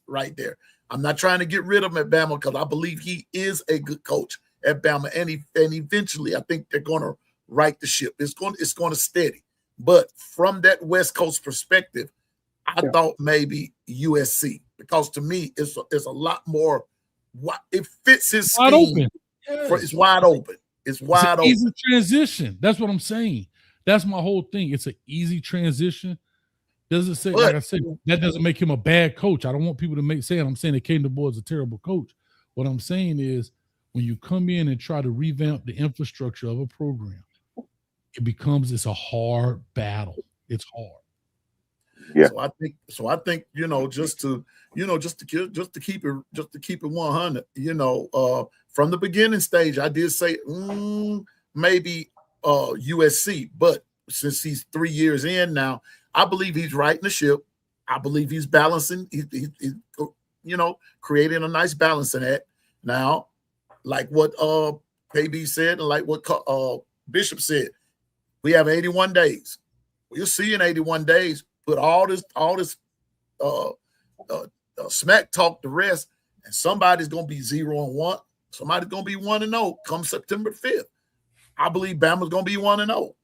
right there. I'm not trying to get rid of him at Bama because I believe he is a good coach at Bama, and eventually I think they're going to right the ship. It's going to steady. But from that West Coast perspective, I thought maybe USC, because to me it's a lot more. It fits his scheme. Wide open. It's wide open. It's wide open. Easy transition. That's what I'm saying. That's my whole thing. It's an easy transition. Doesn't say, like I said, that doesn't make him a bad coach. I don't want people to I'm saying that Caden DeBoer is a terrible coach. What I'm saying is, when you come in and try to revamp the infrastructure of a program, it's a hard battle. It's hard. Yeah. So I think just to keep it 100. From the beginning stage, I did say maybe USC, but since he's 3 years in now, I believe he's righting the ship. I believe he's balancing. He's creating a nice balance in that. Now, like what KB said, and like what Bishop said, we have 81 days. We'll see in 81 days. Put all this smack talk to rest, and somebody's gonna be 0-1. Somebody's gonna be 1-0 come September 5th. I believe Bama's gonna be 1-0.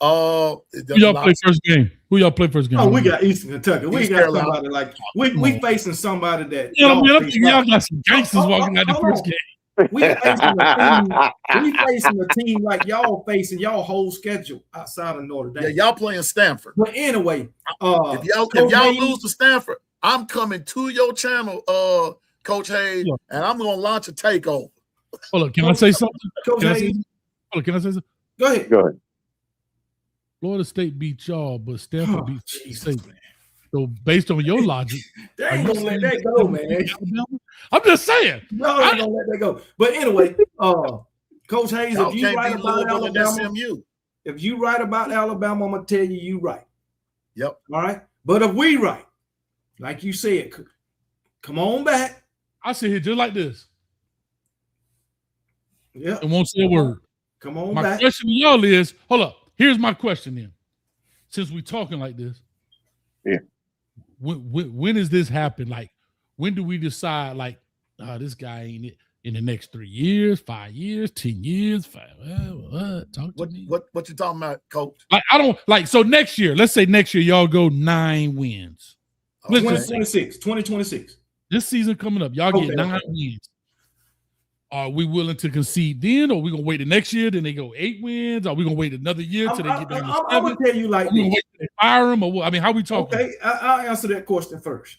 Who y'all play first game? Oh, we got Eastern Kentucky. We got somebody like we facing somebody that y'all got some gangsters walking out the first game. We facing a team like y'all facing y'all whole schedule outside of Notre Dame. Yeah, y'all playing Stanford. But anyway, if y'all lose to Stanford, I'm coming to your channel, Coach Hayes, and I'm gonna launch a takeover. Hold up, can I say something? Coach Hayes, can I say something? Go ahead. Florida State beat y'all, but Stanford beat State. So based on your logic, they ain't gonna let that go, man. I'm just saying. No, ain't gonna let that go. But anyway, Coach Hayes, if you write about Alabama, if you write about Alabama, I'm gonna tell you right. Yep. All right. But if we right, like you said, come on back. I sit here just like this. Yeah. And won't say a word. Come on back. My question to y'all is, hold up. Here's my question then. Since we talking like this, when does this happen? Like, when do we decide, like, this guy ain't it in the next 3 years, 5 years, 10 years, talk to me. What you talking about, Coach? I don't like, so next year, let's say next year, y'all go 9 wins. 2026. This season coming up, y'all get 9 wins. Are we willing to concede then, or are we gonna wait the next year? Then they go 8 wins. Are we gonna wait another year till they get down to 7? I'm gonna tell you like this. Wait till they fire him, or what? I mean, how we talking? Okay, I'll answer that question first.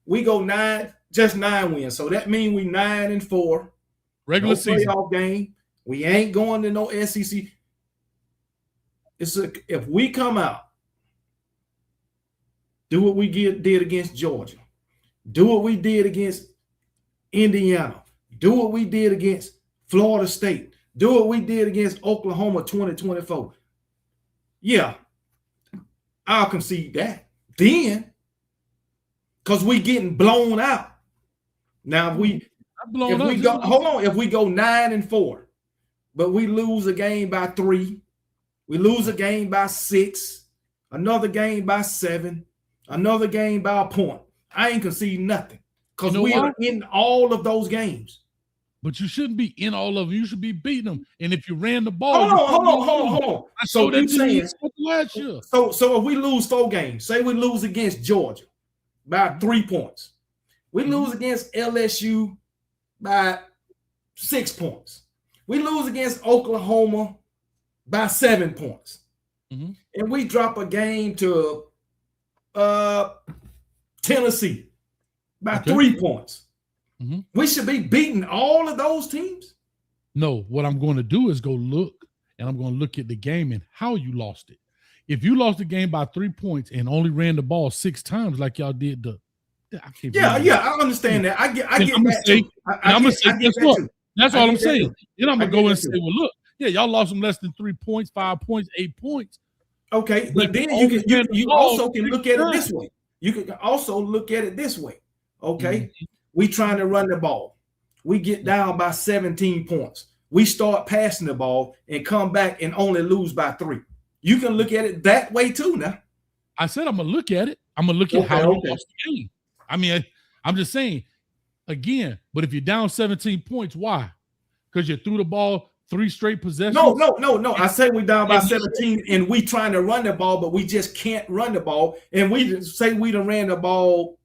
We go 9 wins, so that means we 9-4. Regular season playoff game. We ain't going to no SEC. If we come out, do what we did against Georgia, do what we did against Indiana. Do what we did against Florida State. Do what we did against Oklahoma 2024. Yeah, I'll concede that. Then, because we getting blown out. Now, if we go 9-4, but we lose a game by 3, we lose a game by 6, another game by 7, another game by a point, I ain't conceding nothing. Because we are in all of those games. But you shouldn't be in all of them. You should be beating them. And if you ran the ball, hold on. So you saying last year. So if we lose 4 games, say we lose against Georgia by 3 points, we lose against LSU by 6 points, we lose against Oklahoma by 7 points, and we drop a game to Tennessee by 3 points. We should be beating all of those teams. No, what I'm going to do is go look, and I'm going to look at the game and how you lost it. if you lost the game by 3 points and only ran the ball 6 times like y'all did I understand that. I get I'm gonna that say, too. I'm gonna say, guess what? That's all I'm saying. Too. Then I'm gonna go and say, well, look, yeah, y'all lost them less than 3 points, 5 points, 8 points. Okay, but then you also can look at it this way. You can also look at it this way. Okay, we trying to run the ball. We get down by 17 points. We start passing the ball and come back and only lose by 3. You can look at it that way too now. I said I'm gonna look at it. I'm gonna look at how you lost the game. I mean, I'm just saying again, but if you're down 17 points, why? Because you threw the ball 3 straight possessions. No. I said we down by 17 and we trying to run the ball, but we just can't run the ball. And we say we done ran the ball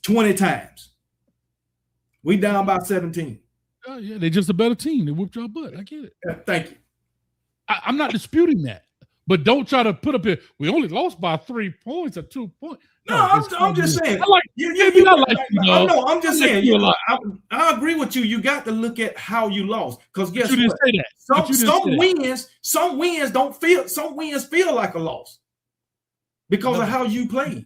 20 times. We down by 17. Oh, yeah, they're just a better team. They whooped your butt. I get it. Thank you. I'm not disputing that. But don't try to put up here. We only lost by 3 points or 2 points. No, I'm just saying. I'm just saying. I agree with you. You got to look at how you lost. Because guess what? Some wins don't feel. Some wins feel like a loss because of how you played.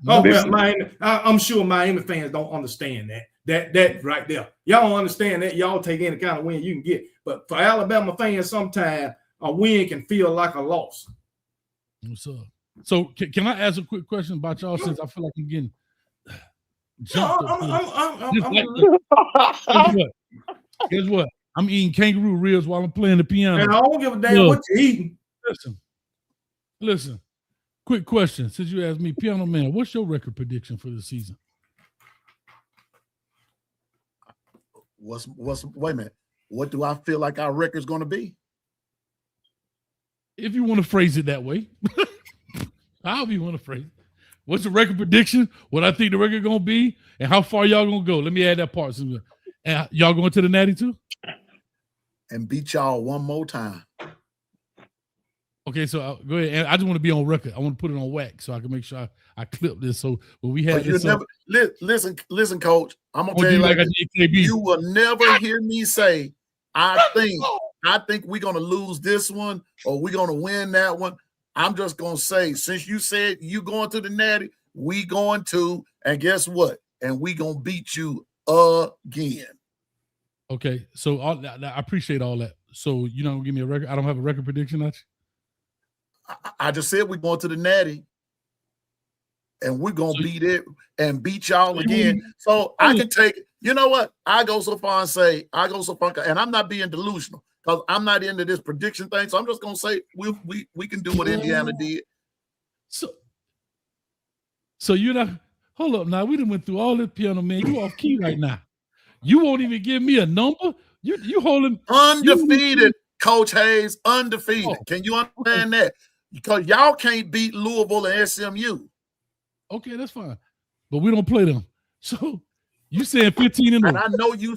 I'm sure Miami fans don't understand that. That right there. Y'all don't understand that. Y'all take any kind of win you can get. But for Alabama fans, sometimes a win can feel like a loss. What's up? So can I ask a quick question about y'all since I feel like I'm getting jumped Guess what? I'm eating kangaroo ribs while I'm playing the piano. And I don't give a damn what you're eating. Listen. Quick question. Since you asked me, Piano Man, what's your record prediction for the season? Wait a minute. What do I feel like our record's going to be? If you want to phrase it that way. However you want to phrase it. What's the record prediction? What I think the record going to be? And how far y'all going to go? Let me add that part. And y'all going to the Natty too? And beat y'all one more time. Okay, so go ahead. And I just want to be on record. I want to put it on wax so I can make sure I clip this. So when we had this, listen, Coach. I'm gonna tell you like you will never hear me say, I think we're gonna lose this one or we're gonna win that one. I'm just gonna say, since you said you going to the Natty, we going to, and guess what? And we gonna beat you again. Okay, so I appreciate all that. So you don't give me a record. I don't have a record prediction, at you. I just said we're going to the Natty, and we're gonna beat it and beat y'all again. So I can take it. You know what? I go so far and say, and I'm not being delusional because I'm not into this prediction thing. So I'm just gonna say we can do what Indiana did. So you know, hold up now. We done went through all this, Piano Man. You off key right now. You won't even give me a number. You holding undefeated, Coach Hayes, undefeated. Can you understand that? Because y'all can't beat Louisville and SMU. Okay, that's fine. But we don't play them. So you saying 15-0. And I know you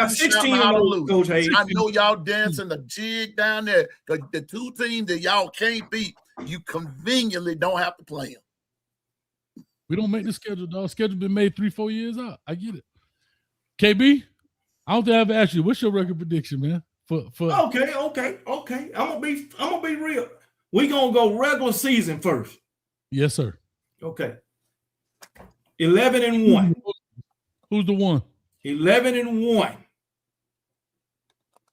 16 how to lose. Coach Hayes. I know y'all dancing the jig down there. Because the 2 teams that y'all can't beat, you conveniently don't have to play them. We don't make the schedule, dog. Schedule been made 3-4 years out. I get it. KB, I don't think I ever asked you, what's your record prediction, man? Okay. I'm gonna be real. We gonna go regular season first. Yes, sir. Okay. 11-1. Who's the one? 11-1.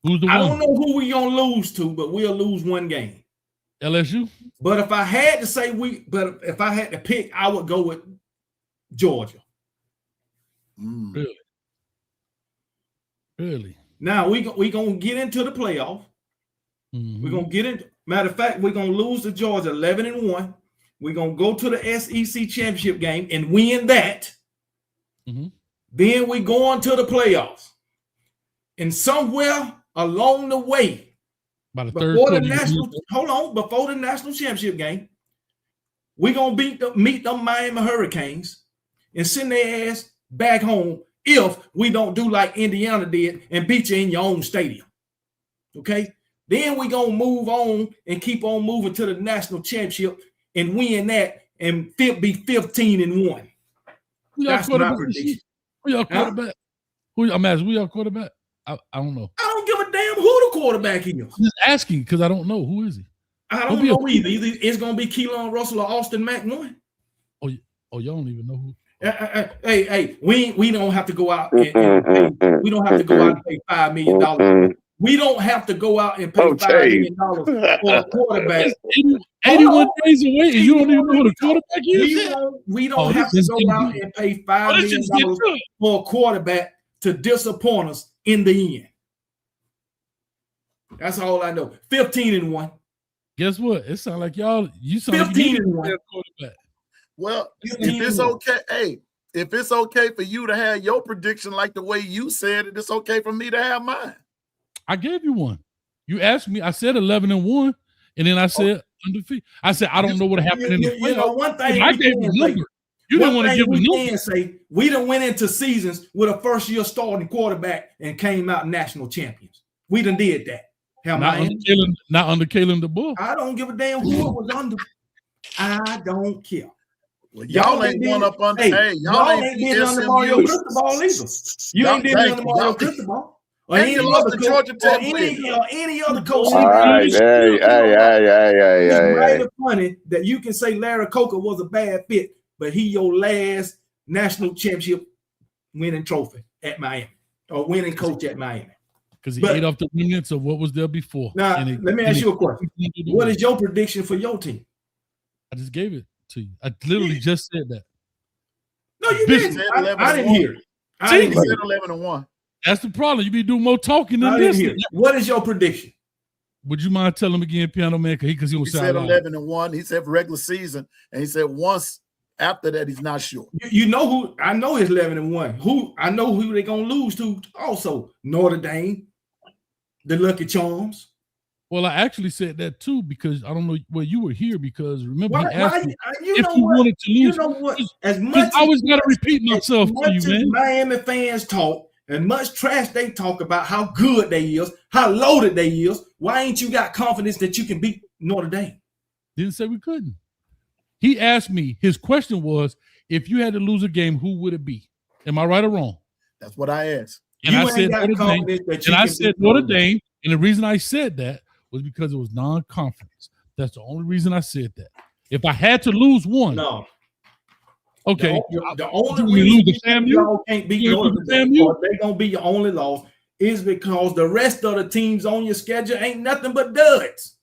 Who's the one? I don't know who we gonna lose to, but we'll lose one game. LSU. But if I had to say if I had to pick, I would go with Georgia. Really? Now we gonna get into the playoff. Mm-hmm. We're gonna get into. Matter of fact, we're gonna lose to Georgia 11-1. We're gonna go to the SEC championship game and win that. Mm-hmm. Then we go on to the playoffs. And somewhere along the way, before the national championship game, we're gonna meet them Miami Hurricanes and send their ass back home if we don't do like Indiana did and beat you in your own stadium. Okay? Then we're going to move on and keep on moving to the national championship and win that and be 15-1. That's my prediction. Who y'all quarterback? I'm asking, who y'all quarterback? I don't know. I don't give a damn who the quarterback is. I'm just asking because I don't know. Who is he? I don't know either. Either it's gonna be Keelan Russell or Austin Mack one. Oh, y'all don't even know who. Hey, we don't have to go out and pay. We don't have to go out and pay $5 million. We don't have to go out and pay $5 million for a quarterback. 81 days away, and you don't even know who the quarterback is. We don't have to go out and pay $5 million for a quarterback to disappoint us in the end. That's all I know. 15-1. Guess what? It sounds like you sound 15-1 quarterback. Well, if it's okay, hey, if it's okay for you to have your prediction like the way you said it, it's okay for me to have mine. I gave you one. You asked me. I said 11-1, and then I said undefeated. I said I don't know what happened in the playoffs. You know, one thing I gave you number. You didn't want to give me number. Say we done went into seasons with a first-year starting quarterback and came out national champions. We done did that. Not under Kalen DeBoer. I don't give a damn who it was under. I don't care. Well, y'all ain't one up under. Hey, y'all ain't been under Mario Cristobal either. You ain't been under Mario Cristobal. Or any other coach, or any other coach. All right, hey. It's funny that you can say Larry Coker was a bad fit, but he your last national championship winning trophy at Miami, or winning coach at Miami. Because he ate off the remnants of what was there before. Now, let me ask you a question. What is your prediction for your team? I just gave it to you. I literally just said that. No, you didn't. I didn't hear it. I didn't hear 11-1. That's the problem. You be doing more talking than this. What is your prediction? Would you mind telling him again, Piano Man? Because he said 11-1. He said regular season, and he said once after that he's not sure. You know who? I know it's 11-1. Who? I know who they're gonna lose to. Also, Notre Dame, the Lucky Charms. Well, I actually said that too because I don't know where you were here because remember he asked me if you wanted to lose. You know what? As much I always got to repeat myself to you, man. Miami fans talk and much trash they talk about how good they is, how loaded they is. Why ain't you got confidence that you can beat Notre Dame? Didn't say we couldn't. He asked me. His question was, if you had to lose a game, who would it be? Am I right or wrong? That's what I asked. And I said Notre Dame. And I said Notre Dame. And the reason I said that was because it was non-conference. That's the only reason I said that. If I had to lose one, no. Okay. The only reason y'all can't beat Notre Dame, or they're gonna be your only loss, is because the rest of the teams on your schedule ain't nothing but duds.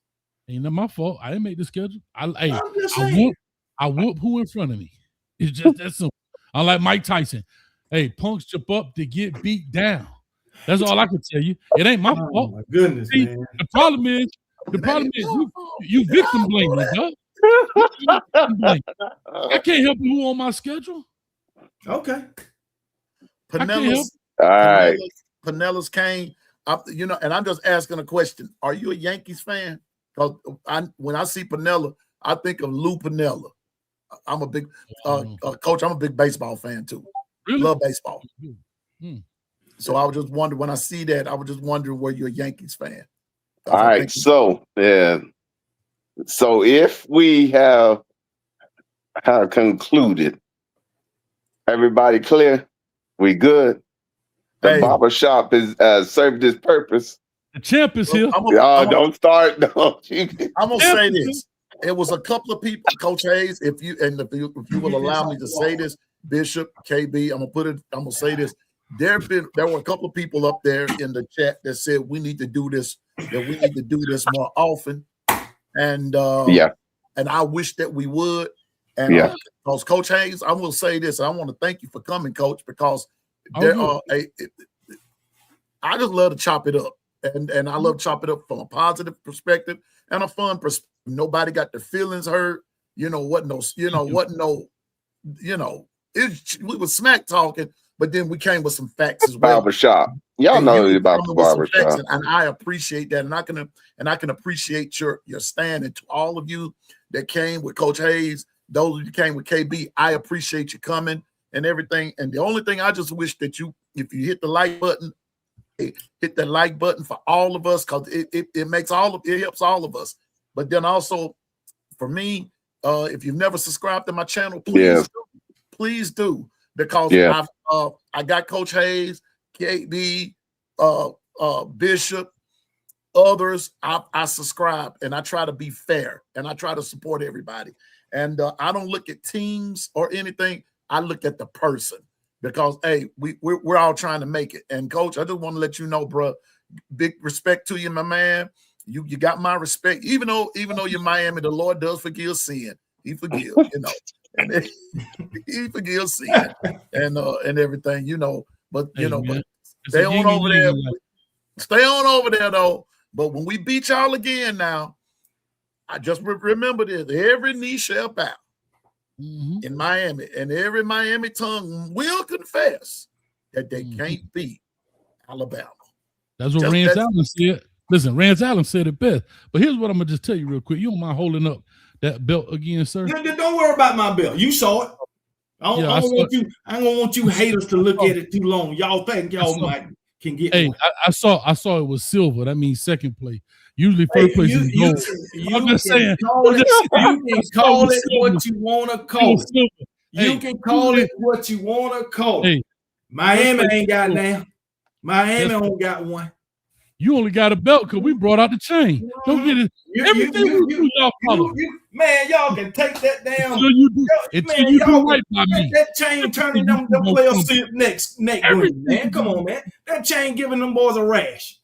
Ain't not my fault. I didn't make the schedule. I whoop who in front of me. It's just that simple. I like Mike Tyson. Hey, punks jump up to get beat down. That's all I can tell you. It ain't my fault. My goodness, see, man. The problem is you victim blaming, huh? I can't help you who on my schedule. Okay. Pinellas came up, and I'm just asking a question. Are you a Yankees fan? Because when I see Pinella, I think of Lou Pinella. I'm a big coach. I'm a big baseball fan too. Really? Love baseball. Hmm. So I was just wondering when I see that, I was just wondering were you a Yankees fan? All right. So if we have concluded, everybody clear? We good? The barber shop is served its purpose. The champ is here. Don't start. I'm gonna say this. It was a couple of people, Coach Hayes. If you will allow me to say this, Bishop, KB, I'm gonna say this. There were a couple of people up there in the chat that said we need to do this, more often. And and I wish that we would. And because Coach Hayes, I will say this, I want to thank you for coming, Coach, because I just love to chop it up. And I love to chop it up from a positive perspective and a fun perspective. Nobody got their feelings hurt. We were smack talking, but then we came with some facts as well. Barbershop. Y'all know about the barbershop. And I appreciate that. And I can appreciate your stand. And to all of you that came with Coach Hayes, those of you that came with KB, I appreciate you coming and everything. And the only thing I just wish that if you hit the like button, hit that like button for all of us, because it helps all of us. But then also for me, if you've never subscribed to my channel, please do, because I got Coach Hayes, KB, Bishop, others, I subscribe, and I try to be fair, and I try to support everybody. And I don't look at teams or anything. I look at the person because, hey, we're all trying to make it. And Coach, I just want to let you know, bro, big respect to you, my man. You got my respect. Even though you're Miami, the Lord does forgive sin. He forgives, you know, and he forgives sin and everything, you know. But you know, but stay on over there. Stay on over there though. But when we beat y'all again now, I just remember this: every knee shall bow in Miami, and every Miami tongue will confess that they can't beat Alabama. That's what Rance Allen said. Listen, Rance Allen said it best. But here's what I'm gonna just tell you real quick. You don't mind holding up that belt again, sir? Don't worry about my belt. You saw it. I don't want you haters to look at it too long. Y'all think y'all can get. Hey, I saw it was silver. That means second place. Usually first place is gold. I'm just saying. You can call it what you want to call it. You can call it what you want to call it. Miami ain't got now. Miami don't got one. You only got a belt because we brought out the chain. Don't get it. Everything you do, y'all follow. Man, y'all can take that down. Until you do right by me. That chain turning them players neck green, man. Come on, man. That chain giving them boys a rash.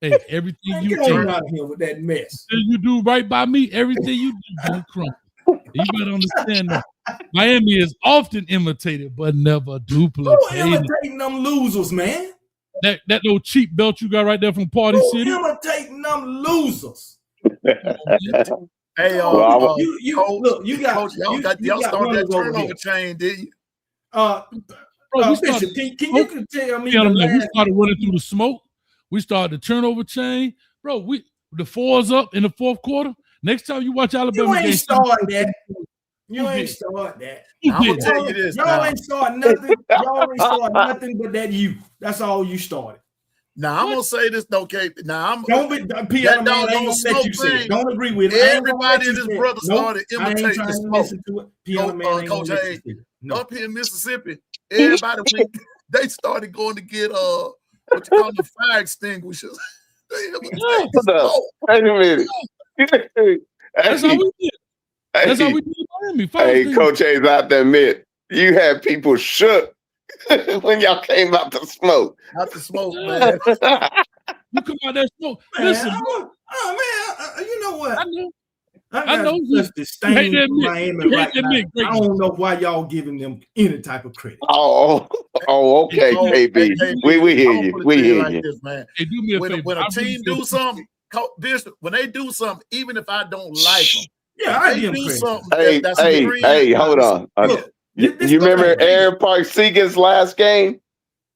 Hey, everything man, you get on out of here with that mess. Until you do right by me, everything you do don't crumble. You better understand that. Miami is often imitated, but never duplicated. Who imitating them losers, man? That little cheap belt you got right there from Party City. Imitating them losers. Hey, Coach, y'all started that turnover chain, did you? Bishop, can you tell me? We started running through the smoke. We started the turnover chain, bro. The 4's up in the fourth quarter. Next time you watch Alabama, you ain't starting that. You ain't start that. I'm gonna tell you this. Y'all ain't start nothing. Y'all ain't start nothing but that you. That's all you started. Now I'm gonna say this though, Kate. Now I'm don't let you say it. Don't agree with it. Everybody in this brother started imitating the smoke. Coach Hayes, up here in Mississippi, everybody they started going to get what you call the fire extinguishers. Wait a minute. That's how we did. That's how we did Miami. Hey, Coach Hayes, I have to admit, you had people shook when y'all came out the smoke. Out the smoke, man. You come out that smoke. Man, listen, you know what? I know just the stain Miami right now. I don't know why y'all giving them any type of credit. Oh, okay, KB. We hear you. We hear you. This, man. Hey, do me a favor. When a team do something, when they do something, even if I don't like them, I give them credit. Hey, hold on. Look, you remember Aaron Park Segan's last game?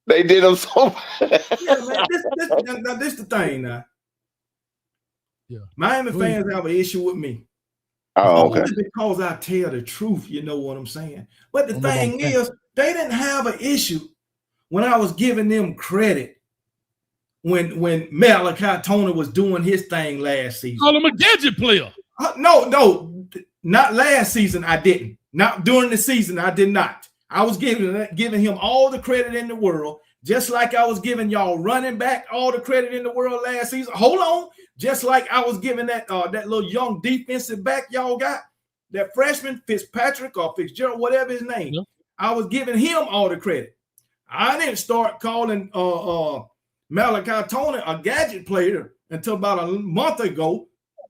They did him so bad. Yeah, man. This the thing now. Yeah. Miami fans have an issue with me. Oh, okay. Only because I tell the truth, you know what I'm saying. But the thing is, they didn't have an issue when I was giving them credit when Malachi Tony was doing his thing last season. Call him a gadget player. No, not last season. I didn't. Not during the season. I did not. I was giving him all the credit in the world, just like I was giving y'all running back all the credit in the world last season. Hold on. Just like I was giving that little young defensive back y'all got, that freshman Fitzpatrick or Fitzgerald, whatever his name, I was giving him all the credit. I didn't start calling Malachi Tony a gadget player until about a month ago.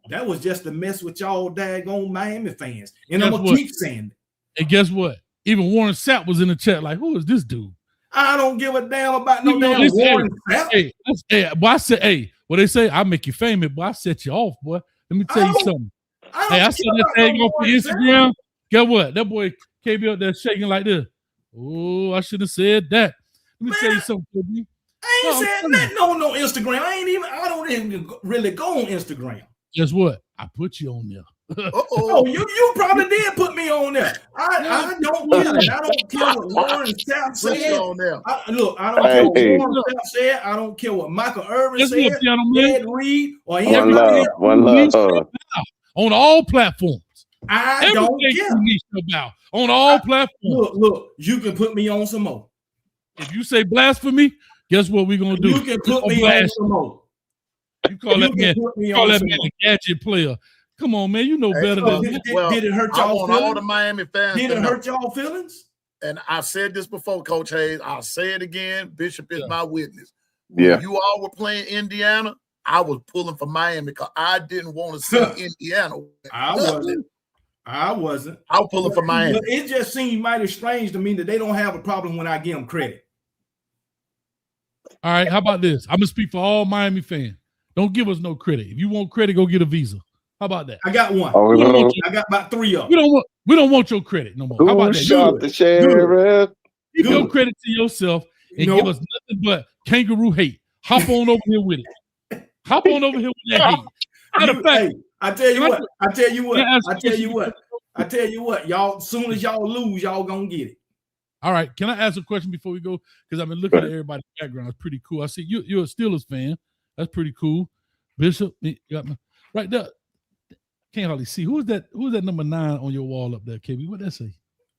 That was just a mess with y'all daggone Miami fans. And I'm going to keep saying it. And guess what? Even Warren Sapp was in the chat like, who is this dude? I don't give a damn about no damn Warren Sapp. Boy, I said, what they say, I make you famous, boy. I set you off, boy. Let me tell you something. I saw that thing on Instagram. Guess what? That boy came up there shaking like this. Oh, I should have said that. Let me tell you something, KB. I ain't said nothing on Instagram. I don't even really go on Instagram. Guess what? I put you on there. Oh, you probably did put me on there. I don't care. I don't care what Warren Sapp said. I don't care what Warren Sapp said. I don't care what Michael Irvin said, Ed Reed, or anybody. One love. On all platforms. I don't care. On all platforms. Look, you can put me on some more. If you say blasphemy, guess what we're gonna do? You can put me on some more. You call that man, put me call on that some man more. a gadget player. Come on, man. You know better than that. Did it hurt I y'all want all feelings? the Miami fans Did to it know. hurt y'all feelings? And I've said this before, Coach Hayes. I'll say it again. Bishop is my witness. Yeah. When you all were playing Indiana, I was pulling for Miami because I didn't want to see Indiana. I wasn't. I wasn't. I was pulling for Miami. But it just seemed mighty strange to me that they don't have a problem when I give them credit. All right, how about this? I'm gonna speak for all Miami fans. Don't give us no credit. If you want credit, go get a visa. How about that? I got one. Oh, I got about 3 of We them. don't want your credit no more. How about who that? shot the sheriff? Give your credit to yourself and give us nothing but kangaroo hate. Hop on over here with it. Hop on over here with that hate. Matter of fact, Hey, I tell you what, y'all, as soon as y'all lose, y'all gonna get it. all right. Can I ask a question before we go? Because I've been looking at everybody's background. It's pretty cool. I see you're a Steelers fan. That's pretty cool. Bishop, you got me right there. Can't hardly see. Who's that number 9 on your wall up there, KB? What that say?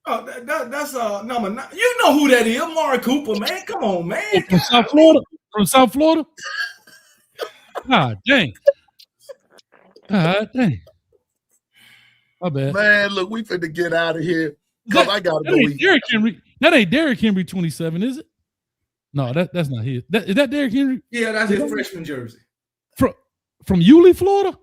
Oh, that's number 9. You know who that is, Amari Cooper, man. Come on, man. From South Florida? From South Florida? God dang. God dang. My bad. Man, look, we finna get out of here because I gotta go eat. Derrick Henry. That ain't Derrick Henry 27, is it? No, that's not his. Is that Derrick Henry? Yeah, that's his freshman jersey. From Yulee, Florida?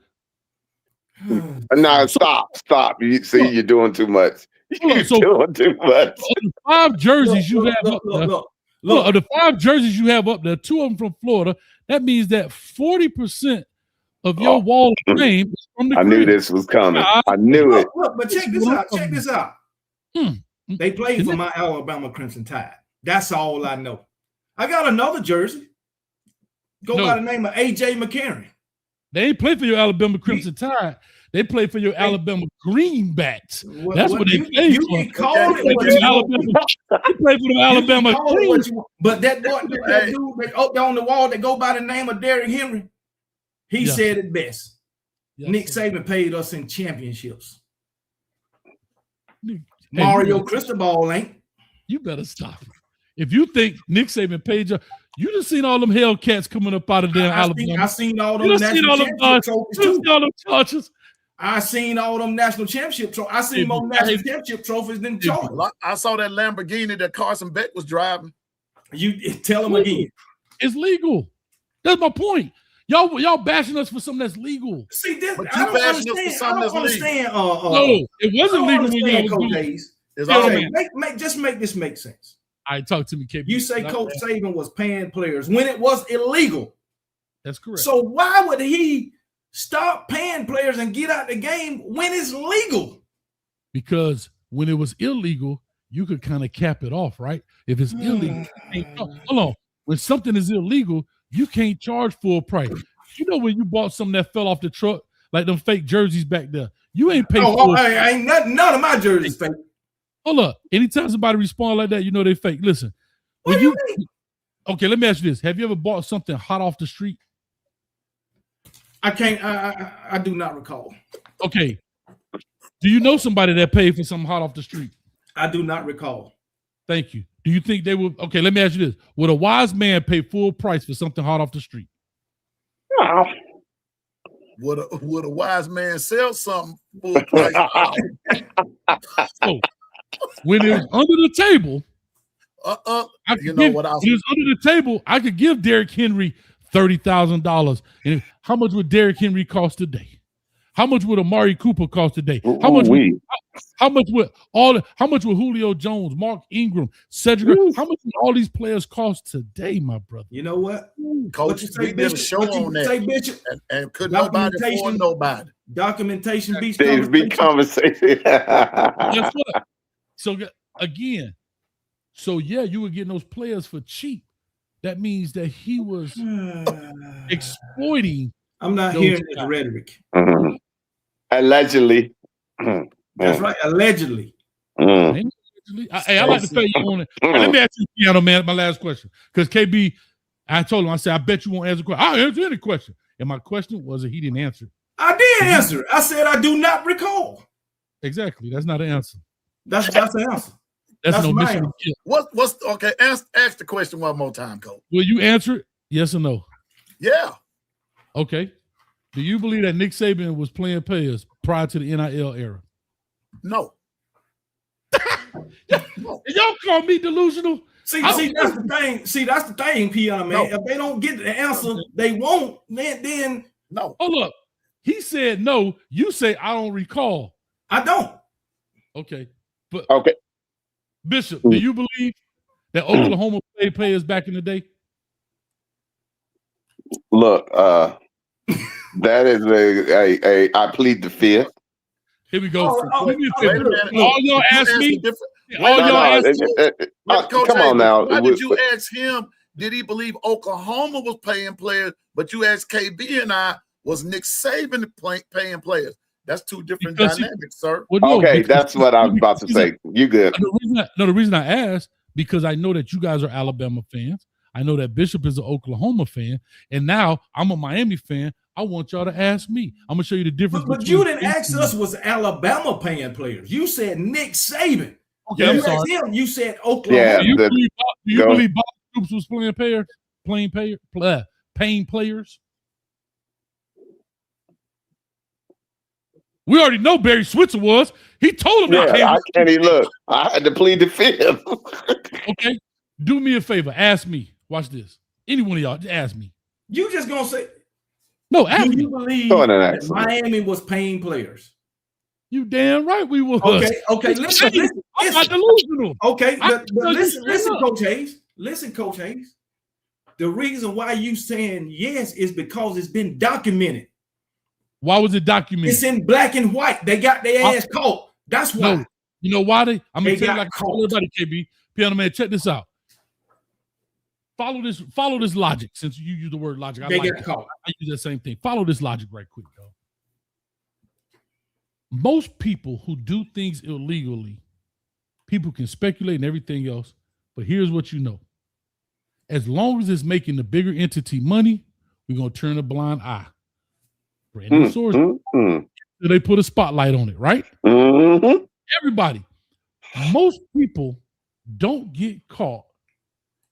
No, stop. You see, you're doing too much. You're doing too much. Of the 5 jerseys you have up there, look, of the 5 jerseys you have up there, 2 of them from Florida, that means that 40% of your wall of fame is from the I crib. knew this was coming. I knew it. Look, but check this out. They played for my Alabama Crimson Tide. That's all I know. I got another jersey. Go by the name of AJ McCarron. They ain't play for your Alabama Crimson Tide. They play for your Alabama Greenbacks. That's what they play you for. Can call it what you want. They play for the Alabama Greenbacks. But that dude up there on the wall that go by the name of Derrick Henry, he said it best. Yes, Nick Saban paid us in championships. Mario Cristobal ain't. You better stop it. If you think Nick Saban paid you just seen all them Hellcats coming up out of there in Alabama. I seen all them national championship trophies too. All them touches. I seen all them national championship trophies. I seen more national championship trophies than Jordan. I saw that Lamborghini that Carson Beck was driving. You tell him again. It's legal. That's my point. Y'all bashing us for something that's legal. See, this I don't understand. No, it wasn't legal when y'all was doing it. Just make this make sense. All right, talk to me, KB. You say Coach Saban was paying players when it was illegal. That's correct. So why would he stop paying players and get out the game when it's legal? Because when it was illegal, you could kind of cap it off, right? If it's illegal, hold on. When something is illegal, you can't charge full price. You know when you bought something that fell off the truck, like them fake jerseys back there, you ain't paid for it. Ain't none of my jerseys fake. Hold up. Anytime somebody respond like that, you know they fake. Listen. What do you mean? Okay, let me ask you this. Have you ever bought something hot off the street? I can't. I do not recall. Okay. Do you know somebody that paid for something hot off the street? I do not recall. Thank you. Do you think they would? Okay, let me ask you this. Would a wise man pay full price for something hot off the street? No. Would a wise man sell something full price? So, when it was under the table, when it was under the table, I could give Derrick Henry $30,000. And how much would Derrick Henry cost today? How much would Amari Cooper cost today? How much would Julio Jones, Mark Ingram, Cedric? How much would all these players cost today, my brother? You know what? Coach, we did a show on that. And could nobody afford nobody. Documentation beats conversation. Guess what? So again, you were getting those players for cheap. That means that he was exploiting. I'm not hearing this rhetoric. Mm-hmm. Allegedly. That's right. Allegedly. Hey, I like to pay you on it. Let me ask you, Piano Man, my last question. Because KB, I told him, I said, I bet you won't answer the question. I'll answer any question. And my question was that he didn't answer. I did answer. I said I do not recall. Exactly. That's not an answer. That's the answer. That's no mission. What's okay? Ask the question one more time, Coach. Will you answer it? Yes or no? Yeah. Okay. Do you believe that Nick Saban was playing players prior to the NIL era? No. No. Y'all call me delusional? See, that's the thing. See, that's the thing, Peon, man. No. If they don't get the answer they want, then No. Hold up. He said no. You say I don't recall. I don't. Okay. But Okay. Bishop, do you believe that Oklahoma played players back in the day? Look, that is a I plead the fifth. Here we go. Wait a minute. All y'all ask me. All y'all y'all ask Come on now. Why did you ask him? Did he believe Oklahoma was paying players? But you asked KB and I, was Nick Saban paying players? That's two different dynamics, sir. Well, no, okay, that's what I was about to say. You good? The reason I asked, because I know that you guys are Alabama fans. I know that Bishop is an Oklahoma fan, and now I'm a Miami fan. I want y'all to ask me. I'm gonna show you the difference. But you didn't ask us was Alabama paying players. You said Nick Saban. Okay, I'm sorry. Him, you said Oklahoma. Yeah, Do you believe Bob Stoops was paying players? We already know Barry Switzer was. He told him. I can't even look. I had to plead the fifth. Okay, do me a favor. Ask me. Watch this. Any one of y'all, just ask me. You just gonna say no? Ask do me. you believe that Miami was paying players? You damn right we was. Okay. Listen. I'm not delusional. Okay, but listen, straight up. Coach Hayes. Listen, Coach Hayes. The reason why you saying yes is because it's been documented. Why was it documented? It's in black and white. They got their ass caught. That's why. No, you know why I'm gonna They tell you got like caught. everybody, KB. Piano Man, check this out. Follow this logic. Since you use the word logic, They got caught. I use that same thing. Follow this logic right quick, though. Most people who do things illegally, people can speculate and everything else, but here's what you know. As long as it's making the bigger entity money, we're gonna turn a blind eye. Brandon source. They put a spotlight on it, right? Mm-hmm. Everybody. Most people don't get caught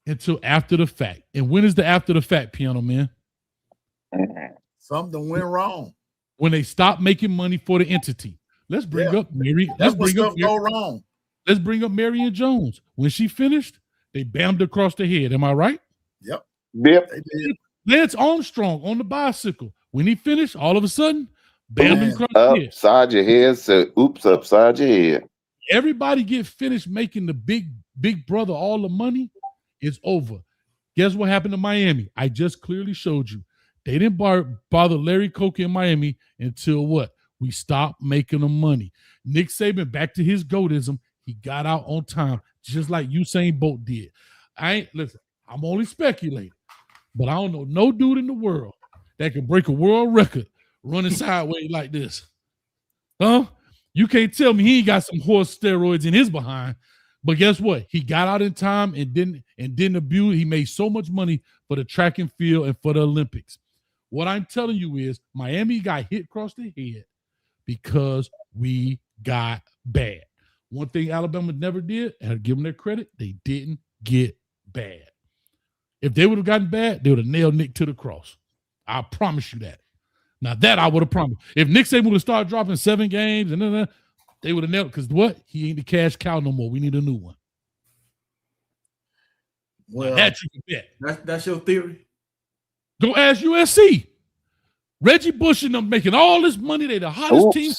until after the fact. And when is the after the fact, Piano Man? Something went wrong. When they stop making money for the entity. Let's bring up Mary. That's when stuff go wrong. Let's bring up Marion Jones. When she finished, they bammed across the head. Am I right? Yep. They did. Lance Armstrong on the bicycle. When he finished, all of a sudden, bammed him across the head. Upside your head, so oops, upside your head. Everybody get finished making the big brother all the money. It's over. Guess what happened to Miami? I just clearly showed you. They didn't bother Larry Coke in Miami until what? We stopped making them money. Nick Saban, back to his goatism, he got out on time, just like Usain Bolt did. Listen, I'm only speculating, but I don't know no dude in the world that can break a world record running sideways like this. Huh? You can't tell me he ain't got some horse steroids in his behind. But guess what? He got out in time and didn't abuse. He made so much money for the track and field and for the Olympics. What I'm telling you is Miami got hit across the head because we got bad. One thing Alabama never did, and I give them their credit, they didn't get bad. If they would have gotten bad, they would have nailed Nick to the cross. I promise you that. Now that I would have promised. If Nick Saban would have started dropping 7 games and then they would have nailed, because what? He ain't the cash cow no more. We need a new one. Well, that you can bet. That's your theory. Go ask USC. Reggie Bush and them making all this money. They the hottest team.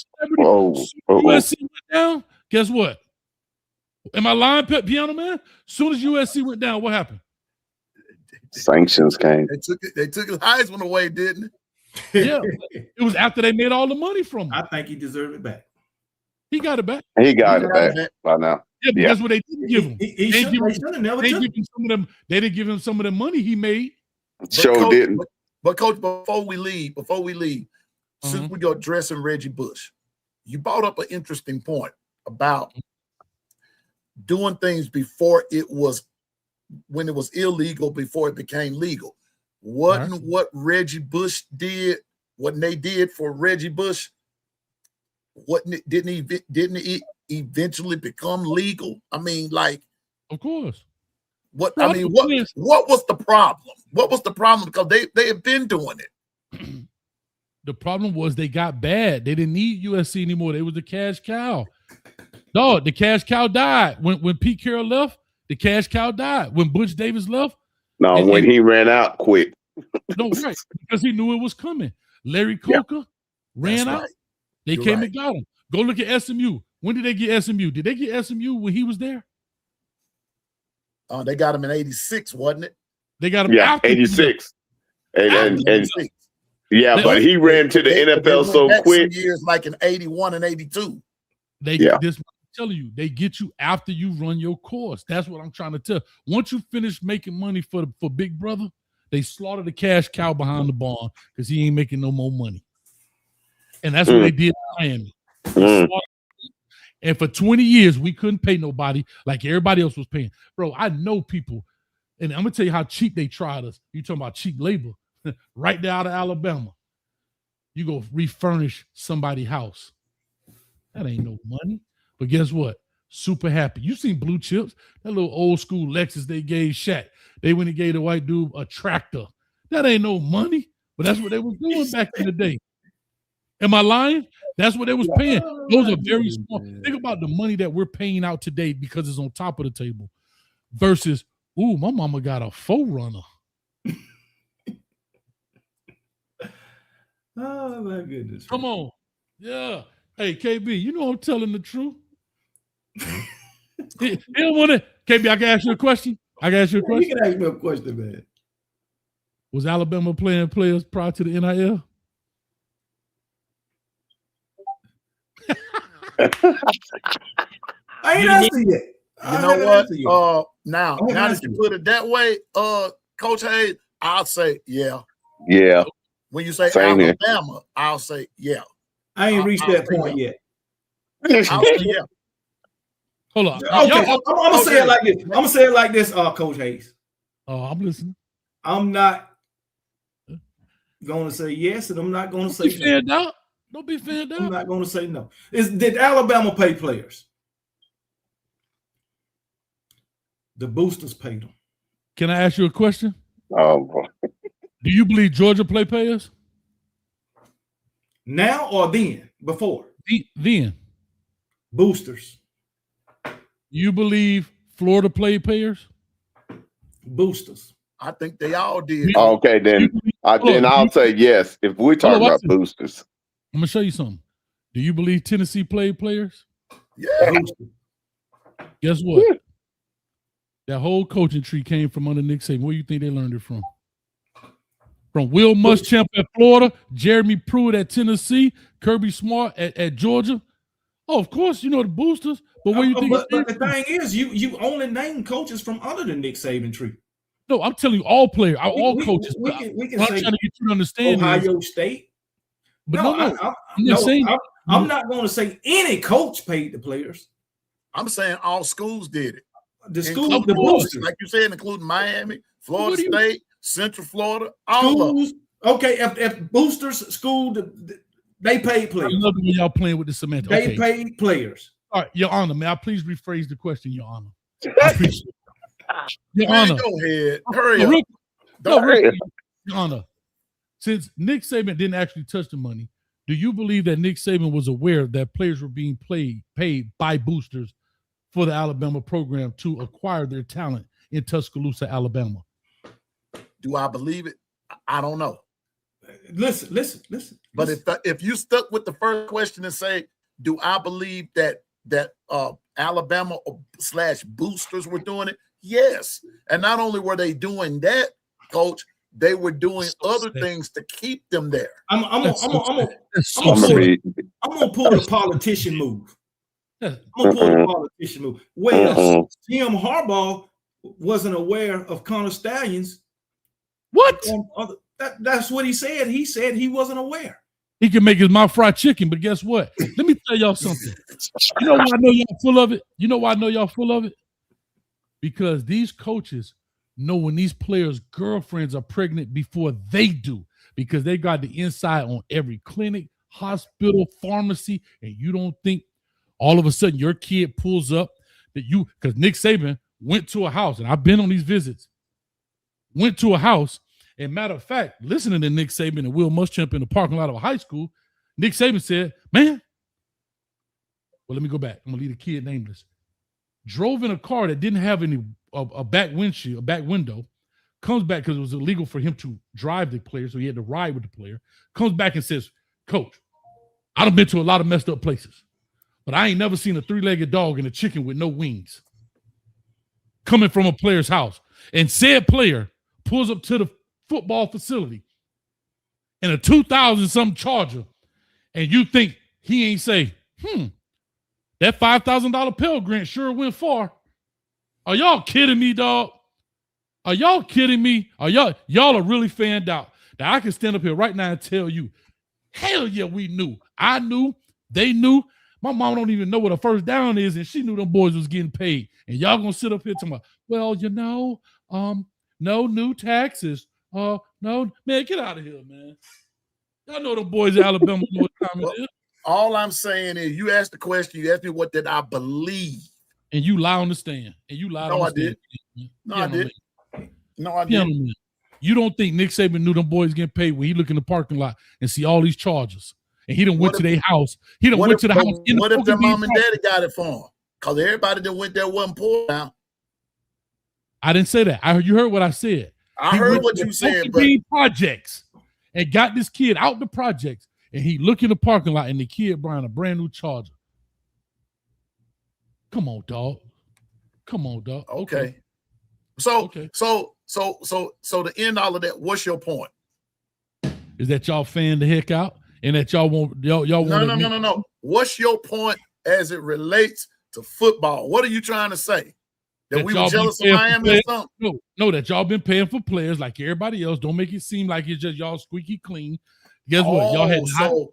USC went down. Guess what? Am I lying, Piano Man? As soon as USC went down, what happened? Sanctions came. They took his Heisman away, didn't it? Yeah. It was after they made all the money from him. I think he deserved it back. He got it back. He got it back by now. Yeah, but that's what they didn't give him. They didn't give him some of the money he made. Didn't. But Coach, before we leave, since we go addressing Reggie Bush, you brought up an interesting point about doing things before when it was illegal, before it became legal. What Reggie Bush did, what they did for Reggie Bush, didn't he eventually become legal? I mean, like, of course. What was the problem? What was the problem? Because they have been doing it. The problem was they got bad. They didn't need USC anymore. They was the cash cow. Dog, the cash cow died. When Pete Carroll left, the cash cow died. When Butch Davis left. No, when he ran out quick. No, right. Because he knew it was coming. Larry Coker ran out. Right. They came and got him. Go look at SMU. When did they get SMU? Did they get SMU when he was there? They got him in 86, wasn't it? They got him after 86. And yeah, they, but he ran to the NFL so quick. Years like in 81 and 82. This I'm telling you, they get you after you run your course. That's what I'm trying to tell. Once you finish making money for Big Brother, they slaughter the cash cow behind the barn because he ain't making no more money. And that's what they did in Miami. And for 20 years, we couldn't pay nobody like everybody else was paying. Bro, I know people, and I'm going to tell you how cheap they tried us. You talking about cheap labor. Right there out of Alabama. You go refurnish somebody's house. That ain't no money. But guess what? Super happy. You seen Blue Chips? That little old school Lexus they gave Shaq. They went and gave the white dude a tractor. That ain't no money. But that's what they was doing back in the day. Am I lying? That's what they was paying. Those are very small. Think about the money that we're paying out today because it's on top of the table versus, ooh, my mama got a 4Runner. Oh, my goodness. Come on. Yeah. Hey, KB, you know I'm telling the truth. He don't want to. KB, I can ask you a question? You can ask me a question, man. Was Alabama playing players prior to the NIL? I ain't answered yet. You know what? Now that you put it that way, Coach Hayes, I'll say yeah. Yeah. When you say Alabama, I'll say yeah. I ain't reached that point yet. I'll say yeah. Hold on. Okay, I'm gonna say it like this. I'm gonna say it like this, Coach Hayes. Oh, I'm listening. I'm not gonna say yes, and I'm not gonna say no. Don't be fanned out. I'm not gonna say no. Did Alabama pay players? The boosters paid them. Can I ask you a question? Oh, boy. Do you believe Georgia players? Now or then? Before? Then. Boosters. You believe Florida players? Boosters. I think they all did. Okay, then I'll say yes. If we're talking about boosters. I'm going to show you something. Do you believe Tennessee players? Yeah. Guess what? That whole coaching tree came from under Nick Saban. Where do you think they learned it from? From Will Muschamp at Florida, Jeremy Pruitt at Tennessee, Kirby Smart at Georgia. Oh, of course, you know the boosters. But where you think? But the thing is, you only name coaches from under the Nick Saban tree. No, I'm telling you, all players, all coaches. We can I'm say trying to get you to understand. Ohio State. But I'm not going to say any coach paid the players. I'm saying all schools did it. The boosters, like you said, including Miami, Florida State, Central Florida, all schools, of them. Okay, if boosters school, they paid players. I love when y'all playing with the semantics. They paid players. All right, Your Honor, may I please rephrase the question, Your Honor? I appreciate it. Your Honor. Go ahead. Hurry up. Your Honor, since Nick Saban didn't actually touch the money, do you believe that Nick Saban was aware that players were being paid by boosters for the Alabama program to acquire their talent in Tuscaloosa, Alabama? Do I believe it? I don't know. Listen. But if you stuck with the first question and say, do I believe that Alabama / boosters were doing it? Yes. And not only were they doing that, Coach, they were doing other things to keep them there. I'm gonna pull the politician move. Well, Tim Harbaugh wasn't aware of Connor Stallions. What? That's what he said. He said he wasn't aware. He can make his mouth fried chicken, but guess what? Let me tell y'all something. You know why I know y'all full of it? You know why I know y'all full of it? Because these coaches know when these players' girlfriends are pregnant before they do, because they got the inside on every clinic, hospital, pharmacy, and you don't think all of a sudden your kid pulls up that you, because Nick Saban went to a house, and I've been on these visits, went to a house, And matter of fact, listening to Nick Saban and Will Muschamp in the parking lot of a high school, Nick Saban said, man, well, let me go back. I'm going to leave the kid nameless. Drove in a car that didn't have a back windshield, a back window, comes back because it was illegal for him to drive the player, so he had to ride with the player, comes back and says, Coach, I've been to a lot of messed up places, but I ain't never seen a three-legged dog and a chicken with no wings coming from a player's house. And said player pulls up to the football facility in a 2000-something Charger, and you think he ain't say, that $5,000 Pell Grant sure went far. Are y'all kidding me, dog? Are y'all kidding me? Y'all are really fanned out that I can stand up here right now and tell you, hell yeah, we knew. I knew. They knew. My mom don't even know what a first down is, and she knew them boys was getting paid. And y'all gonna sit up here talking about, well, no new taxes. No, man, get out of here, man. Y'all know them boys in Alabama know what time it is. All I'm saying is, you asked the question. You asked me what did I believe, and you lie on the stand. And you lied on the stand. No, I did. No, I didn't. You don't think Nick Saban knew them boys getting paid when he look in the parking lot and see all these charges, and he done went to their house. He done went to the house. What if their mom and daddy got it for him? Because everybody that went there wasn't poor now. I didn't say that. You heard what I said. I heard what you said, but projects and got this kid out the projects, and he look in the parking lot, and the kid buying a brand new Charger. Come on, dog. Okay. So to end all of that, what's your point? Is that y'all fan the heck out, and that y'all want y'all want No. What's your point as it relates to football? What are you trying to say? That we were jealous of Miami or something? No, that y'all been paying for players like everybody else. Don't make it seem like it's just y'all squeaky clean. Guess what? Y'all had all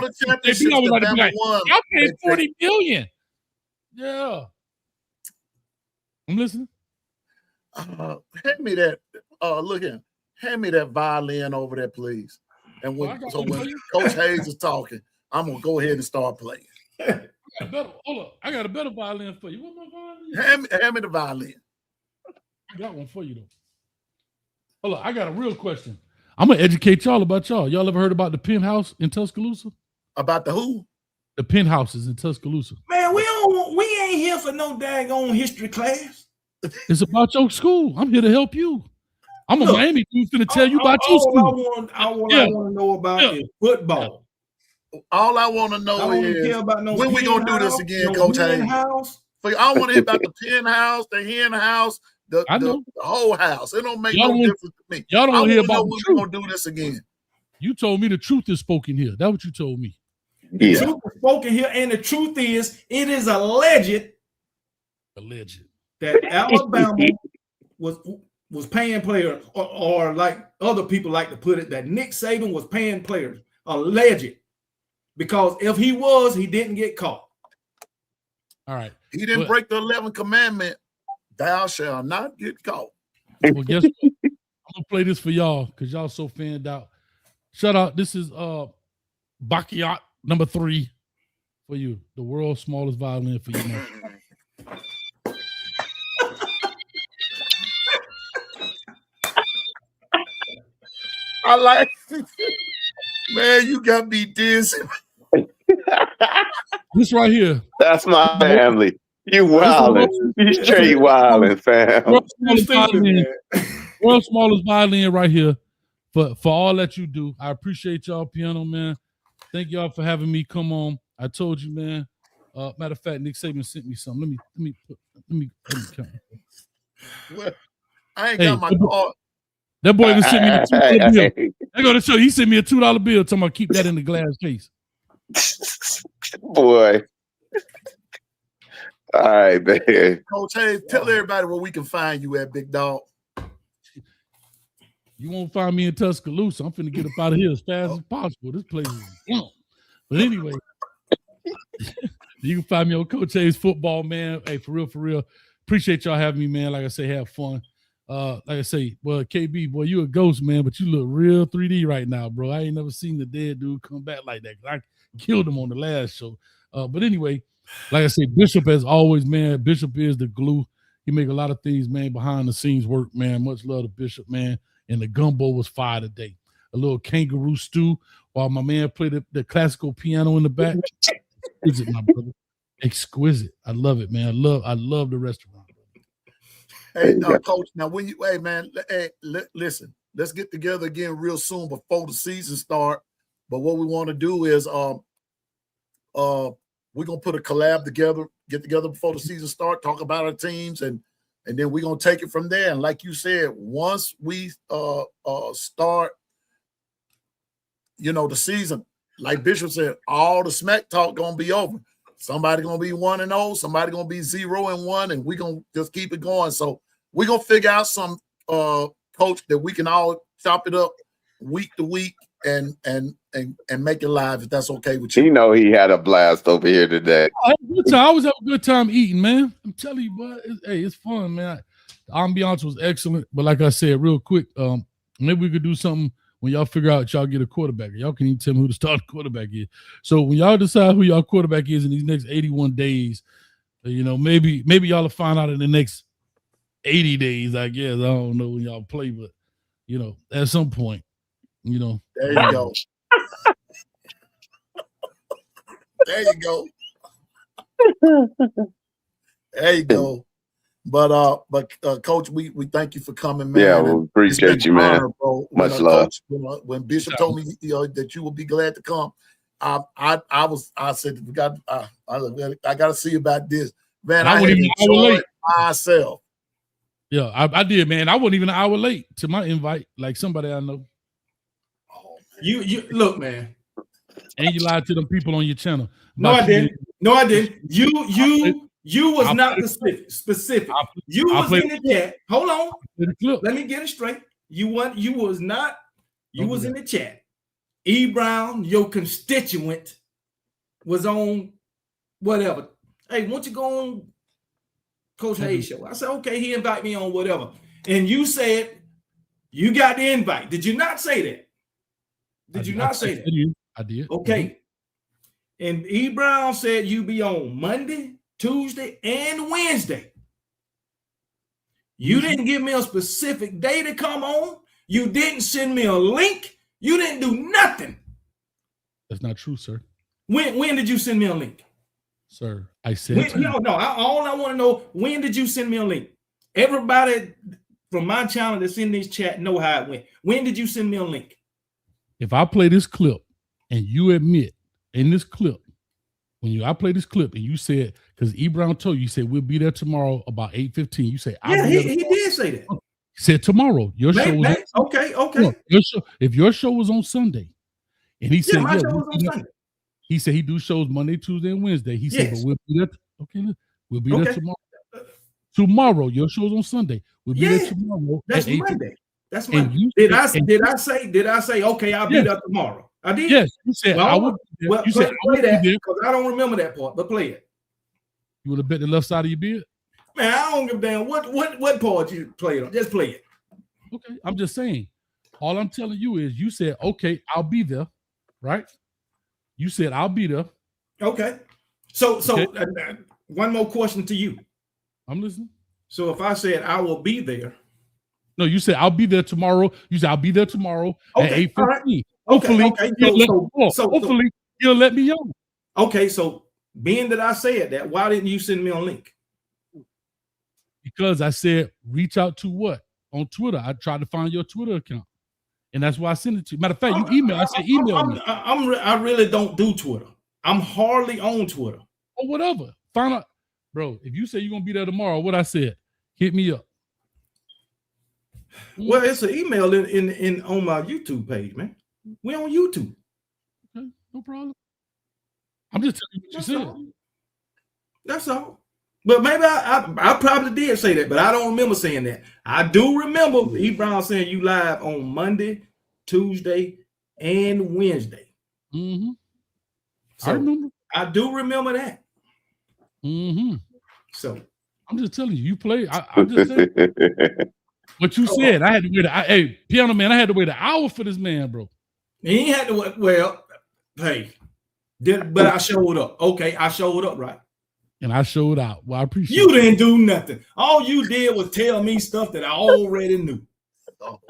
the championships that Bama won. Y'all paid $40 million. Yeah. I'm listening. Hand me that. Look here. Hand me that violin over there, please. And when Coach Hayes is talking, I'm gonna go ahead and start playing. I got a better violin for you. What my violin? Hand me the violin. I got one for you though. Hold on, I got a real question. I'm gonna educate y'all about y'all. Y'all ever heard about the penthouse in Tuscaloosa? About the who? The penthouses in Tuscaloosa. Man, we ain't here for no daggone history class. It's about your school. I'm here to help you. I'm a Miami dude finna tell you about your school. I want to know about is football. All I want to know is when we gonna do this again, Coach Hayes. I don't want to hear about the penthouse, the hen house, the whole house. It don't make no difference to me. Y'all don't hear about when we gonna do this again. You told me the truth is spoken here. That's what you told me. The truth is spoken here, and the truth is, it is alleged that Alabama was paying players, or like other people like to put it, that Nick Saban was paying players. Alleged. Because if he was, he didn't get caught. All right. He didn't break the 11th commandment. Thou shalt not get caught. Well, guess what? I'm gonna play this for y'all because y'all so fanned out. Shout out. This is Bakiat number 3 for you. The world's smallest violin for you. I like man, you got me dizzy. This right here. That's my family. You wildin'. You straight wildin', fam. World's smallest violin right here for all that you do. I appreciate y'all, piano man. Thank y'all for having me come on. I told you, man. Matter of fact, Nick Saban sent me something. Let me count. Well, I ain't got my card. That boy even sent me a $2 bill. I go to show he sent me a $2 bill. Talking about keep that in the glass case. Boy. All right, man. Coach Hayes, tell everybody where we can find you at, big dog. You won't find me in Tuscaloosa. I'm finna get up out of here as fast as possible. This place is dumb. But anyway, you can find me on Coach Hayes Football, man. Hey, for real. Appreciate y'all having me, man. Like I say, have fun. Like I say, well, KB, boy, you a ghost, man, but you look real 3D right now, bro. I ain't never seen the dead dude come back like that. I killed him on the last show. But anyway, like I say, Bishop, as always, man, Bishop is the glue. He make a lot of things, man, behind the scenes work, man. Much love to Bishop, man. and the gumbo was fire today. A little kangaroo stew while my man played the classical piano in the back. Exquisite, my brother. Exquisite. I love it, man. I love the restaurant. Hey, Coach. Now, when you, hey, man, listen. Let's get together again real soon before the season start. But what we want to do is, we're gonna put a collab together, get together before the season start, talk about our teams, and then we're gonna take it from there. And like you said, once we start, the season, like Bishop said, all the smack talk gonna be over. Somebody gonna be 1-0, somebody gonna be 0-1, and we're gonna just keep it going. So we're gonna figure out some coach that we can all chop it up week to week and make it live, if that's okay with you. He had a blast over here today. I always have a good time eating, man. I'm telling you, bud. It's fun, man. The ambiance was excellent, but like I said, real quick, maybe we could do something when y'all figure out y'all get a quarterback. Y'all can even tell me who the starting quarterback is. So when y'all decide who y'all quarterback is in these next 81 days, maybe y'all will find out in the next 80 days, I guess. I don't know when y'all play, but at some point, There you go. There you go. There you go. But Coach, we thank you for coming, man. Yeah, we appreciate you, man. Bro. Much love. Coach, when Bishop told me that you would be glad to come, I said I got to see about this, man. I enjoyed myself. Yeah, I did, man. I wasn't even an hour late to my invite, like somebody I know. Oh, you look, man. And you lied to them people on your channel. No, I didn't. No, I didn't. You was not specific. You was in the chat. Hold on. Let me get it straight. You was not. You was in the chat. E. Brown, your constituent, was on whatever. Hey, why don't you go on Coach Hayes show? I said, okay, he invited me on whatever. And you said you got the invite. Did you not say that? Did you not say that? I did. Okay. And E. Brown said you be on Monday, Tuesday, and Wednesday. You didn't give me a specific day to come on. You didn't send me a link. You didn't do nothing. That's not true, sir. When did you send me a link? Sir, I said all I want to know, when did you send me a link? Everybody from my channel that's in this chat know how it went. When did you send me a link? If I play this clip and you admit in this clip, I play this clip and you said, because E. Brown told you, said we'll be there tomorrow about 8:15. You say, he did say that. He said tomorrow. Your show was okay. If your show was on Sunday, and he said, my show was on Sunday. He said he do shows Monday, Tuesday, and Wednesday. He said, but we'll be there. Okay, we'll be there tomorrow. Tomorrow, your show's on Sunday. We'll be there tomorrow. That's Monday. That's Monday. Did I say okay? I'll be there tomorrow. I did. Yes, you said I would. You said I would be there because I don't remember that part. But play it. You would have bet the left side of your beard. Man, I don't give a damn what part you played on. Just play it. Okay, I'm just saying. All I'm telling you is you said, okay, I'll be there, right? You said I'll be there. Okay. So one more question to you. I'm listening. So if I said I will be there. No, you said I'll be there tomorrow. You said I'll be there tomorrow at 8:15. Right. Hopefully, hopefully you'll let me on. Okay, so being that I said that, why didn't you send me a link? Because I said reach out to what? On Twitter. I tried to find your Twitter account. And that's why I sent it to you. Matter of fact, you email. I said email me. I really don't do Twitter. I'm hardly on Twitter. Or whatever. Find out. Bro, if you say you're going to be there tomorrow, what I said, hit me up. Well, it's an email in on my YouTube page, man. We're on YouTube. Okay, no problem. I'm just telling you what you said. That's all. But maybe I probably did say that, but I don't remember saying that. I do remember E. Brown saying you live on Monday, Tuesday, and Wednesday. Mm-hmm. So I remember. I do remember that. Mm-hmm. So I'm just telling you, you play. I'm just saying. What you said, I had to wait. Hey, Piano Man, I had to wait an hour for this man, bro. He had to wait. Well, hey, but I showed up. Okay, I showed up, right? And I showed out. Well, I appreciate you. Didn't do nothing. All you did was tell me stuff that I already knew. Oh,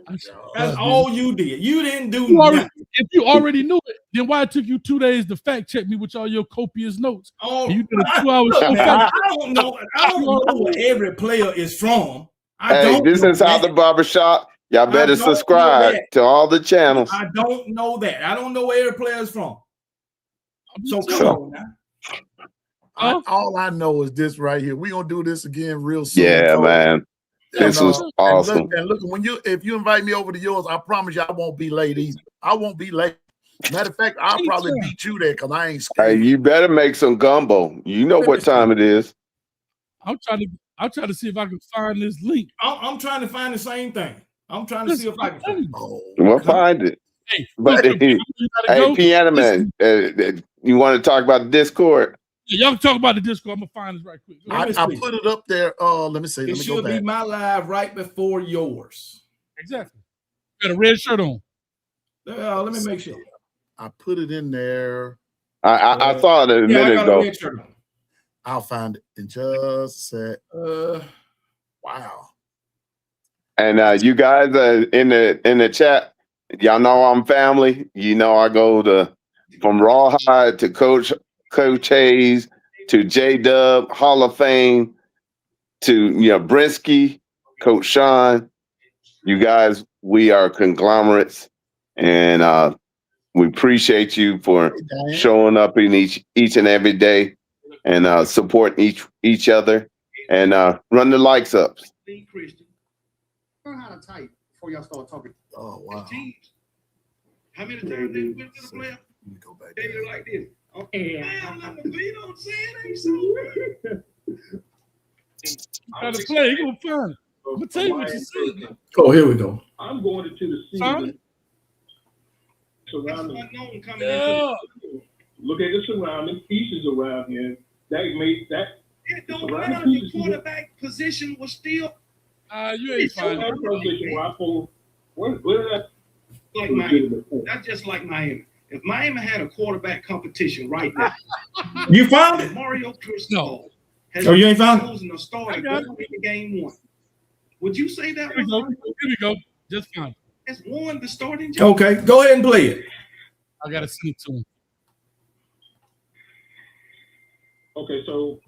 That's all you did. You didn't do already, nothing. if you already knew it, then why it took you 2 days to fact check me with all your copious notes? Oh, And you did a 2-hour look, show man, fact I don't know. I don't know where every player is from. I Hey, don't this know is how that. the barbershop. Y'all better don't know subscribe that. to all the channels. I don't know that. I don't know where every player is from. So come So- on now. All I know is this right here. We're gonna do this again real soon. Yeah, folks. man. This And, was awesome. And look, if you invite me over to yours, I promise you I won't be late either. I won't be late. Matter of fact, I'll probably beat you there because I ain't Hey, scared. you better make some gumbo. You know what time it is. I'm trying to see if I can find this link. I'm trying to find the same thing. I'm trying to see if I can find it. Oh, We'll find it. Hey, But look, hey, you gotta go. Piano Man, you want to talk about Discord? Y'all can talk about the Discord. I'm gonna find this right quick. I put it up there. Let me see. It Let me go should be back. my live right before yours. Exactly. Got a red shirt on. Let me make sure. I put it in there. I saw it a minute I got ago. a red shirt on. I'll find it in just a sec. Wow. And you guys in the chat, y'all know I'm family. You know I go from Rawhide to Coach Hayes to J Dub Hall of Fame to Brinsky, Coach Sean. You guys, we are conglomerates, and we appreciate you for showing up in each and every day and supporting each other and run the likes up. Learn how to type before y'all start talking. Oh wow. How many times they went to the player? Let me go back. They there. do like this. Okay. Man, let me be. Don't say it ain't so good. Gotta play. You gonna find it. I'm gonna tell you what you said. Oh, here we go. I'm going into the season. Surrounding. Unknown coming into the look at the surrounding pieces around here. That made that. It don't matter. The quarterback position was still. You ain't finding it. Like Miami. That's just like Miami. If Miami had a quarterback competition right now, You found it? Mario Cristobal has you ain't found it? chosen a starter going into game one. Would you say that Here we was go. Here we go. Just found it. has won the starting job? Okay, go ahead and play it. I gotta send it to him. Okay, so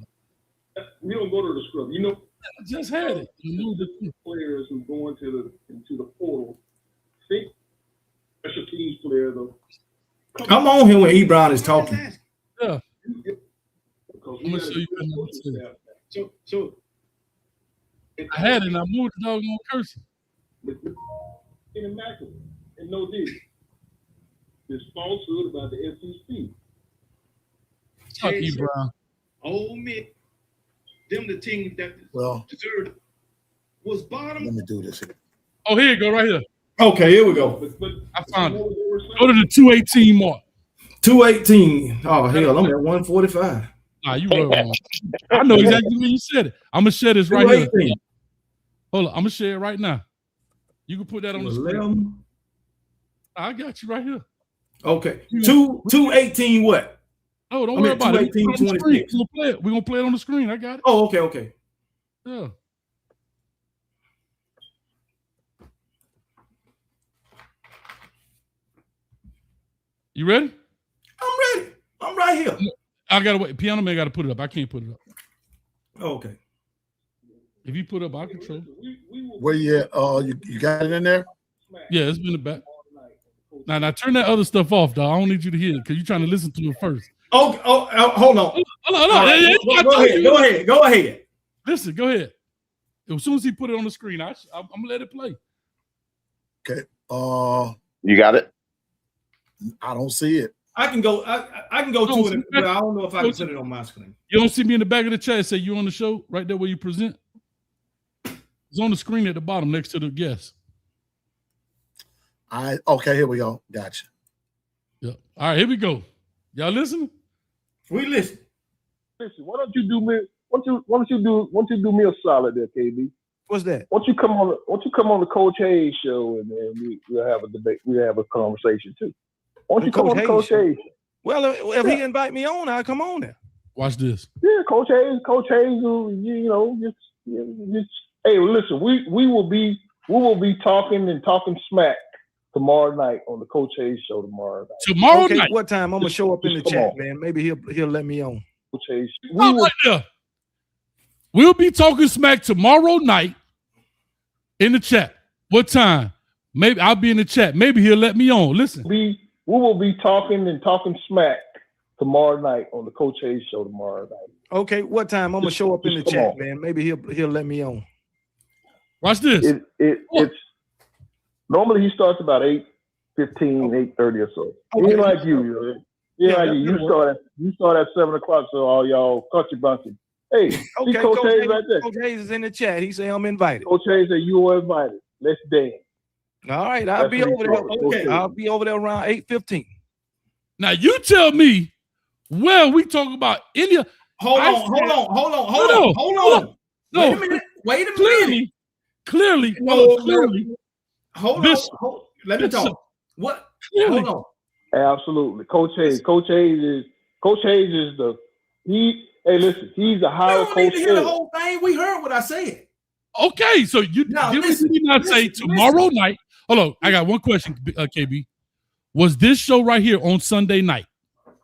we don't go to the scrub. You know, I just had it. You knew the players who go into the portal, think special teams player though. I'm on here when E. Brown is talking. Yeah. Because I'm gonna show you what I'm saying. So I had it and I moved the doggone cursor. immaculate and no dig. This falsehood about the SEC. Fuck you, Brown. Ole Miss, them the team that deserved was bottom. Let me do this here. Oh, here you go, right here. Okay, here we go. I found it. Go to the 218 mark. 218. Oh, hell, I'm at 145. Nah, you were wrong. I know exactly when you said it. I'm gonna share this right here. Hold on, I'm gonna share it right now. You can put that on the screen. I got you right here. Okay. 218 what? Oh, don't worry about it. 218, We're gonna play it on the screen. I got it. Oh, okay. Yeah. You ready? I'm ready. I'm right here. I gotta wait. Piano Man gotta put it up. I can't put it up. Okay. If you put it up, I'll control. Where you at? You got it in there? Yeah, it's been the back. Now turn that other stuff off, dog. I don't need you to hear it because you're trying to listen to it first. Oh, hold on. Hold on. Right. Go ahead. Listen, go ahead. As soon as he put it on the screen, I'm gonna let it play. Okay. You got it? I don't see it. I can go to it, but I don't know if I can put it on my screen. You don't see me in the back of the chat say you on the show right there where you present? It's on the screen at the bottom next to the guest. Okay, here we go. Gotcha. Yep. All right, here we go. Y'all listening? We listen. Listen, why don't you do me a solid there, KB? What's that? Why don't you come on the Coach Hayes show and then we'll have a debate. We'll have a conversation too. Why don't you come on the Coach Hayes show? Well, if he invite me on, I'll come on there. Watch this. Yeah, Coach Hayes, just hey, listen, we will be talking and talking smack tomorrow night on the Coach Hayes show tomorrow night. Tomorrow Okay, night. what time? I'm gonna show up in the Just come chat, on. man. Maybe he'll let me on. Coach Hayes. Right there. We'll be talking smack tomorrow night in the chat. What time? Maybe I'll be in the chat. Maybe he'll let me on. Listen. We will be talking and talking smack tomorrow night on the Coach Hayes show tomorrow night. Okay, what time? I'm gonna show up in the Just come chat, on. man. Maybe he'll let me on. Watch this. It's normally he starts about 8:15, 8:30 or so. Okay. He ain't like you. Yeah, like you. You start at 7 o'clock, so all y'all country bunking. Hey, see Okay, Coach Hayes right there. Coach Hayes is in the chat. He say I'm invited. Coach Hayes said you were invited. Let's dance. All right, I'll That's be what he over there. told us. Okay, I'll be over there around 8:15. Now you tell me where we talk about any. Hold on. No, Wait a minute. Clearly. Hold Bishop. on. Let me talk. What? Clearly. Hold on. Absolutely, Coach Hayes. Coach Hayes is the he. Hey, listen, he's a We higher don't need coach. to hear the whole thing. We heard what I said. Okay, so you Now, did listen, we not say listen, tomorrow night? Hold on, I got one question, KB. Was this show right here on Sunday night?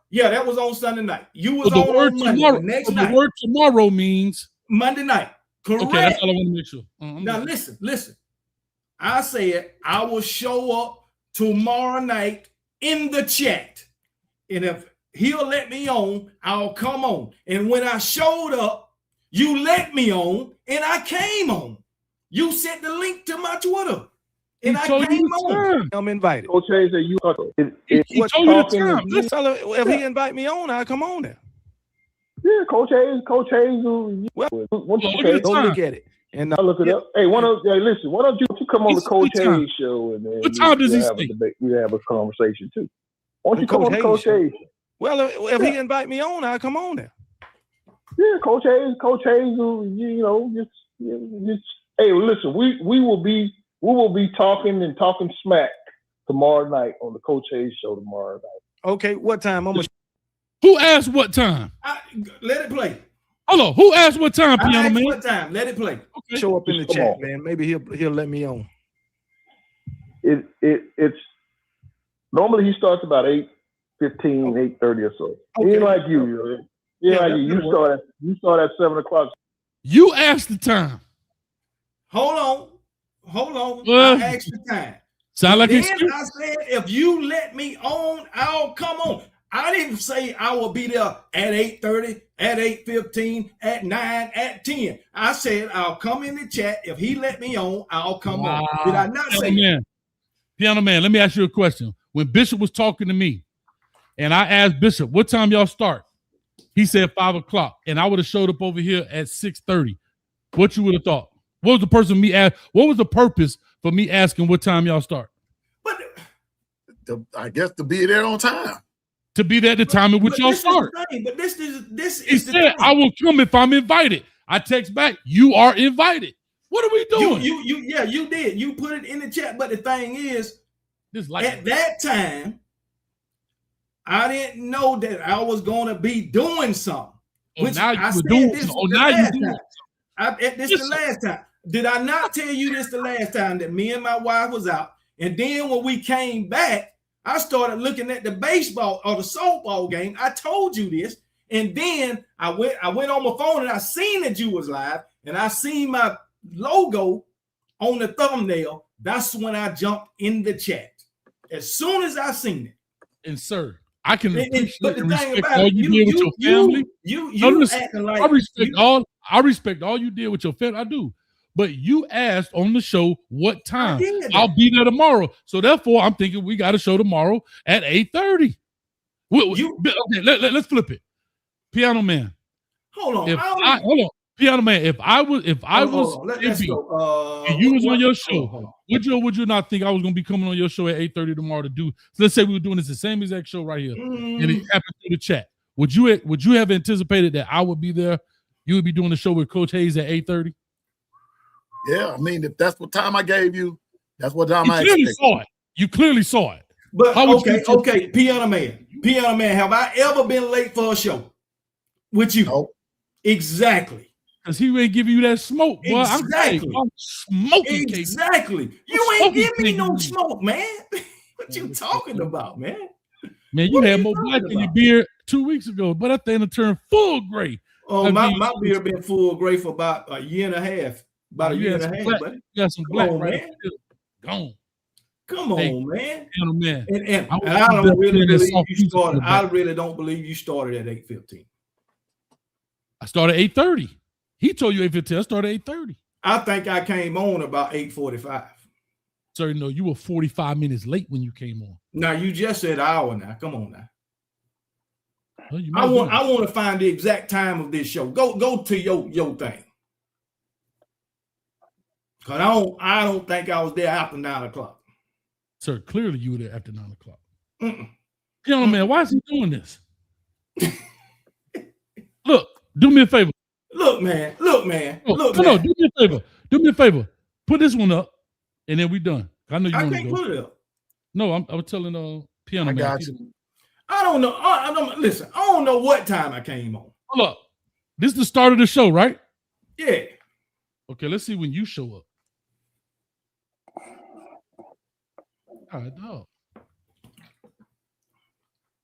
Yeah, that was on Sunday night. You was So the on word Monday, tomorrow. the next so night. the word tomorrow means Monday night. Correct. okay. That's all I want to make sure. Now listen. I said I will show up tomorrow night in the chat. And if he'll let me on, I'll come on. And when I showed up, you let me on and I came on. You sent the link to my Twitter. And I came on. I'm invited. Coach Hayes said you. He told you the time. Listen, Tell him if he invite me on, I'll come on there. Yeah, Coach Hayes. Well, Look look at the Go time. look at it. And I'll look it up. Hey, listen, why don't you come on the It's Coach what time? Hayes show and then What time does he have a speak? debate. We have a conversation too. Why don't you Coach come on the Hayes Coach show. Hayes? well, if he invite me on, I'll come on there. Yeah, Coach Hayes. Hey, listen, we will be talking and talking smack tomorrow night on the Coach Hayes show tomorrow night. Okay, what time? I'm gonna who asked what time? Let it play. Hold on, who asked what time, I Piano asked Man? what time. Let it play. Okay. show up in the Come chat, on. man. Maybe he'll let me on. It's normally he starts about 8:15, 8:30 or so. He Okay. ain't like you. Yeah, like you. You start at 7 o'clock. You asked the time. Hold on. Well, I asked the time. Sound like Then excuse. I said, if you let me on, I'll come on. I didn't say I will be there at 8:30, at 8:15, at 9, at 10. I said I'll come in the chat. If he let me on, I'll come on. Did I not say that? Piano Man, let me ask you a question. When Bishop was talking to me, and I asked Bishop, what time y'all start? He said 5 o'clock, and I would have showed up over here at 6:30. What you would have thought? What was the purpose for me asking what time y'all start? But I guess to be there on time. To be there at the time at which y'all start. But this He is the said, thing. I will come if I'm invited. I text back, you are invited. What are we doing? You did. You put it in the chat. But the thing is, at that time, I didn't know that I was going to be doing something. Which now you I were said doing this something. the Now you last doing time. This the last time. Did I not tell you this the last time that me and my wife was out? And then when we came back, I started looking at the baseball or the softball game. I told you this. And then I went on my phone and I seen that you was live and I seen my logo on the thumbnail. That's when I jumped in the chat. As soon as I seen it. And sir, I can appreciate but the and thing respect about all it, you did with your family. Acting like I respect all you did with your family. I do. But you asked on the show what time. I'll be there tomorrow. So therefore, I'm thinking we got a show tomorrow at 8:30. Okay, let's flip it. Piano Man. Hold on. Hold on. Piano Man, if I was let's go. and you was on your show, would you not think I was gonna be coming on your show at 8:30 tomorrow to do? So let's say we were doing this the same exact show right here, and it happened through the chat. Would you have anticipated that I would be there? You would be doing the show with Coach Hayes at 8:30? Yeah, I mean, if that's what time I gave you, that's what time I clearly expected. saw it. You clearly saw it. But okay, Piano Man, have I ever been late for a show with you? Nope. Exactly. Because he ain't giving you that smoke, boy. Exactly. I'm smoking, exactly. You ain't giving me no smoke, man. What you talking about, man? Man, you had more black in your beard 2 weeks ago, but that thing turned full gray. Oh, my beard been full gray for about a year and a half. About a year and a half, buddy. You got some black right there. Gone. Come on, man. Man. And I don't really believe you started. I really don't believe you started at 8:15. I started at 8:30. He told you 8:15. I started at 8:30. I think I came on about 8:45. Sir, no, you were 45 minutes late when you came on. Now you just said an hour. Now, come on now. Well, I want to find the exact time of this show. Go to your thing. Cause I don't think I was there after 9 o'clock. Sir, clearly you were there after 9 o'clock. Young man, why is he doing this? Look, do me a favor. Look, man. No, do me a favor. Do me a favor. Put this one up, and then we done. I know you want to go. I can't put it up. No, I was telling Piano Man. Got you. I don't know. Listen, I don't know what time I came on. Hold up. This is the start of the show, right? Yeah. Okay, let's see when you show up. All right, dog.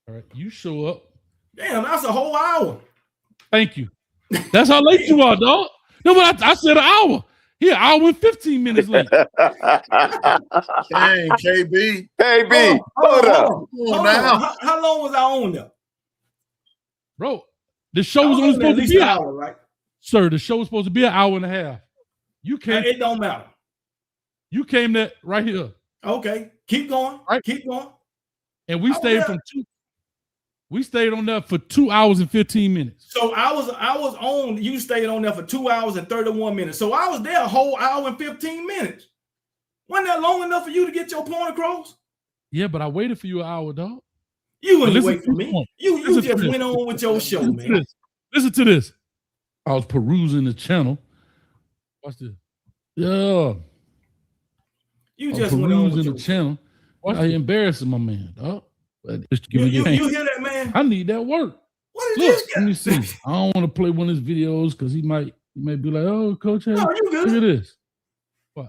All right, you show up. Damn, that's a whole hour. Thank you. That's how late you are, dog. No, but I said an hour. Here, hour and 15 minutes late. Dang, KB. KB, hold up. How long was I on there? Bro, the show was only supposed to be an hour, right? Sir, the show was supposed to be an hour and a half. You came. It don't matter. You came there right here. Okay, keep going. Right. Keep going. And we stayed We stayed on there for 2 hours and 15 minutes. So I was on. You stayed on there for 2 hours and 31 minutes. So I was there a whole hour and 15 minutes. Wasn't that long enough for you to get your point across? Yeah, but I waited for you an hour, dog. You ain't wait for me. You just went on with your show, man. Listen to this. I was perusing the channel. Watch this. Yeah. You just went on with the channel. I embarrassing my man, dog. You hear that, man? I need that work. What is this guy? Let me see. I don't want to play one of his videos because he might be like, "Oh, Coach, hey, no, you good. Look at this.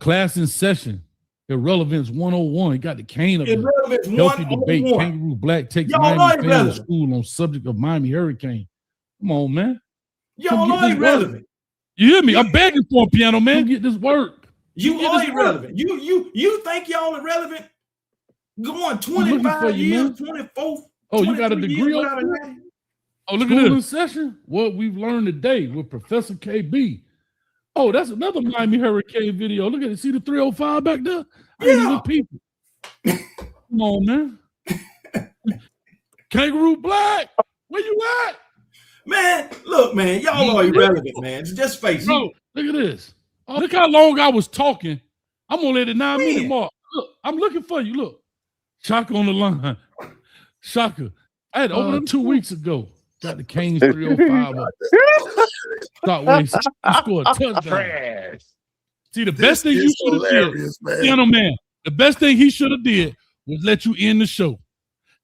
Class in session. Irrelevance 101. He got the cane up there. Irrelevance Healthy 101. debate. Kangaroo Black takes Y'all Miami know fan to school on subject of Miami Hurricane. Come on, man. Y'all know irrelevant. You hear me? I'm begging for a Piano Man. Get this work. You are irrelevant. You think y'all irrelevant? Going 25 years, 24. Oh, you got a degree over there? Oh, look at this session. What we've learned today with Professor KB. Oh, that's another Miami Hurricane video. Look at it. See the 305 back there? Yeah. People. Come on, man. Kangaroo Black. Where you at? Man, look, man. Y'all are irrelevant, man. Just face it. Bro, look at this. Oh, look how long I was talking. I'm going to let it 9 minute mark. Look, I'm looking for you. Look. Shaka on the line. Shaka. I had opened up 2 weeks ago. Got the Canes 305 up. Start waiting. Scored a touchdown. Trash. See, the best thing you should have did, gentleman, the best thing he should have did was let you end the show.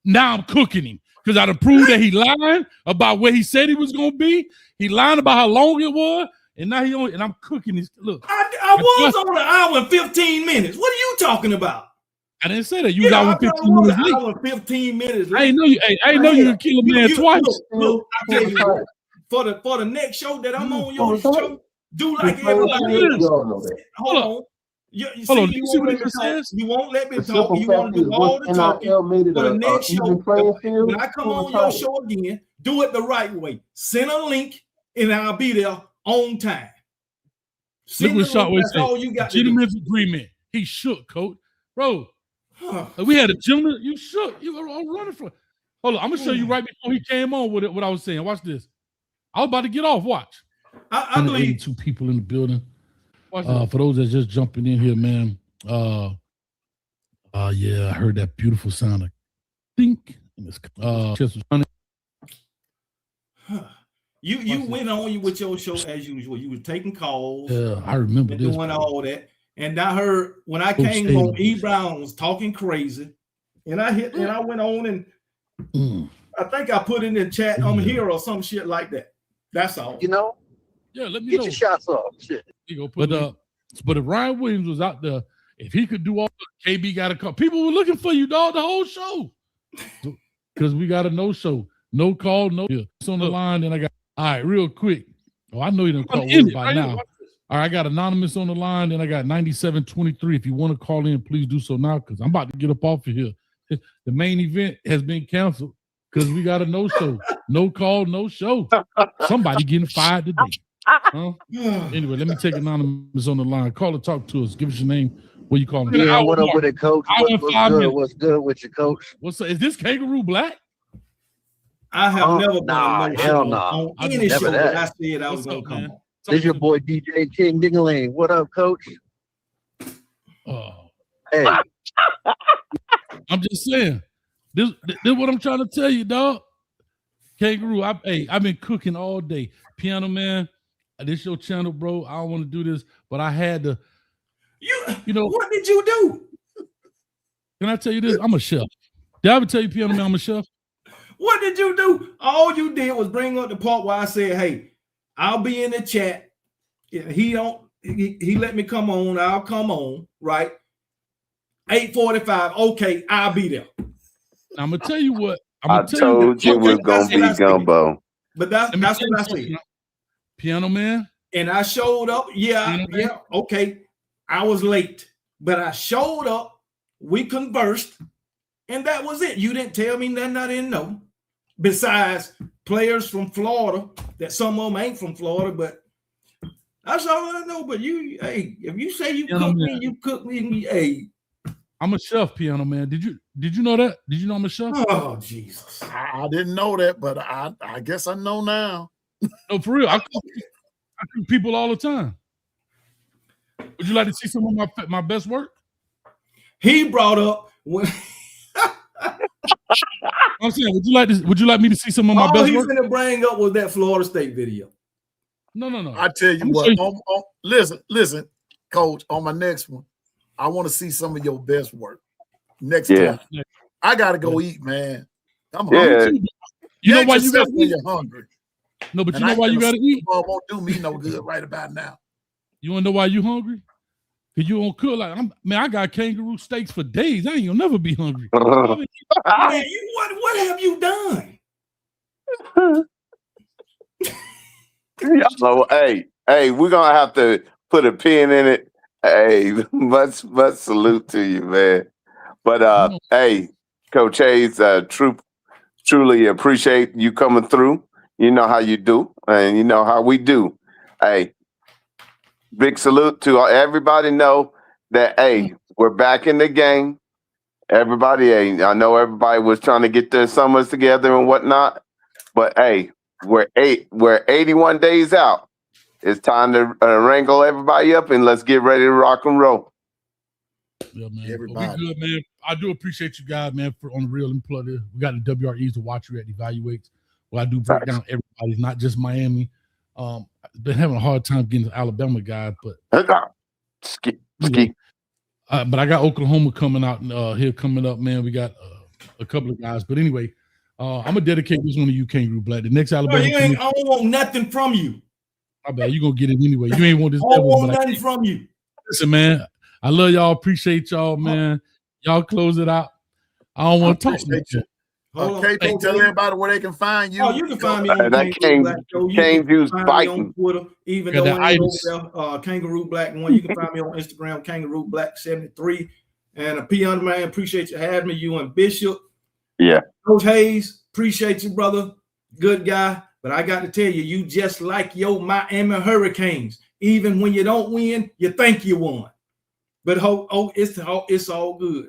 Now I'm cooking him because I done proved that he lying about where he said he was going to be. He lying about how long it was. And now and I'm cooking his, look. I was on an hour and 15 minutes. What are you talking about? I didn't say that. You got 15 minutes late. Hour 15 minutes late. I ain't know you. I ain't know you could kill a man twice. Look, I tell you, for the next show that I'm on your show, do like everybody else. Hold on. You won't let me talk. You want to do all the talking for the next show. When I come on your show again, do it the right way. Send a link, and I'll be there on time. Look what Shotway said. Gentleman's agreement. He shook, coach. Bro. We had a gentleman. You shook. You were all running for. Hold on. I'm gonna show you right before he came on with it. What I was saying. Watch this. I was about to get off. Watch. I believe 82 people in the building. For those that just jumping in here, man. Yeah, I heard that beautiful sound. I think. You went on with your show as usual. You were taking calls. Yeah, I remember this. Doing all that. And I heard when I came home, E. Brown was talking crazy. And I went on and I think I put in the chat, I'm here or some shit like that. That's all. You know, Yeah, let me Get know. your shots off. Shit. But if Ryan Williams was out there, if he could do all, KB got to call. People were looking for you, dog, the whole show. Because we got a no-show. No call, no. It's on the line, and I got, all right, real quick. Oh, I know you didn't call Williams by now. All right, I got Anonymous on the line, and I got 9723. If you want to call in, please do so now, because I'm about to get up off of here. The main event has been canceled because we got a no-show. No call, no show. Somebody getting fired today. Huh? Anyway, let me take Anonymous on the line. Call or talk to us. Give us your name. Where you calling? Yeah, what up with it, coach? What's good with you, coach? Is this Kangaroo Black? I have never been on any show that I said I was going to come on. This your boy DJ King Dingaling. What up, coach? Hey. I'm just saying. This what I'm trying to tell you, dog. Kangaroo, I've been cooking all day. Piano Man, this your channel, bro. I don't want to do this, but I had to. You know, what did you do? Can I tell you this? I'm a chef. Did I ever tell you, Piano Man, I'm a chef? What did you do? All you did was bring up the part where I said, hey, I'll be in the chat. He let me come on. I'll come on, right? 8:45. Okay, I'll be there. Now, I'm gonna tell you what. I told you we're gonna be gumbo. But that's what I said. Piano Man. And I showed up. Yeah, okay. I was late, but I showed up. We conversed, and that was it. You didn't tell me nothing I didn't know. Besides players from Florida, that some of them ain't from Florida, but that's all I know. But hey, if you say you cook me, you cook me. Hey, I'm a chef, Piano Man. Did you know that? Did you know I'm a chef? Oh, Jesus. I didn't know that, but I guess I know now. No, for real. I cook people all the time. Would you like to see some of my best work? He brought up when I'm saying, would you like me to see some of my best work? All he's gonna bring up was that Florida State video. No. I tell you what, listen, Coach, on my next one, I want to see some of your best work. Next time. I gotta go eat, man. I'm hungry. You know why you gotta eat? When you're hungry. No, but you know why you gotta eat? Won't do me no good right about now. You wanna know why you hungry? Cause you don't cook like I got kangaroo steaks for days. I ain't gonna never be hungry. Man, what have you done? So, hey, we're gonna have to put a pin in it. Hey, much salute to you, man. But hey, Coach Hayes, truly appreciate you coming through. You know how you do, and you know how we do. Hey, big salute to everybody. Know that hey, we're back in the game. Everybody, hey, I know everybody was trying to get their summers together and whatnot, but hey, we're 81 days out. It's time to wrangle everybody up and let's get ready to rock and roll. Yeah, man. Everybody. We good, man. I do appreciate you guys, man, for on the real employer. We got the WREs to watch you at Evaluates. Well, I do break down everybody's, not just Miami. I've been having a hard time getting to Alabama guys, but but I got Oklahoma coming out here coming up, man. We got a couple of guys, but anyway, I'm gonna dedicate this one to you, Kangaroo Black. The next Alabama. I don't want nothing from you. I bet you gonna get it anyway. You ain't want this. I don't want nothing from you. Listen, man. I love y'all. Appreciate y'all, man. Y'all close it out. I don't want to talk to you. Okay, tell everybody where they can find you. Oh, you can find me on Kangaroo Black on Twitter, even though I ain't over there. Kangaroo Black 1. You can find me on Instagram, Kangaroo Black 73. And Piano Man, appreciate you having me. You and Bishop. Yeah. Coach Hayes, appreciate you, brother. Good guy. But I got to tell you, you just like your Miami Hurricanes. Even when you don't win, you think you won. But it's all good.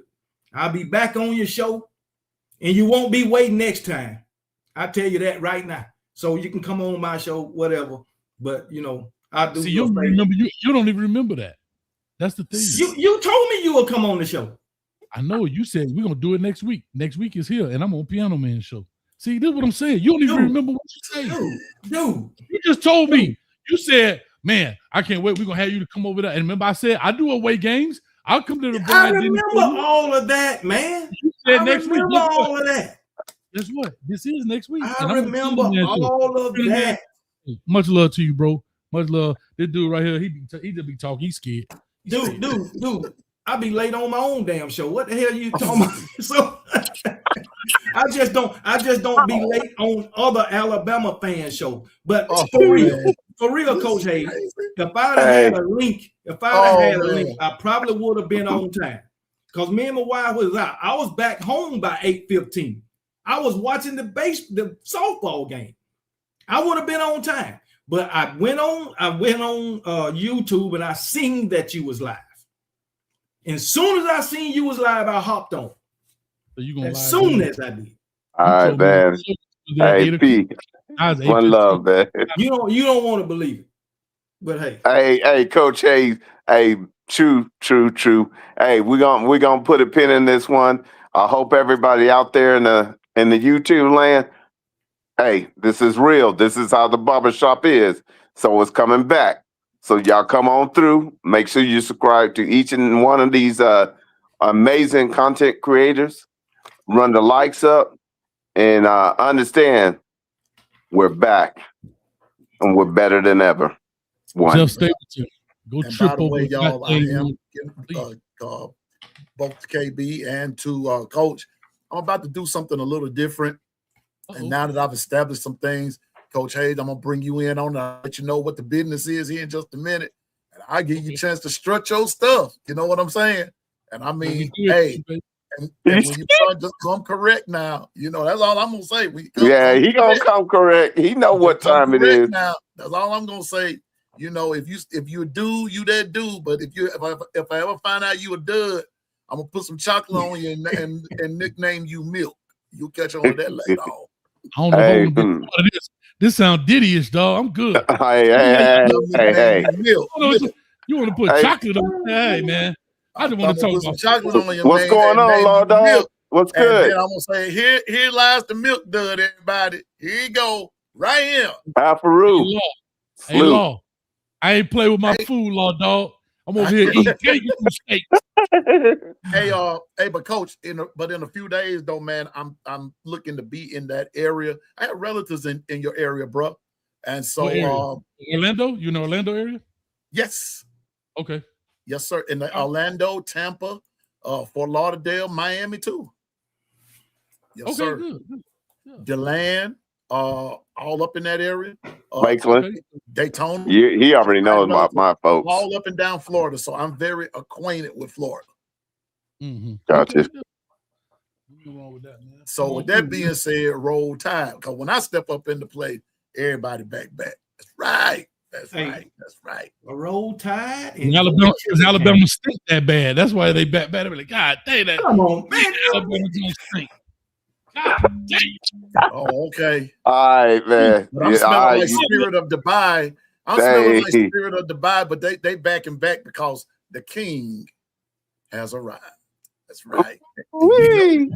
I'll be back on your show. And you won't be waiting next time. I tell you that right now. So you can come on my show, whatever. But you know, I do. See, you remember you don't even remember that. That's the thing. You told me you will come on the show. I know you said we're gonna do it next week. Next week is here, and I'm on Piano Man show. See, this is what I'm saying. You don't even remember what you said. Dude. You just told me. You said, man, I can't wait. We're gonna have you to come over there. And remember, I said I do away games. I'll come to the I remember all of that, man. You said next week. All of that. Guess what? This is next week. I remember all of that. Much love to you, bro. Much love. This dude right here, he just be talking. He's scared. Dude, I be late on my own damn show. What the hell you talking about? So I just don't be late on other Alabama fan show. But for real, Coach Hayes, if I'd have had a link, I probably would have been on time. Because me and my wife was out. I was back home by 8:15. I was watching the softball game. I would have been on time. But I went on YouTube and I seen that you was live. And as soon as I seen you was live, I hopped on. So you gonna as soon as I did. All right, man. Hey, P. One love, man. You don't want to believe it. But hey, Coach Hayes. Hey, true. Hey, we're gonna put a pin in this one. I hope everybody out there in the YouTube land. Hey, this is real. This is how the barbershop is. So it's coming back. So y'all come on through. Make sure you subscribe to each and one of these amazing content creators. Run the likes up and understand we're back and we're better than ever. Jeff Stapleton. Go and trip by the over. way, y'all, I am giving both to KB and to Coach. I'm about to do something a little different. And now that I've established some things, Coach Hayes, I'm going to bring you in on that, let you know what the business is here in just a minute. And I'll give you a chance to strut your stuff. You know what I'm saying? And I mean, hey, and when you start, just come correct now. You know, that's all I'm going to say. He going to come correct. He know what time it is. Now, that's all I'm going to say. You know, if you a dude, you that dude. But if I ever find out you a dud, I'm going to put some chocolate on you and nickname you Milk. You'll catch on with that later on. I don't know if I'm gonna be part of this. This sounds Diddy-ish, dog. I'm good. Hey. You want to put chocolate on? Hey, man. I just want to talk about some chocolate on your what's going on, Lord Dog? What's good? And then I'm gonna say, here lies the milk dud, everybody. Here you go, right here. Alfaru. Hey, Law. I ain't play with my food, Law Dog. I'm over here eating cake and steak. Hey, but Coach, in a few days though, man, I'm looking to be in that area. I have relatives in your area, bro. And so Orlando, you know Orlando area? Yes. Okay. Yes, sir. In the Orlando, Tampa, Fort Lauderdale, Miami too. Yes, sir. Good. Yeah. DeLand, all up in that area. Lakeland, Daytona. He already knows my folks. All up and down Florida, so I'm very acquainted with Florida. Mm-hmm. Gotcha. Nothing wrong with that, man. So with that being said, roll tide. Because when I step up into play, everybody back. That's right. That's right. A roll tide. Alabama stink that bad. That's why they back. They're like, God dang that. Come on, man. Alabama don't stink. God dang. Oh, okay. All right, man. But I'm smelling like Spirit of Dubai. I'm smelling like Spirit of Dubai, but they backing back because the king has arrived. That's right. The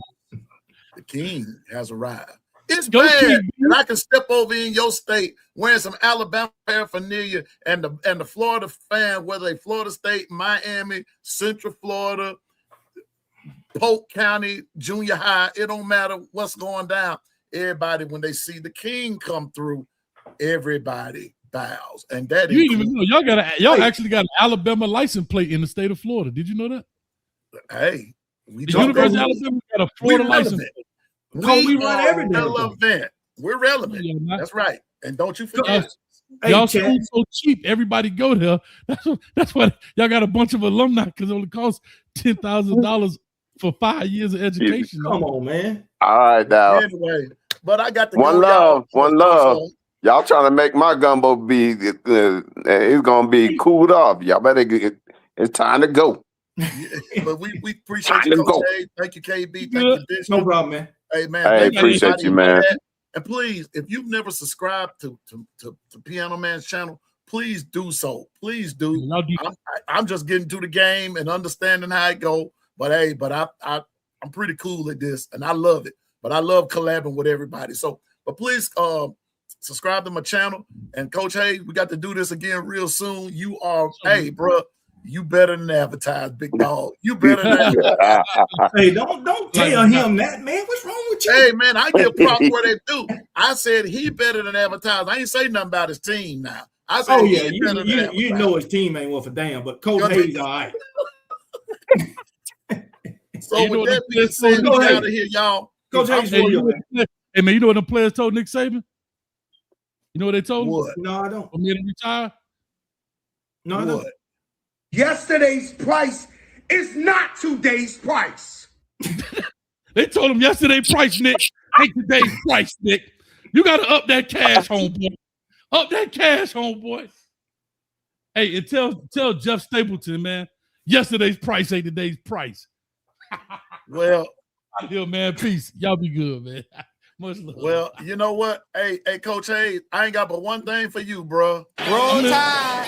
king has arrived. It's bad that I can step over in your state wearing some Alabama paraphernalia and the Florida fan, whether they Florida State, Miami, Central Florida, Polk County, junior high, it don't matter what's going down. Everybody, when they see the king come through, everybody bows. And that you even know y'all actually got an Alabama license plate in the state of Florida. Did you know that? Hey, the University of Alabama got a Florida license plate. We run everything. We're relevant. That's right. And don't you forget. Y'all school so cheap, everybody go there. That's why y'all got a bunch of alumni because it only costs $10,000 for 5 years of education. Come on, man. All right, now. Anyway, but I got the one love. Y'all trying to make my gumbo be it's gonna be cooled off. Y'all better it's time to go. But we appreciate you, Coach A. Thank you, KB. Thank you, Bishop. No problem, man. Hey, man. I appreciate you, man. And please, if you've never subscribed to Piano Man's channel, please do so. Please do. I'm just getting to the game and understanding how it go. But hey, I'm pretty cool at this, and I love it. But I love collabing with everybody. So, but please subscribe to my channel. And Coach Hayes, we got to do this again real soon. You are, hey, bro. You better than advertise, big dog. You better than advertise. Hey, don't tell him that, man. What's wrong with you? Hey, man, I give props where they do. I said he better than advertise. I ain't say nothing about his team now. I said, Oh yeah, he's better than you know his team ain't worth a damn, but Coach Hayes all right. So You know with what that the being players said, told get Nick out of here, y'all. Coach I'm Hayes Hey, for you you, know man. hey man, you know what the players told Nick Saban? You know what they told him? what? No, I don't. For me to retire? No, I don't. What? Yesterday's price is not today's price. They told him yesterday price, Nick. Ain't today's price, Nick. You gotta up that cash, homeboy. Up that cash, homeboy. Hey, and tell Jeff Stapleton, man, yesterday's price ain't today's price. Well, Out here, man. Peace. Y'all be good, man. Much love. well, you know what? Hey, Coach Hayes, I ain't got but one thing for you, bro. Roll Tide.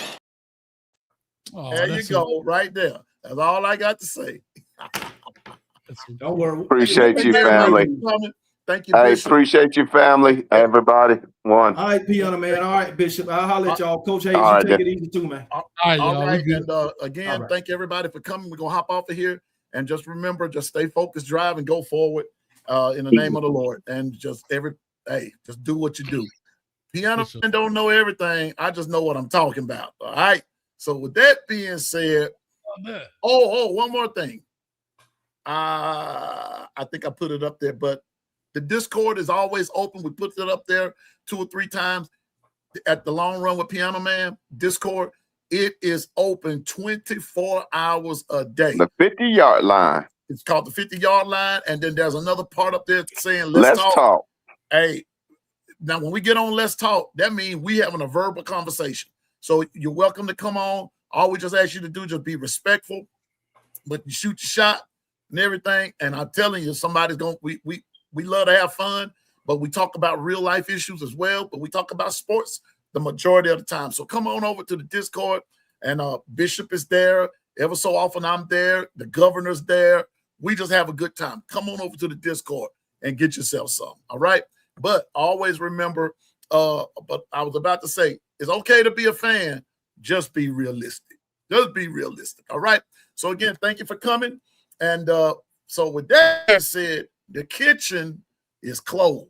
Oh, There you that's go, right there. That's all I got to say. Don't worry. Appreciate Thank you, everybody family. for coming. Thank you, Hey, Bishop. appreciate you, family. Everybody. One. All right, Piano Man. All right, Bishop. I'll holler at y'all. Coach Hayes, All you right, take then. it easy too, man. all right, All y'all. right, We good. and again, All right. thank everybody for coming. We're gonna hop off of here, and just remember, just stay focused, drive, and go forward in the name of the Lord. And just just do what you do. Piano For sure. Man don't know everything. I just know what I'm talking about. All right. So with that being said, one more thing. I think I put it up there, but the Discord is always open. We put it up there 2 or 3 times at the Long Run with Piano Man Discord. It is open 24 hours a day. The 50-yard line. It's called the 50-yard line. And then there's another part up there saying, Let's talk. Hey, now when we get on Let's Talk, that means we having a verbal conversation. So you're welcome to come on. All we just ask you to do, just be respectful, but you shoot your shot and everything. And I'm telling you, somebody's going, we love to have fun, but we talk about real life issues as well. But we talk about sports the majority of the time. So come on over to the Discord, and Bishop is there. Ever so often I'm there. The governor's there. We just have a good time. Come on over to the Discord and get yourself some. All right. But always remember, but I was about to say, it's okay to be a fan. Just be realistic. Just be realistic. All right. So again, thank you for coming. And so with that said, the kitchen is closed.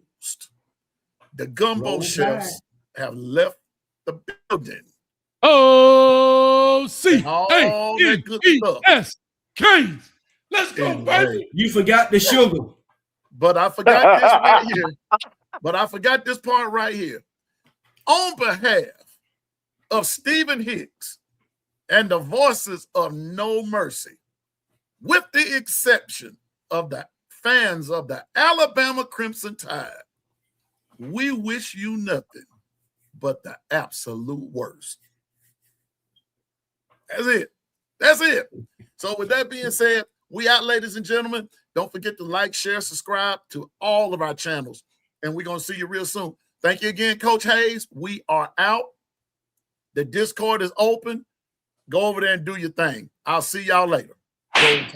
The Gumbo Chefs have left the building. O-C-A-N-E-S. Canes. Let's go, baby. You forgot the sugar. But I forgot this right here. But I forgot this part right here. On behalf of Stephen Hicks and the voices of No Mercy, with the exception of the fans of the Alabama Crimson Tide, we wish you nothing but the absolute worst. That's it. That's it. So with that being said, we out, ladies and gentlemen. Don't forget to like, share, subscribe to all of our channels. And we're going to see you real soon. Thank you again, Coach Hayes. We are out. The Discord is open. Go over there and do your thing. I'll see y'all later. Roll Tide.